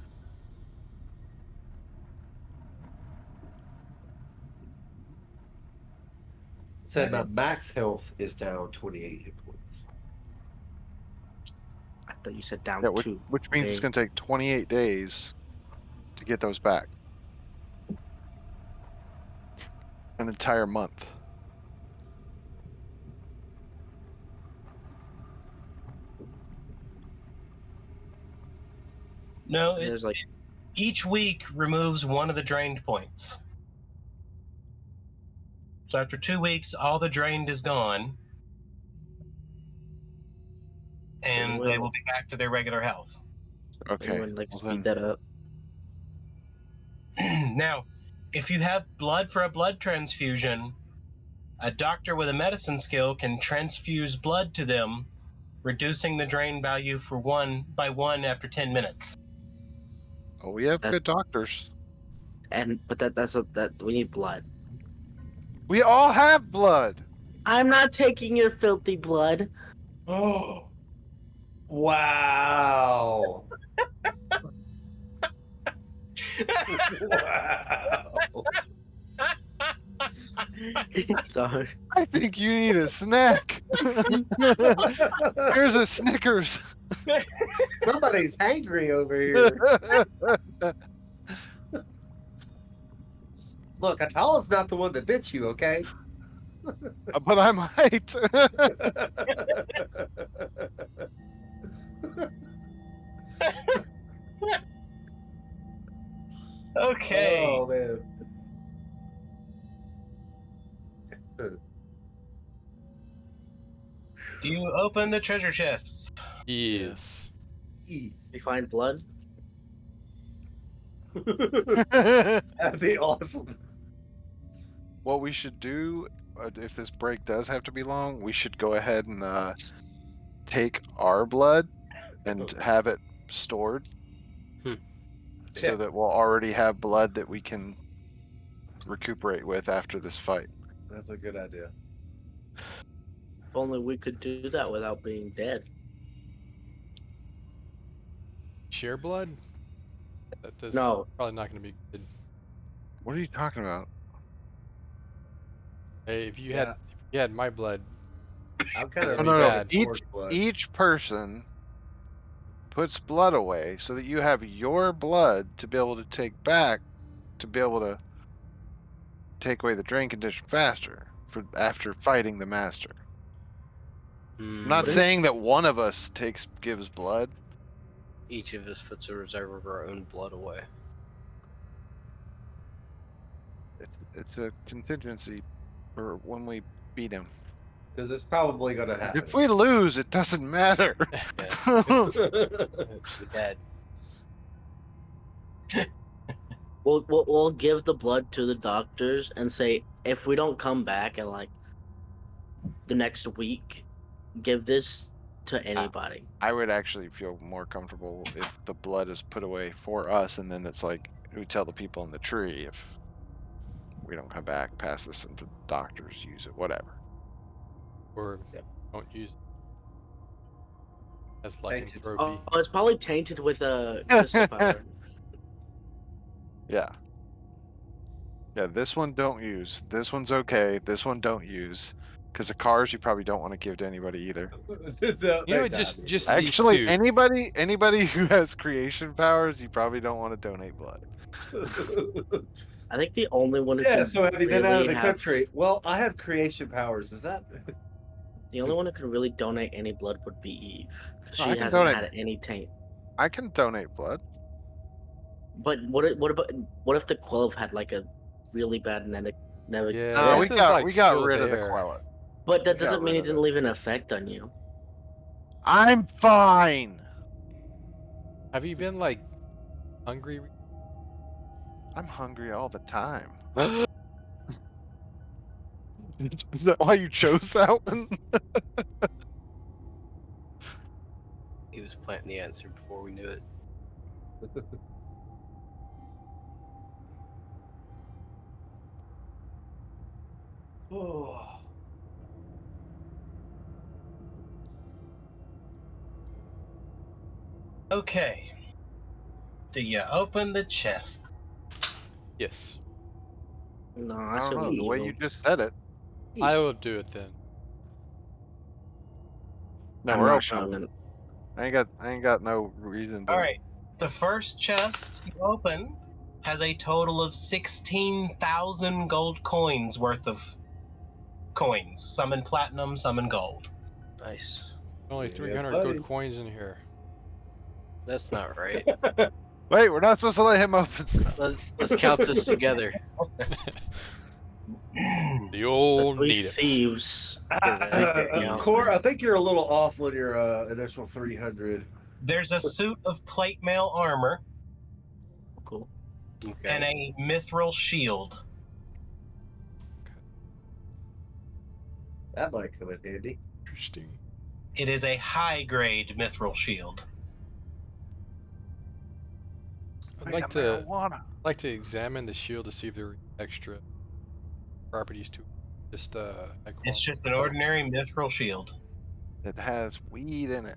Said my max health is down 28 hit points. I thought you said down Yeah, to. which means it's Okay. going to take 28 days to get those back. An entire month. No, There's like. each week removes one of the drained points. So after 2 weeks, all the drained is gone, and anyone- they will be back to their regular health. Okay. Anyone like well speed then- that up? Now, if you have blood for a blood transfusion, a doctor with a medicine skill can transfuse blood to them, reducing the drain value for 1 by 1 after 10 minutes. Oh, we have That- good doctors. But that we need blood. We all have blood. I'm not taking your filthy blood. Oh, wow. Wow. Sorry. I think you need a snack. Here's a Snickers. Somebody's hangry over here. Look, Atala's not the one that bit you, okay? But I might. Okay. Oh, man. Do you open the treasure chests? Yes. East. We find blood. That'd be awesome. What we should do, if this break does have to be long, we should go ahead and take our blood and have it stored, Hmm. so Yeah. that we'll already have blood that we can recuperate with after this fight. That's a good idea. If only we could do that without being dead. Share blood? That's No, probably not going to be good. What are you talking about? Hey, if you Yeah. had my blood, I'm kind of No, no, no. leaning Each towards blood. each person puts blood away so that you have your blood to be able to take back to be able to take away the drain condition faster for after fighting the master. I'm not What is- saying that one of us gives blood. Each of us puts a reserve of our own blood away. It's a contingency for when we beat him. Because it's probably going to happen. If we lose, it doesn't matter. We dead. we'll give the blood to the doctors and say if we don't come back in like the next week, give this to anybody. I would actually feel more comfortable if the blood is put away for us, and then it's like we tell the people in the tree if we don't come back, pass this and the doctors use it, whatever. or Yep. don't use it as Tainted. lycanthropy. Oh, it's probably tainted with a crystal power. Yeah. Yeah, this one don't use. This one's okay. This one don't use. Because the cars you probably don't want to give to anybody either. No, You know, they just died just anyway. these Actually, two. anybody who has creation powers, you probably don't want to donate blood. I think the only one who Yeah, can so have you been out of really the have- country? Well, I have creation powers. Is that? The only one who could really donate any blood would be Eve, because No, I she can hasn't donate. had any taint. I can donate blood. But what if the Quelve had like a really bad Yeah, yeah. this is like we got still rid of the there. Quellet. But that We got doesn't mean rid it of didn't it. leave an effect on you. I'm fine. Have you been like hungry? I'm hungry all the time. Is that why you chose that one? He was planting the answer before we knew it. Oh. Okay. Do you open the chests? Yes, No, I I don't said know. we The way evil. you just said it. I will do it then. No, I'm we're not opening. showing it. I ain't got no reason to. All right. The first chest you open has a total of 16,000 gold coins worth of coins. Some in platinum, some in gold. Nice. Only Yeah, 300 buddy. good coins in here. That's not right. Wait, we're not supposed to let him open stuff. Let's count this together. The old We need it. thieves. Yeah. Core, I think you're a little off on your initial 300. There's a suit of plate mail armor Cool. and Okay. a mithril shield. That might come in handy. Interesting. It is a high grade mithril shield. I'd like to examine the shield to see if there are extra properties to it. Just high It's quality. just an ordinary mithril shield. It has weed in it.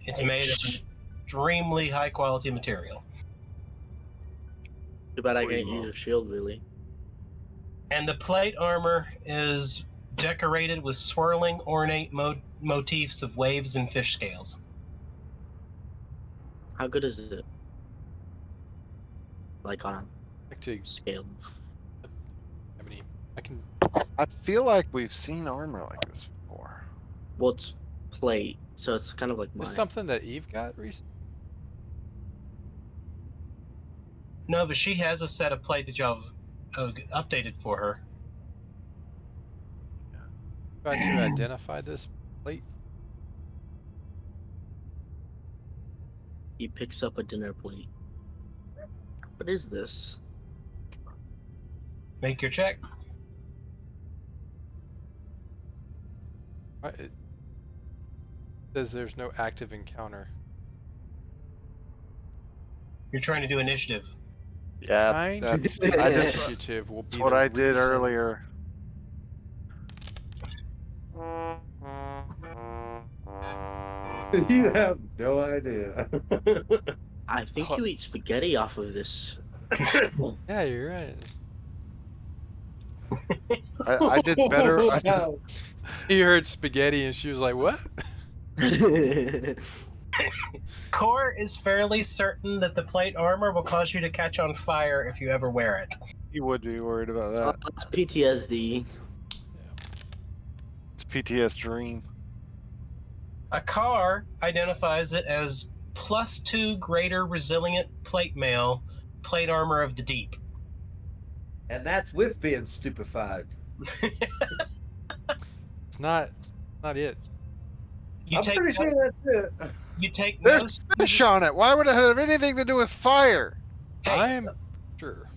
It's made of an extremely high quality material. Too bad I Pretty can't use low. your shield, really. And the plate armor is decorated with swirling ornate motifs of waves and fish scales. How good is it? Like on like to a scale. have any. I can. I feel like we've seen armor like this before. Well, it's plate, so it's kind of like Is mine. something that Eve got recently? No, but she has a set of plate that y'all have updated for her. Try to identify this plate. He picks up a dinner plate. What is this? Make your check. It says there's no active encounter. You're trying to do initiative. Yeah, Kind that's of I just initiative will be that's what the I did reason. earlier. You have no idea. I think you eat spaghetti off of this. Yeah, you're right. I did better. Wow. He heard spaghetti and she was like, "What?" Core is fairly certain that the plate armor will cause you to catch on fire if you ever wear it. He would be worried about Oh, that. that's PTSD. It's PTS dream. A car identifies it as +2 greater resilient plate mail, plate armor of the deep. And that's with being stupefied. It's not it. You I'm take pretty no, sure that's it. you take There's no fish speed, on it. Why would it have anything to do with fire? hey, I'm sure.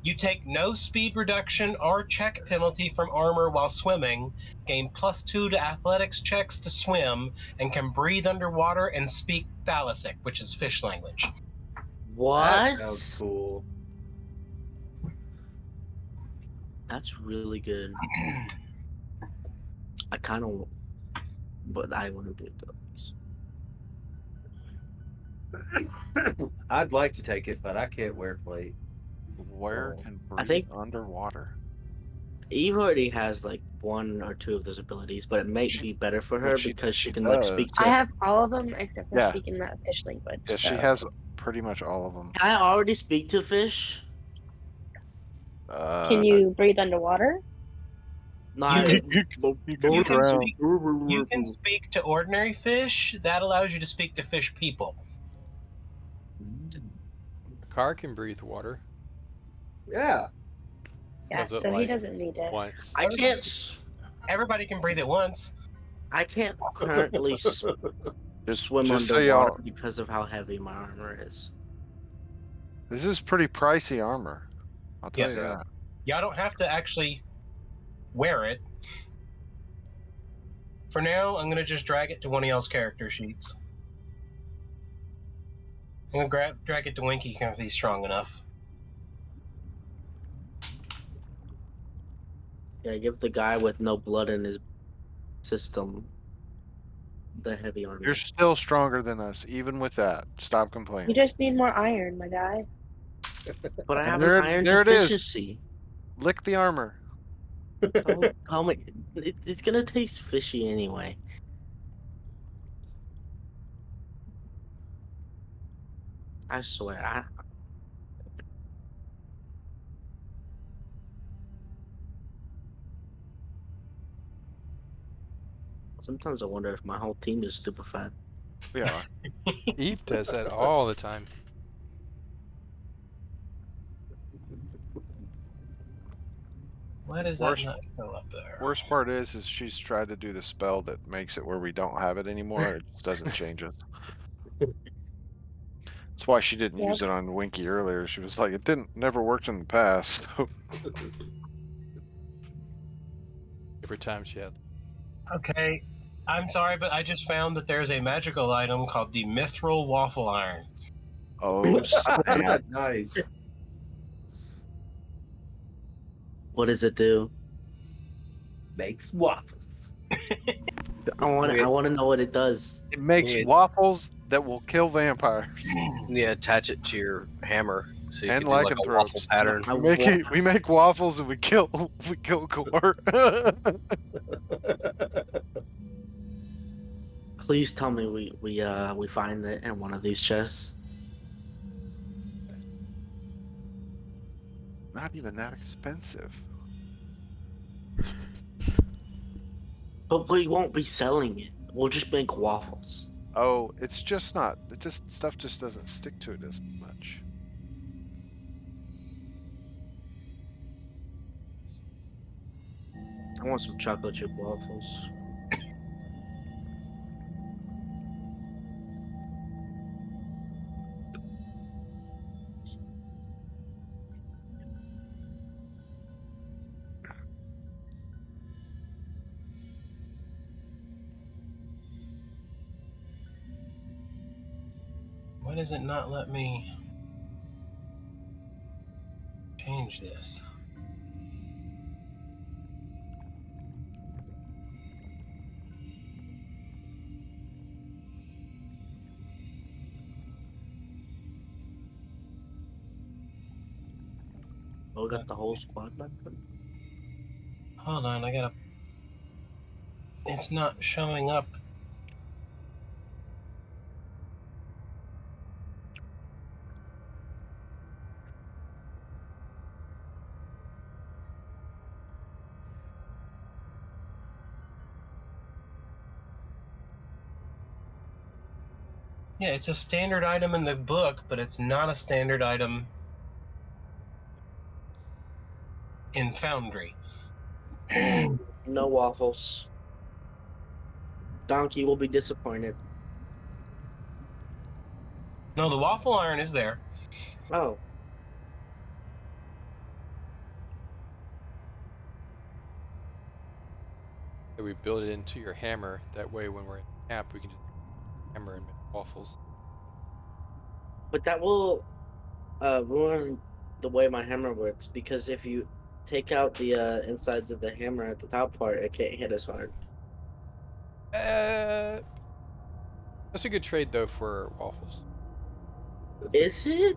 you take no speed reduction or check penalty from armor while swimming, gain +2 to athletics checks to swim, and can breathe underwater and speak thalassic, which is fish language. What? That sounds cool. That's really good. I kind of, but I want to do it though. I'd like to take it, but I can't wear plate. Where Oh. can I breathe think- underwater? Eve already has like one or two of those abilities, but it may be better for her she- because she she can like does. speak I to. have all of them except for Yeah. speaking that fish language. Yeah, she so. has pretty much all of them. Can I already speak to fish? Can you breathe underwater? No, You can drown. You can speak to ordinary fish. That allows you to speak to fish people. A car can breathe water. Yeah. Yeah, Does it so he like doesn't need it. once? I can't. Everybody can breathe at once. I can't currently swim Just so underwater y'all, because of how heavy my armor is. this is pretty pricey armor. I'll tell Yes. you that. Y'all don't have to actually wear it. For now, I'm going to just drag it to one of y'all's character sheets. I'm going to drag it to Winky because he's strong enough. Yeah, give the guy with no blood in his system the heavy armor. You're still stronger than us, even with that. Stop You complaining. just need more iron, my guy. But I And have there- an iron there it is. deficiency. Lick the armor. How much? It's gonna taste fishy anyway. I swear. Sometimes I wonder if my whole team is stupefied. We are. Eve does that all the time. Why does Worst- that not go up there? Worst part is she's tried to do the spell that makes it where we don't have it anymore. It just doesn't change us. That's why she didn't use it on Winky earlier. She was like, it never worked in the past. Every time she had. Okay, I'm sorry, but I just found that there's a magical item called the Mithril Waffle Iron. Oh, snap. Nice. What does it do? Makes waffles. I want to know what it does. It makes Yeah. waffles that will kill vampires. Yeah, attach it to your hammer so you And can do like a lycanthropes. waffle pattern. We make waffles and we kill Core. Please tell me we find it in one of these chests. Not even that expensive. But we won't be selling it. We'll just make waffles. Oh, it's just not. It just stuff just doesn't stick to it as much. I want some chocolate chip waffles. Why does it not let me change this? Oh, we got the whole squad left. Hold on, I gotta. It's not showing up. Yeah, it's a standard item in the book, but it's not a standard item in Foundry. No waffles. Donkey will be disappointed. No, the waffle iron is there. Oh, So we build it into your hammer. That way, when we're in camp, we can just hammer and make waffles. but that will ruin the way my hammer works because if you take out the insides of the hammer at the top part, it can't hit as hard. That's a good trade though for waffles. Is it?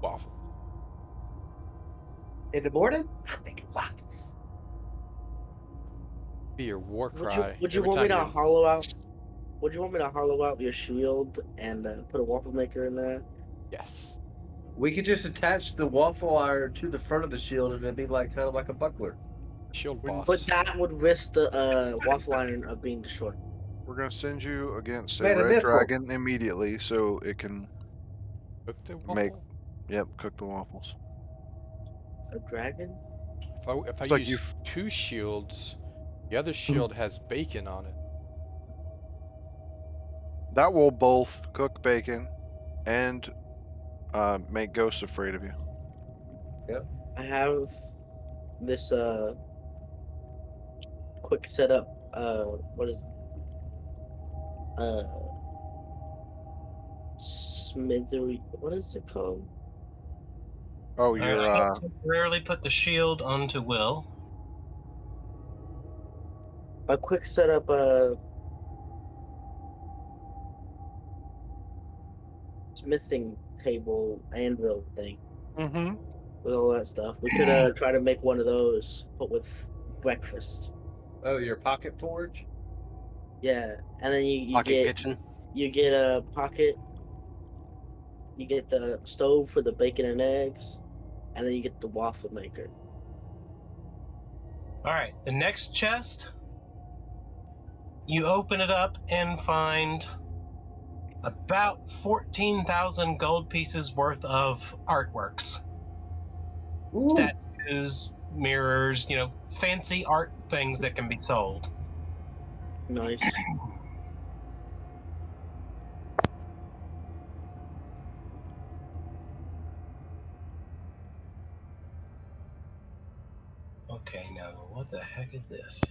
Waffles. In the morning, I'm making waffles. Be your war Would you cry would you every want me time to you. hollow out? Would you want me to hollow out your shield and put a waffle maker in there? Yes. We could just attach the waffle iron to the front of the shield, and it'd be like kind of like a buckler. Shield When- boss. But that would risk the waffle iron of being destroyed. We're gonna send you against a Man, a red mythal. dragon immediately, so it can Cook the make. waffle. Cook the waffles. A dragon? If I It's like use 2 shields, the other shield has bacon on it. That will both cook bacon and make ghosts afraid of you. I have this quick setup. What is smithery? What is it called? Oh, All right, you're I have temporarily put the shield onto Will. A quick setup. Smithing table anvil thing mm-hmm. with all that stuff. We could try to make one of those, but with breakfast. Oh, your pocket forge? Yeah, and then you Pocket get kitchen. you get a pocket. You get the stove for the bacon and eggs, and then you get the waffle maker. All right, the next chest, you open it up and find about 14,000 gold pieces worth of artworks. Ooh, Statues, mirrors, fancy art things that can be sold. nice. Okay, now what the heck is this?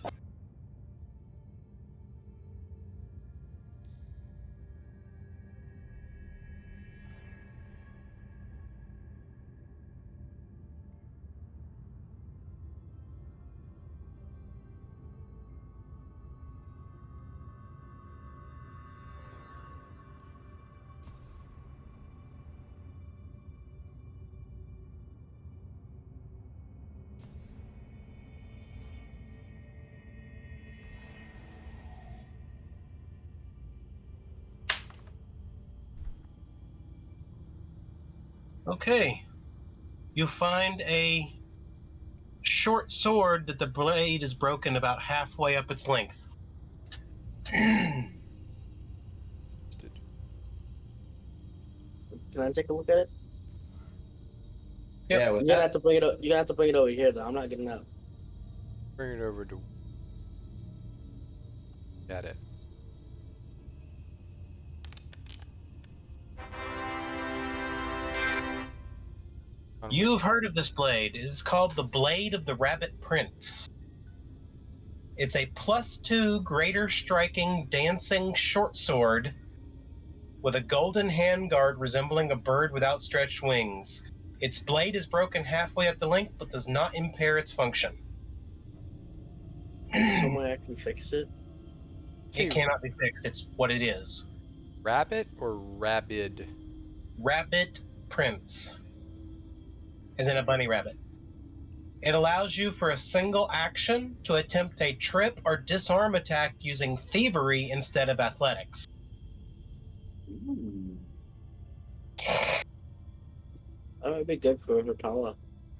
Okay, you find a short sword that the blade is broken about halfway up its length. Can I take a look at it? Yep. Yeah, with You're gonna that. have to bring it. You're gonna have to bring it over here, though. I'm not getting out. Bring it over to. Got it. You've heard of this blade. It is called the Blade of the Rabbit Prince. It's a +2 greater striking dancing short sword with a golden handguard resembling a bird with outstretched wings. Its blade is broken halfway up the length but does not impair its function. Is there some way I can fix it? It cannot be fixed. It's what it is. Rabbit or rabid? Rabbit Prince. As in a bunny rabbit. It allows you for a single action to attempt a trip or disarm attack using thievery instead of athletics. Ooh. That would be good for Hurtala.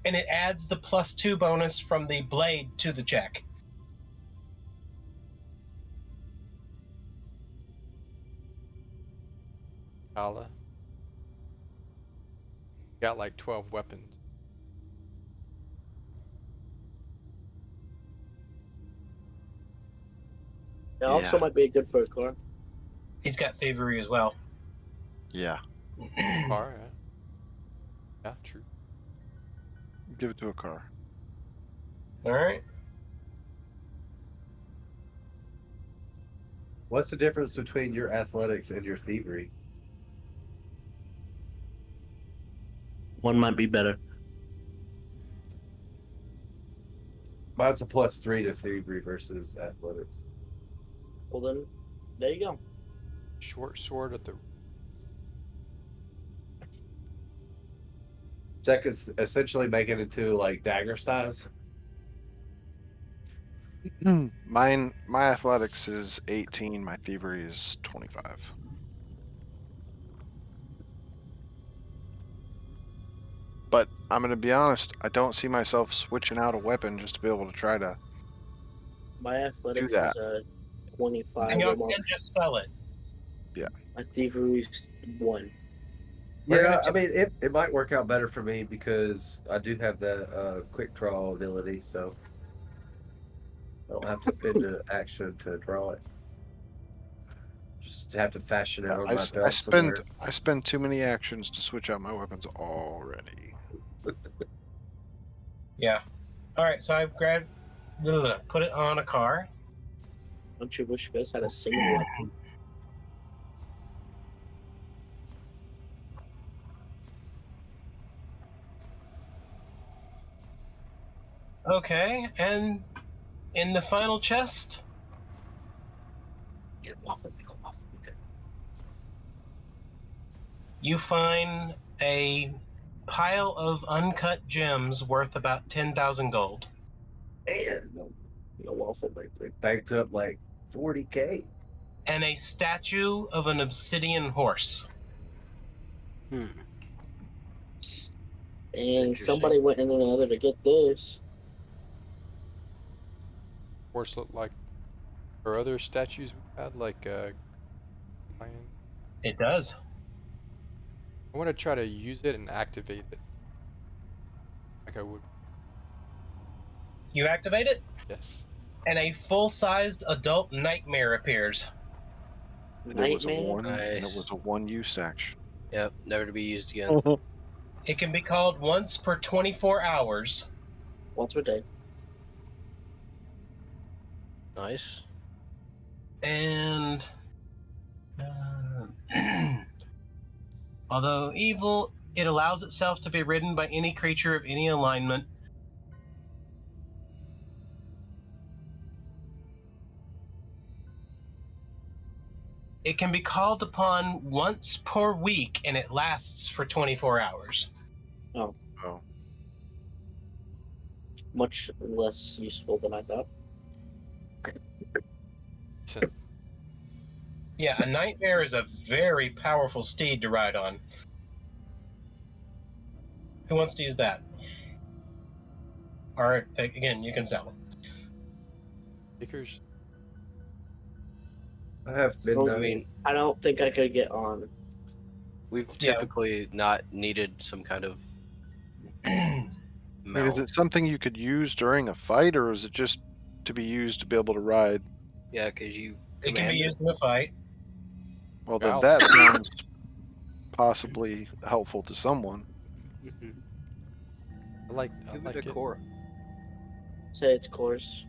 And it adds the +2 bonus from the blade to the check. Kala. Got like 12 weapons. It also Yeah. might be good for a car. He's got thievery as well. Yeah. Car, yeah. Yeah, true. Give it to a car. All right. What's the difference between your athletics and your thievery? One might be better. Mine's a +3 to thievery versus athletics. Well then, there you go. Short sword at the. So that could essentially make it into like dagger size. My athletics is 18. My thievery is 25. But I'm gonna be honest. I don't see myself switching out a weapon just to be able to try to. My athletics that. is 25. And y'all I'm off. can just sell it. My thievery's 1. We're Yeah, gonna I mean it might work out better for me because I do have that quick draw ability, so I don't have to spend an action to draw it. Just have to fashion it on my belt somewhere. I spend too many actions to switch out my weapons already. Yeah. All right. So I've grabbed. Put it on a car. Don't you wish you guys had a single weapon? Okay, and in the final chest, Get off of me, go off of me. Good. you find a pile of uncut gems worth about 10,000 gold. And no waffle maker. It banked up like 40K. And a statue of an obsidian horse. And Interesting. somebody went in another to get this. Horse look like. Or other statues we had, like lion. It does. I want to try to use it and activate it. Like I would. You activate it, Yes. and a full-sized adult nightmare appears. And it was a Nightmare. one. And it Nice. was a one-use action. Yep, never to be used again. It can be called once per 24 hours. Once per day. Nice. And although evil, it allows itself to be ridden by any creature of any alignment. It can be called upon once per week, and it lasts for 24 hours. Oh. Much less useful than I thought. Yeah, a nightmare is a very powerful steed to ride on. Who wants to use that? All right, again, you can sell it. Stickers. I have I midnight. mean, I don't think I could get on. we've Yeah. typically not needed some kind of I mean, is mount. it something you could use during a fight, or is it just to be used to be able to ride? Yeah, because you It can be command it. used in a fight. Well, then Valve. that sounds possibly helpful to someone. Mhm. I like Give it a it. core. Say it's course.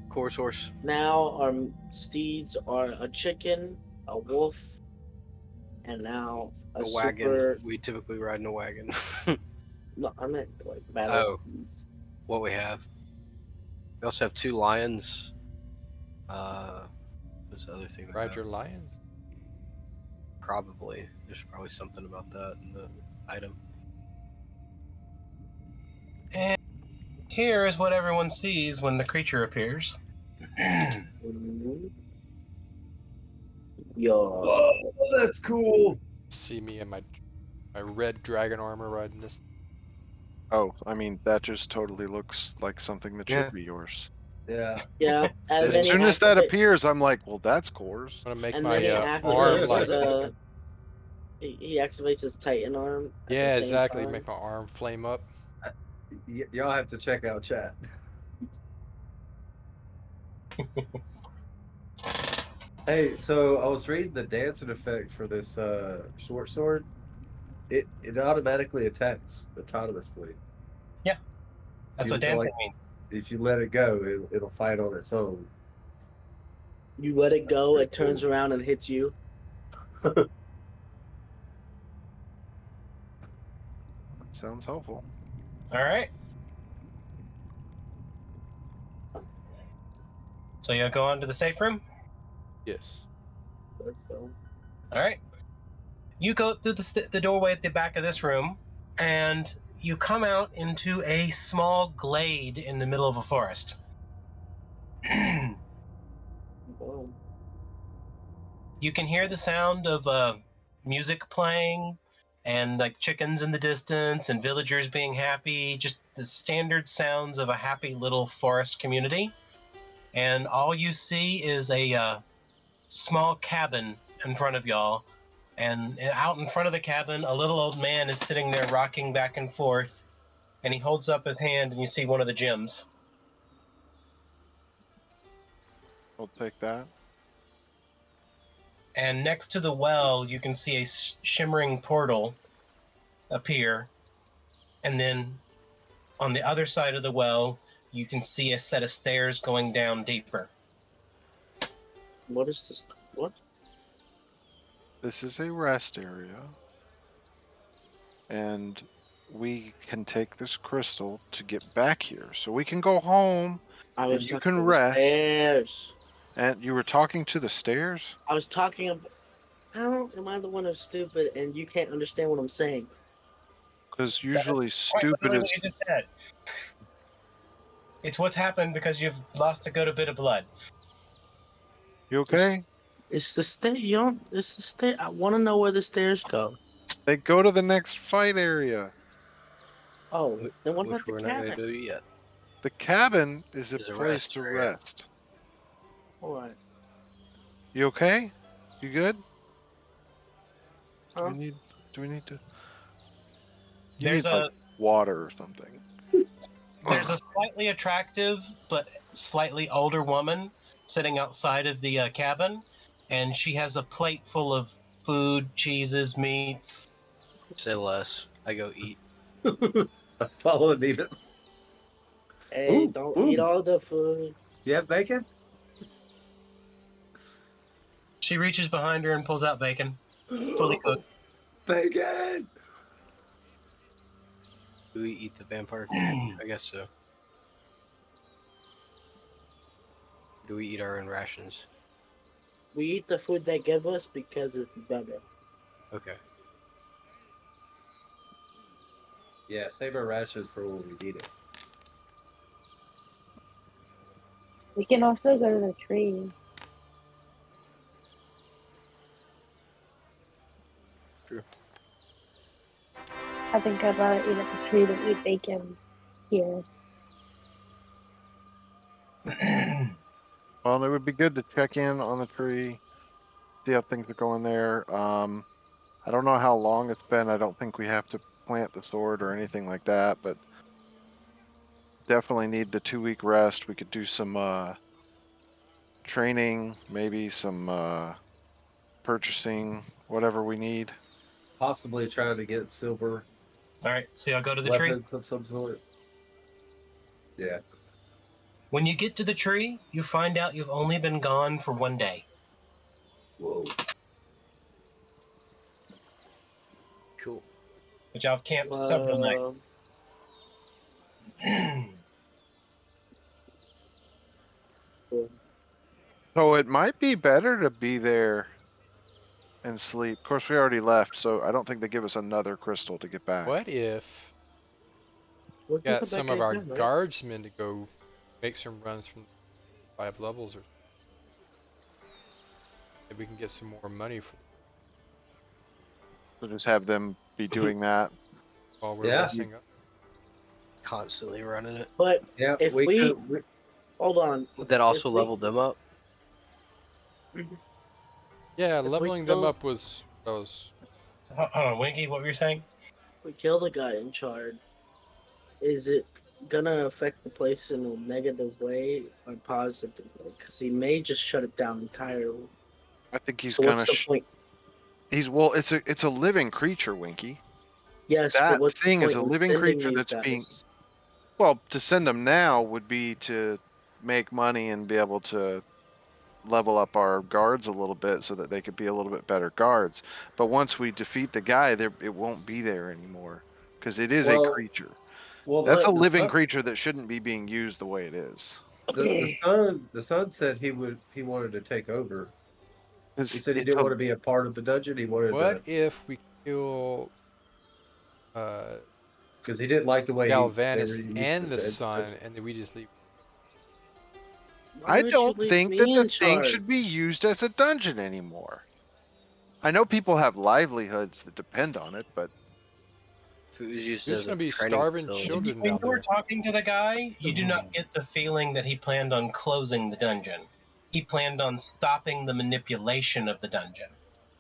Core source. Now our steeds are a chicken, a wolf, and now A a wagon. super. We typically ride in a wagon. No, I meant like battle Oh. steeds. What we have. We also have 2 lions. What's the other thing we Ride have? your lions. Probably. There's probably something about that in the item. And here is what everyone sees when the creature appears. Mhm. Yo. Oh, that's cool. See me in my red dragon armor riding this. Oh, I mean, that just totally looks like something that Yeah. should be yours. Yeah. Yeah, and That then As he soon as that activate, appears, I'm like, well, that's Core's. I'm gonna make and my then he arm activates like. he activates his Titan arm at the Yeah, same exactly. time. Make my arm flame up. Y'all have to check out chat. Hey, so I was reading the dancing effect for this short sword. It automatically attacks autonomously. Yeah, If that's you what dancing like, means. if you let it go, it'll fight on its own. You let it go, pretty it turns cool. around and hits you. Sounds helpful. All right. So you'll go on to the safe room. Yes. Let's go. All right. You go through the doorway at the back of this room, and you come out into a small glade in the middle of a forest. Whoa. You can hear the sound of music playing and like chickens in the distance and villagers being happy, just the standard sounds of a happy little forest community. And all you see is a small cabin in front of y'all. And out in front of the cabin, a little old man is sitting there rocking back and forth. And he holds up his hand, and you see one of the gems. I'll take that. And next to the well, you can see a shimmering portal appear. And then on the other side of the well, you can see a set of stairs going down deeper. What is this? What? This is a rest area, and we can take this crystal to get back here, so we can go home, I and was you talking can to the rest. stairs. And you were talking to the stairs? I was talking about. How am I the one who's stupid and you can't understand what I'm saying? Because usually That's quite stupid literally is. what you just said. It's what's happened because you've lost a good bit of blood. You okay? It's the stair. You don't. It's the stair. I want to know where the stairs go. They go to the next fight area. Oh, then what Which about the we're not going to cabin? do yet. The cabin is a Is a place rest to area. rest. All right. You okay? You good? Huh? Do we need to? You There's need like a water or something. there's a slightly attractive but slightly older woman sitting outside of the cabin, and she has a plate full of food, cheeses, meats. Say less. I go eat. I follow Nita. Hey, don't eat all the food. You have bacon? She reaches behind her and pulls out bacon, fully cooked. Bacon! Do we eat the vampire creature? I guess so. Do we eat our own rations? We eat the food they give us because it's better. Okay. Yeah, save our rations for when we need it. We can also go to the tree. True. I think I'd rather eat at the tree than eat bacon here. Well, it would be good to check in on the tree, see how things are going there. I don't know how long it's been. I don't think we have to plant the sword or anything like that, but definitely need the 2-week rest. We could do some training, maybe some purchasing, whatever we need. Possibly trying to get silver All right, so y'all go to the tree. weapons of some sort. Yeah. When you get to the tree, you find out you've only been gone for 1 day. Whoa. Cool. But y'all have camped several Wow. nights. So it might be better to be there and sleep. Of course, we already left, so I don't think they give us another crystal to get back. What if We can got come some back of our anytime, right? guardsmen to go make some runs from 5 levels, or if we can get some more money for So just have them be doing that. while we're Yeah. resting up? Constantly running it. But Yeah, if we we could. hold on, Would that also if we- level them up? Yeah, If we leveling them kill- up was Hold on, Winky, what were you saying? if we kill the guy in charge, is it gonna affect the place in a negative way or positive way? Because he may just shut it down entirely. I think he's So gonna. what's the point? It's a living creature, Winky. Yes, but That what's the thing is point a in living sending creature these that's being. guys? Well, to send them now would be to make money and be able to level up our guards a little bit so that they could be a little bit better guards. But once we defeat the guy, there it won't be there anymore because it is a Well, creature. well, That's a the living son, creature that shouldn't be being used the way it is. the son said he wanted to take over. He 'Cause said he it's didn't a want to be a part of the dungeon. He wanted what to if we kill uh because he didn't like the way they were Galvanus used and the to. sun, and then we just leave. Why I would you don't leave think that me the in thing charge? should be used as a dungeon anymore. I know people have livelihoods that depend on it, but If it was used There's as a gonna be training starving facility. children When down you were there. talking to the guy, you do not get the feeling that he planned on closing the dungeon. He planned on stopping the manipulation of the dungeon.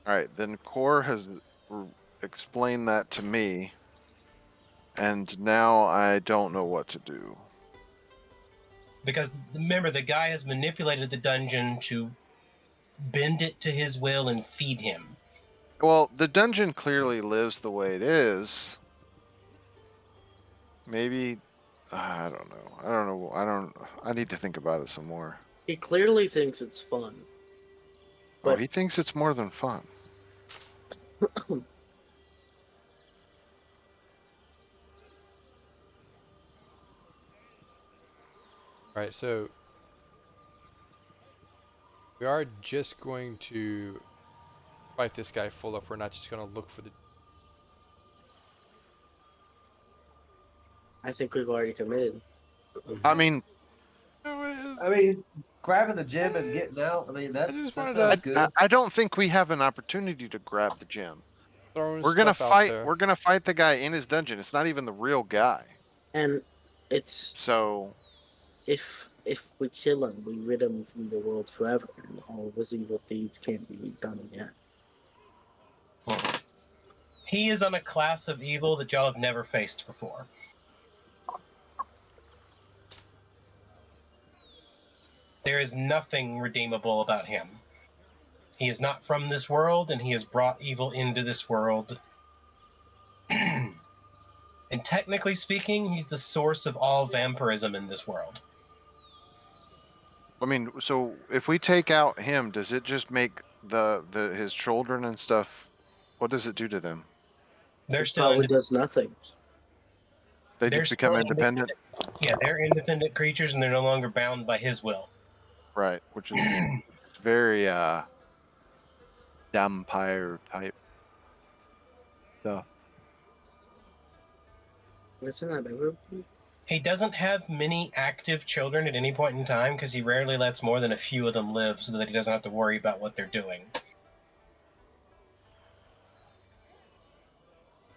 all right, then Core has explained that to me, and now I don't know what to do. Because remember, the guy has manipulated the dungeon to bend it to his will and feed him. Well, the dungeon clearly lives the way it is. Maybe I don't know. I don't know. I need to think about it some more. He clearly thinks it's fun. Oh, But he thinks it's more than fun. Alright, so we are just going to fight this guy full up. We're not just gonna look for the. I think we've already committed. I mean, I mean, grabbing the gem and getting out. I mean I just that wanted sounds to good. I don't think we have an opportunity to grab the gem. throw We're gonna stuff out fight. there. We're gonna fight the guy in his dungeon. It's not even the real guy. And it's So if we kill him, we rid him from the world forever, and all of his evil deeds can't be done again. He is on a class of evil that y'all have never faced before. There is nothing redeemable about him. He is not from this world, and he has brought evil into this world. And technically speaking, he's the source of all vampirism in this world. I mean, so if we take out him, does it just make the his children and stuff? What does it do to them? They're It still probably does nothing. They They're just become still independent, Yeah, they're independent creatures, and they're no longer bound by his will. right? Which is very vampire type stuff. Isn't that everything? He doesn't have many active children at any point in time because he rarely lets more than a few of them live so that he doesn't have to worry about what they're doing.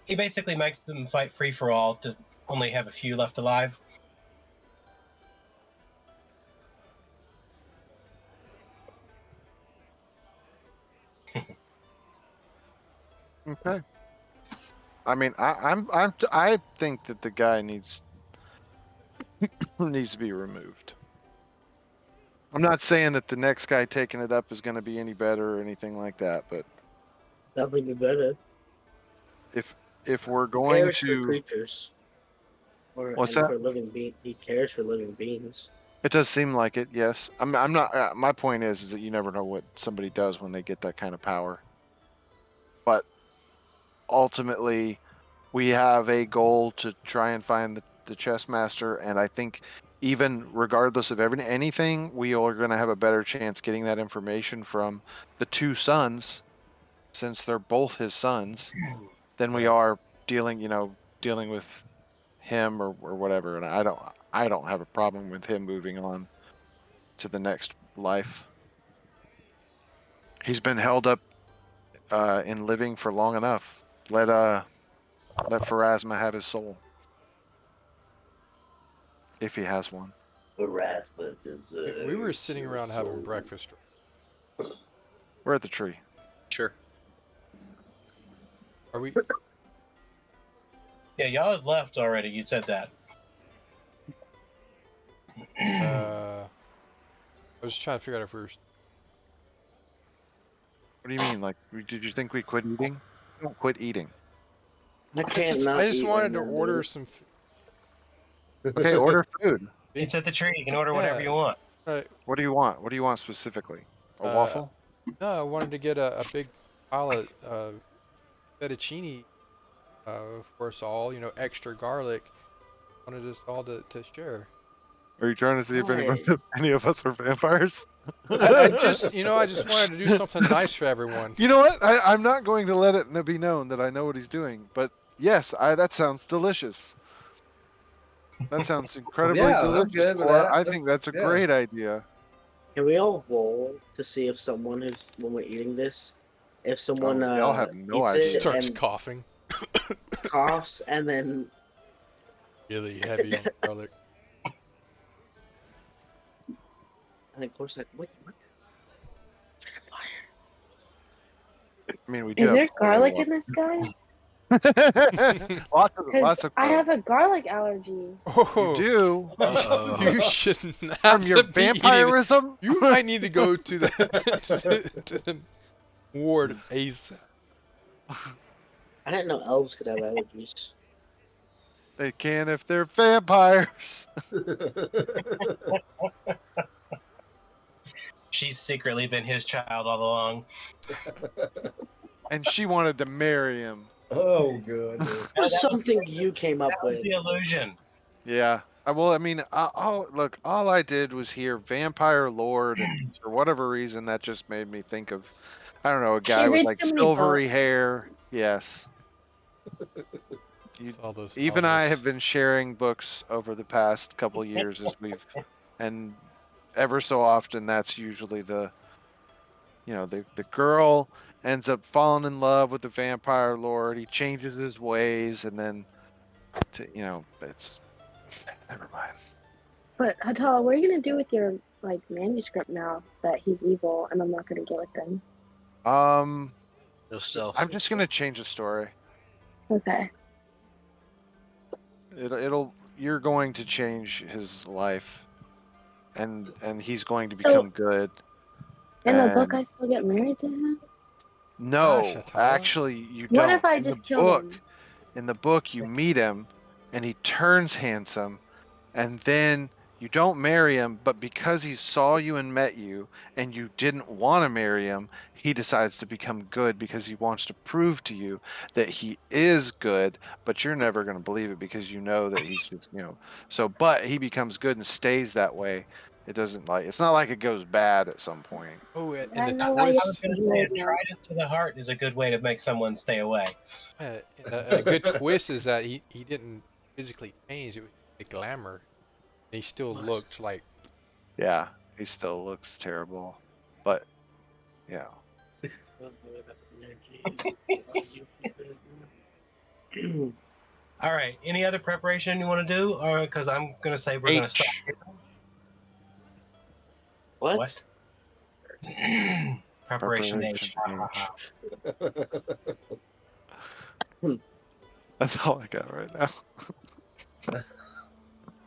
He basically makes them fight free for all to only have a few left alive. Okay. I mean, I think that the guy needs to be removed. I'm not saying that the next guy taking it up is going to be any better or anything like that, but Definitely be better. if we're He going cares for to, creatures, what's and that? for living he cares for living beings. It does seem like it. Yes, I'm not. My point is that you never know what somebody does when they get that kind of power. But ultimately, we have a goal to try and find the chess master, and I think even regardless of anything, we are going to have a better chance getting that information from the two sons, since they're both his sons, than we Right. are dealing with him or whatever. And I don't have a problem with him moving on to the next life. He's been held up in living for long enough. Let Pharasma have his soul, if he has one. Harassment We were deserves sitting your around having soul. breakfast. We're at the tree. Sure. Are we? Yeah, y'all had left already. You said that. I was just trying to figure out if we were. What do you mean? Like, did you think we quit eating? We don't quit eating. I can't not I just eat wanted right to now, order dude. some. Okay, order food. It's at the tree. You can order whatever you want. Right. What do you want? What do you want specifically? A Uh, waffle? no, I wanted to get a big pile of fettuccine for us all. You know, extra garlic. Wanted us all to share. Are you trying to see if Why? any of us are vampires? I just wanted to do something nice for everyone. You know what? I'm not going to let it be known that I know what he's doing. But yes, that sounds delicious. That sounds incredibly Yeah, I'm delicious, good with Cora. that. I think that's a Yeah. great idea. Can we all roll to see if someone who's when we're eating this, if someone Oh, y'all have no eats idea. it Starts and coughing. coughs and then Really heavy on garlic. of course like what vampire? I mean, we do Is have there garlic plenty in this, guys? lots Because of I garlic. have a garlic allergy. You Oh, do you should from not your be eating. vampirism. You might need to go to the to the ward ASAP. I didn't know elves could have allergies. They can if they're vampires. She's secretly been his child all along. And she wanted to marry him. Oh, goodness. It was that was- something you came up That was with. the illusion. Yeah. Well, I mean, all I did was hear vampire lord, and for whatever reason, that just made me think of, I don't know, a She guy with reads like too many silvery books. hair. Yes. All those Even I have novels. been sharing books over the past couple years and ever so often that's usually the girl ends up falling in love with the vampire lord. He changes his ways, and then it's never mind. But Hatala, what are you gonna do with your manuscript now that he's evil and I'm not gonna get with them? No stealth. I'm just gonna change the story. Okay. You're going to change his life, and he's going to So become good. in the book, And I still get married to him. no, Gosh, Atala. actually, you What don't. if I just killed him? In the book, you meet him, and he turns handsome, and then you don't marry him, but because he saw you and met you, and you didn't want to marry him, he decides to become good because he wants to prove to you that he is good, but you're never going to believe it because you know that he's just, but he becomes good and stays that way. It's not like it goes bad at some point. Oh, and I the know why I you was twist. going to say married a now. trident to the heart is a good way to make someone stay away. And a good twist is that he didn't physically change. It was the glamour. And he still looked like. Yeah, he still looks terrible, but yeah. All right. Any other preparation you want to do? Or because I'm going to say we're going to stop. What? Preparation H. Preparation H. That's all I got right now.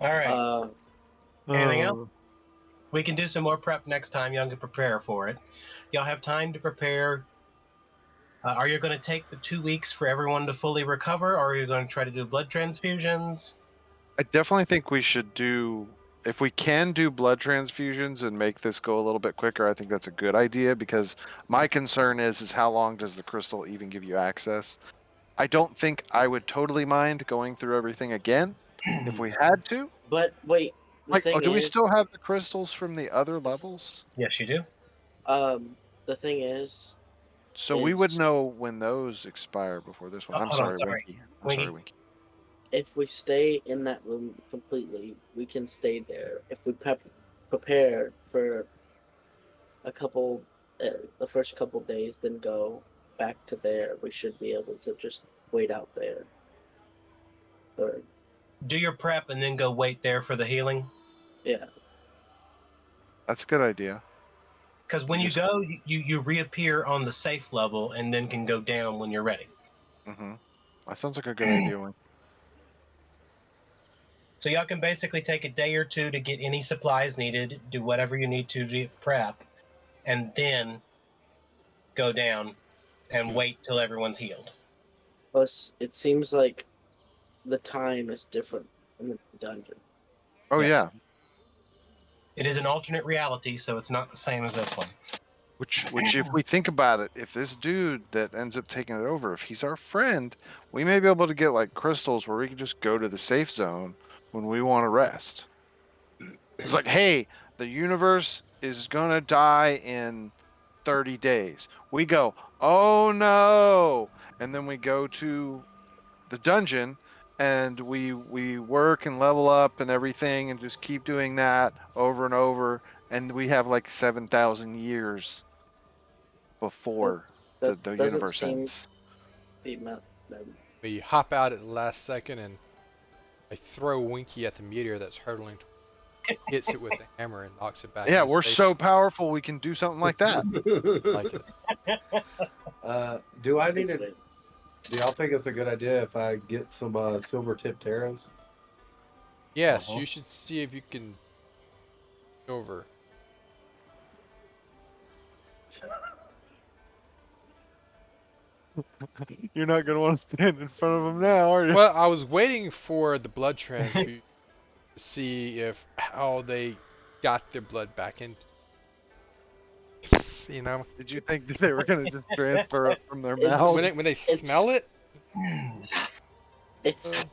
All right. Anything else? Oh. We can do some more prep next time. Y'all can prepare for it. Y'all have time to prepare. Are you going to take the 2 weeks for everyone to fully recover, or are you going to try to do blood transfusions? I definitely think we should do, if we can do blood transfusions and make this go a little bit quicker, I think that's a good idea, because my concern is how long does the crystal even give you access? I don't think I would totally mind going through everything again if we had to. But wait, the Like, thing do we is, still have the crystals from the other levels? Yes, you do. the thing is, So we would know when those expire before this one. Oh, I'm hold on, sorry, sorry. Winky. I'm Winky. sorry, Winky. if we stay in that room completely, we can stay there. If we prepare for a couple, the first couple days, then go back to there, we should be able to just wait out there. Or, Do your prep and then go wait there for the healing. yeah. That's a good idea. Because when We you just- go, you reappear on the safe level and then can go down when you're ready. Mm-hmm. That sounds like a good idea, Winky. So y'all can basically take a day or two to get any supplies needed, do whatever you need to prep, and then go down and wait till everyone's healed. Plus, it seems like the time is different in the dungeon. Oh Yes. yeah. It is an alternate reality, so it's not the same as this one. Which if we think about it, if this dude that ends up taking it over, if he's our friend, we may be able to get like crystals where we can just go to the safe zone when we want to rest. It's like, hey, the universe is gonna die in 30 days. We go, oh no, and then we go to the dungeon and we work and level up and everything and just keep doing that over and over, and we have like 7,000 years before the That doesn't universe seem ends. the amount that We hop out at the last second and I throw Winky at the meteor that's hurtling. Hits it with the hammer and knocks it back. Yeah, into we're space. so powerful we can do something like that. Like it. Do I need to? Do y'all think it's a good idea if I get some silver tipped arrows? Yes, Uh-huh. you should see if you can over. You're not gonna want to stand in front of him now, are you? Well, I was waiting for the blood transfusion to see if how they got their blood back in. You know, Did you think that they were gonna just transfer it from their It's- mouth? when they smell it. it's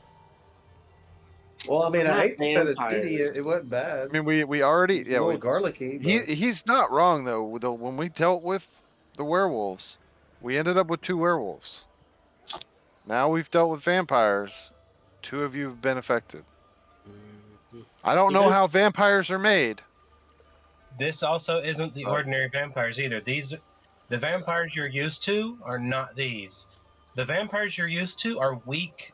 Well, I mean, I Not hate the fettuccine. vampires. It wasn't bad. I mean, we already, It's a yeah, little garlicky. But he's not wrong though. When we dealt with the werewolves, we ended up with 2 werewolves. Now we've dealt with vampires. 2 of you have been affected. I don't know how vampires are made. This also isn't the Oh. ordinary vampires either. The vampires you're used to are not these. The vampires you're used to are weak,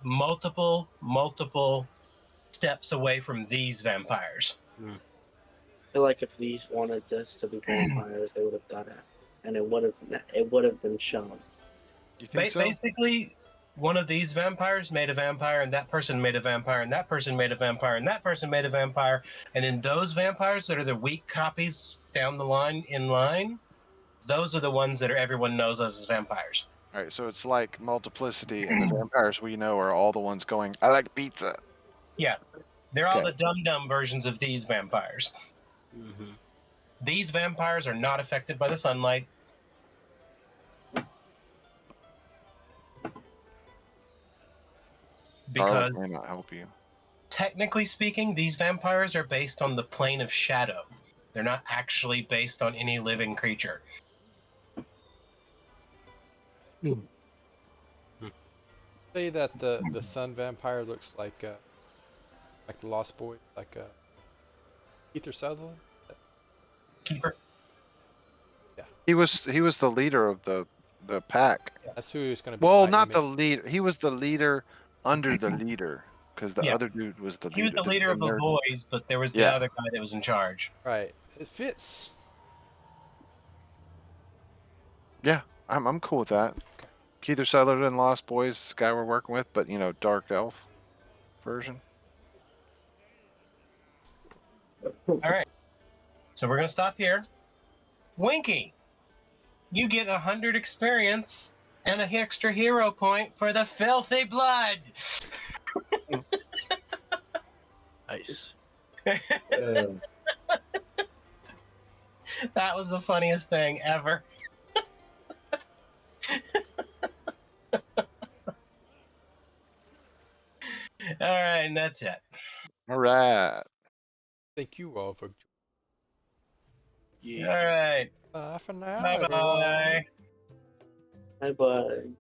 multiple steps away from these vampires. I feel like if these wanted this to be vampires, they would have done it, and it would have been shown. You think so? Basically, one of these vampires made a vampire, and that person made a vampire, and that person made a vampire, and that person made a vampire, and then those vampires that are the weak copies down the line in line, those are the ones that everyone knows as vampires. All right, so it's like multiplicity, and the vampires we know are all the ones going, I like pizza. Yeah, they're all Okay. the dumb versions of these vampires. These vampires are not affected by the sunlight. Garlic Because may not help you. technically speaking, these vampires are based on the plane of shadow. They're not actually based on any living creature. Say that the sun vampire looks like the Lost Boy, like Ether Sutherland. Keeper. He was the leader of the pack. That's who he's gonna be. Well, fighting not the me. leader. He was the leader under the leader, because the Yeah. other dude was the leader. He was the leader of the boys, but there was the Yeah. other guy that was in charge. Right. It fits. Yeah, I'm cool with that. Keith Sutherland, Lost Boys, this guy we're working with, but dark elf version. All right. So we're gonna stop here. Winky, you get 100 experience and an extra hero point for the filthy blood. Nice. That was the funniest thing ever. All right, and that's it. All right. Thank you all for All right. bye for now, Bye everyone. bye. Bye bye.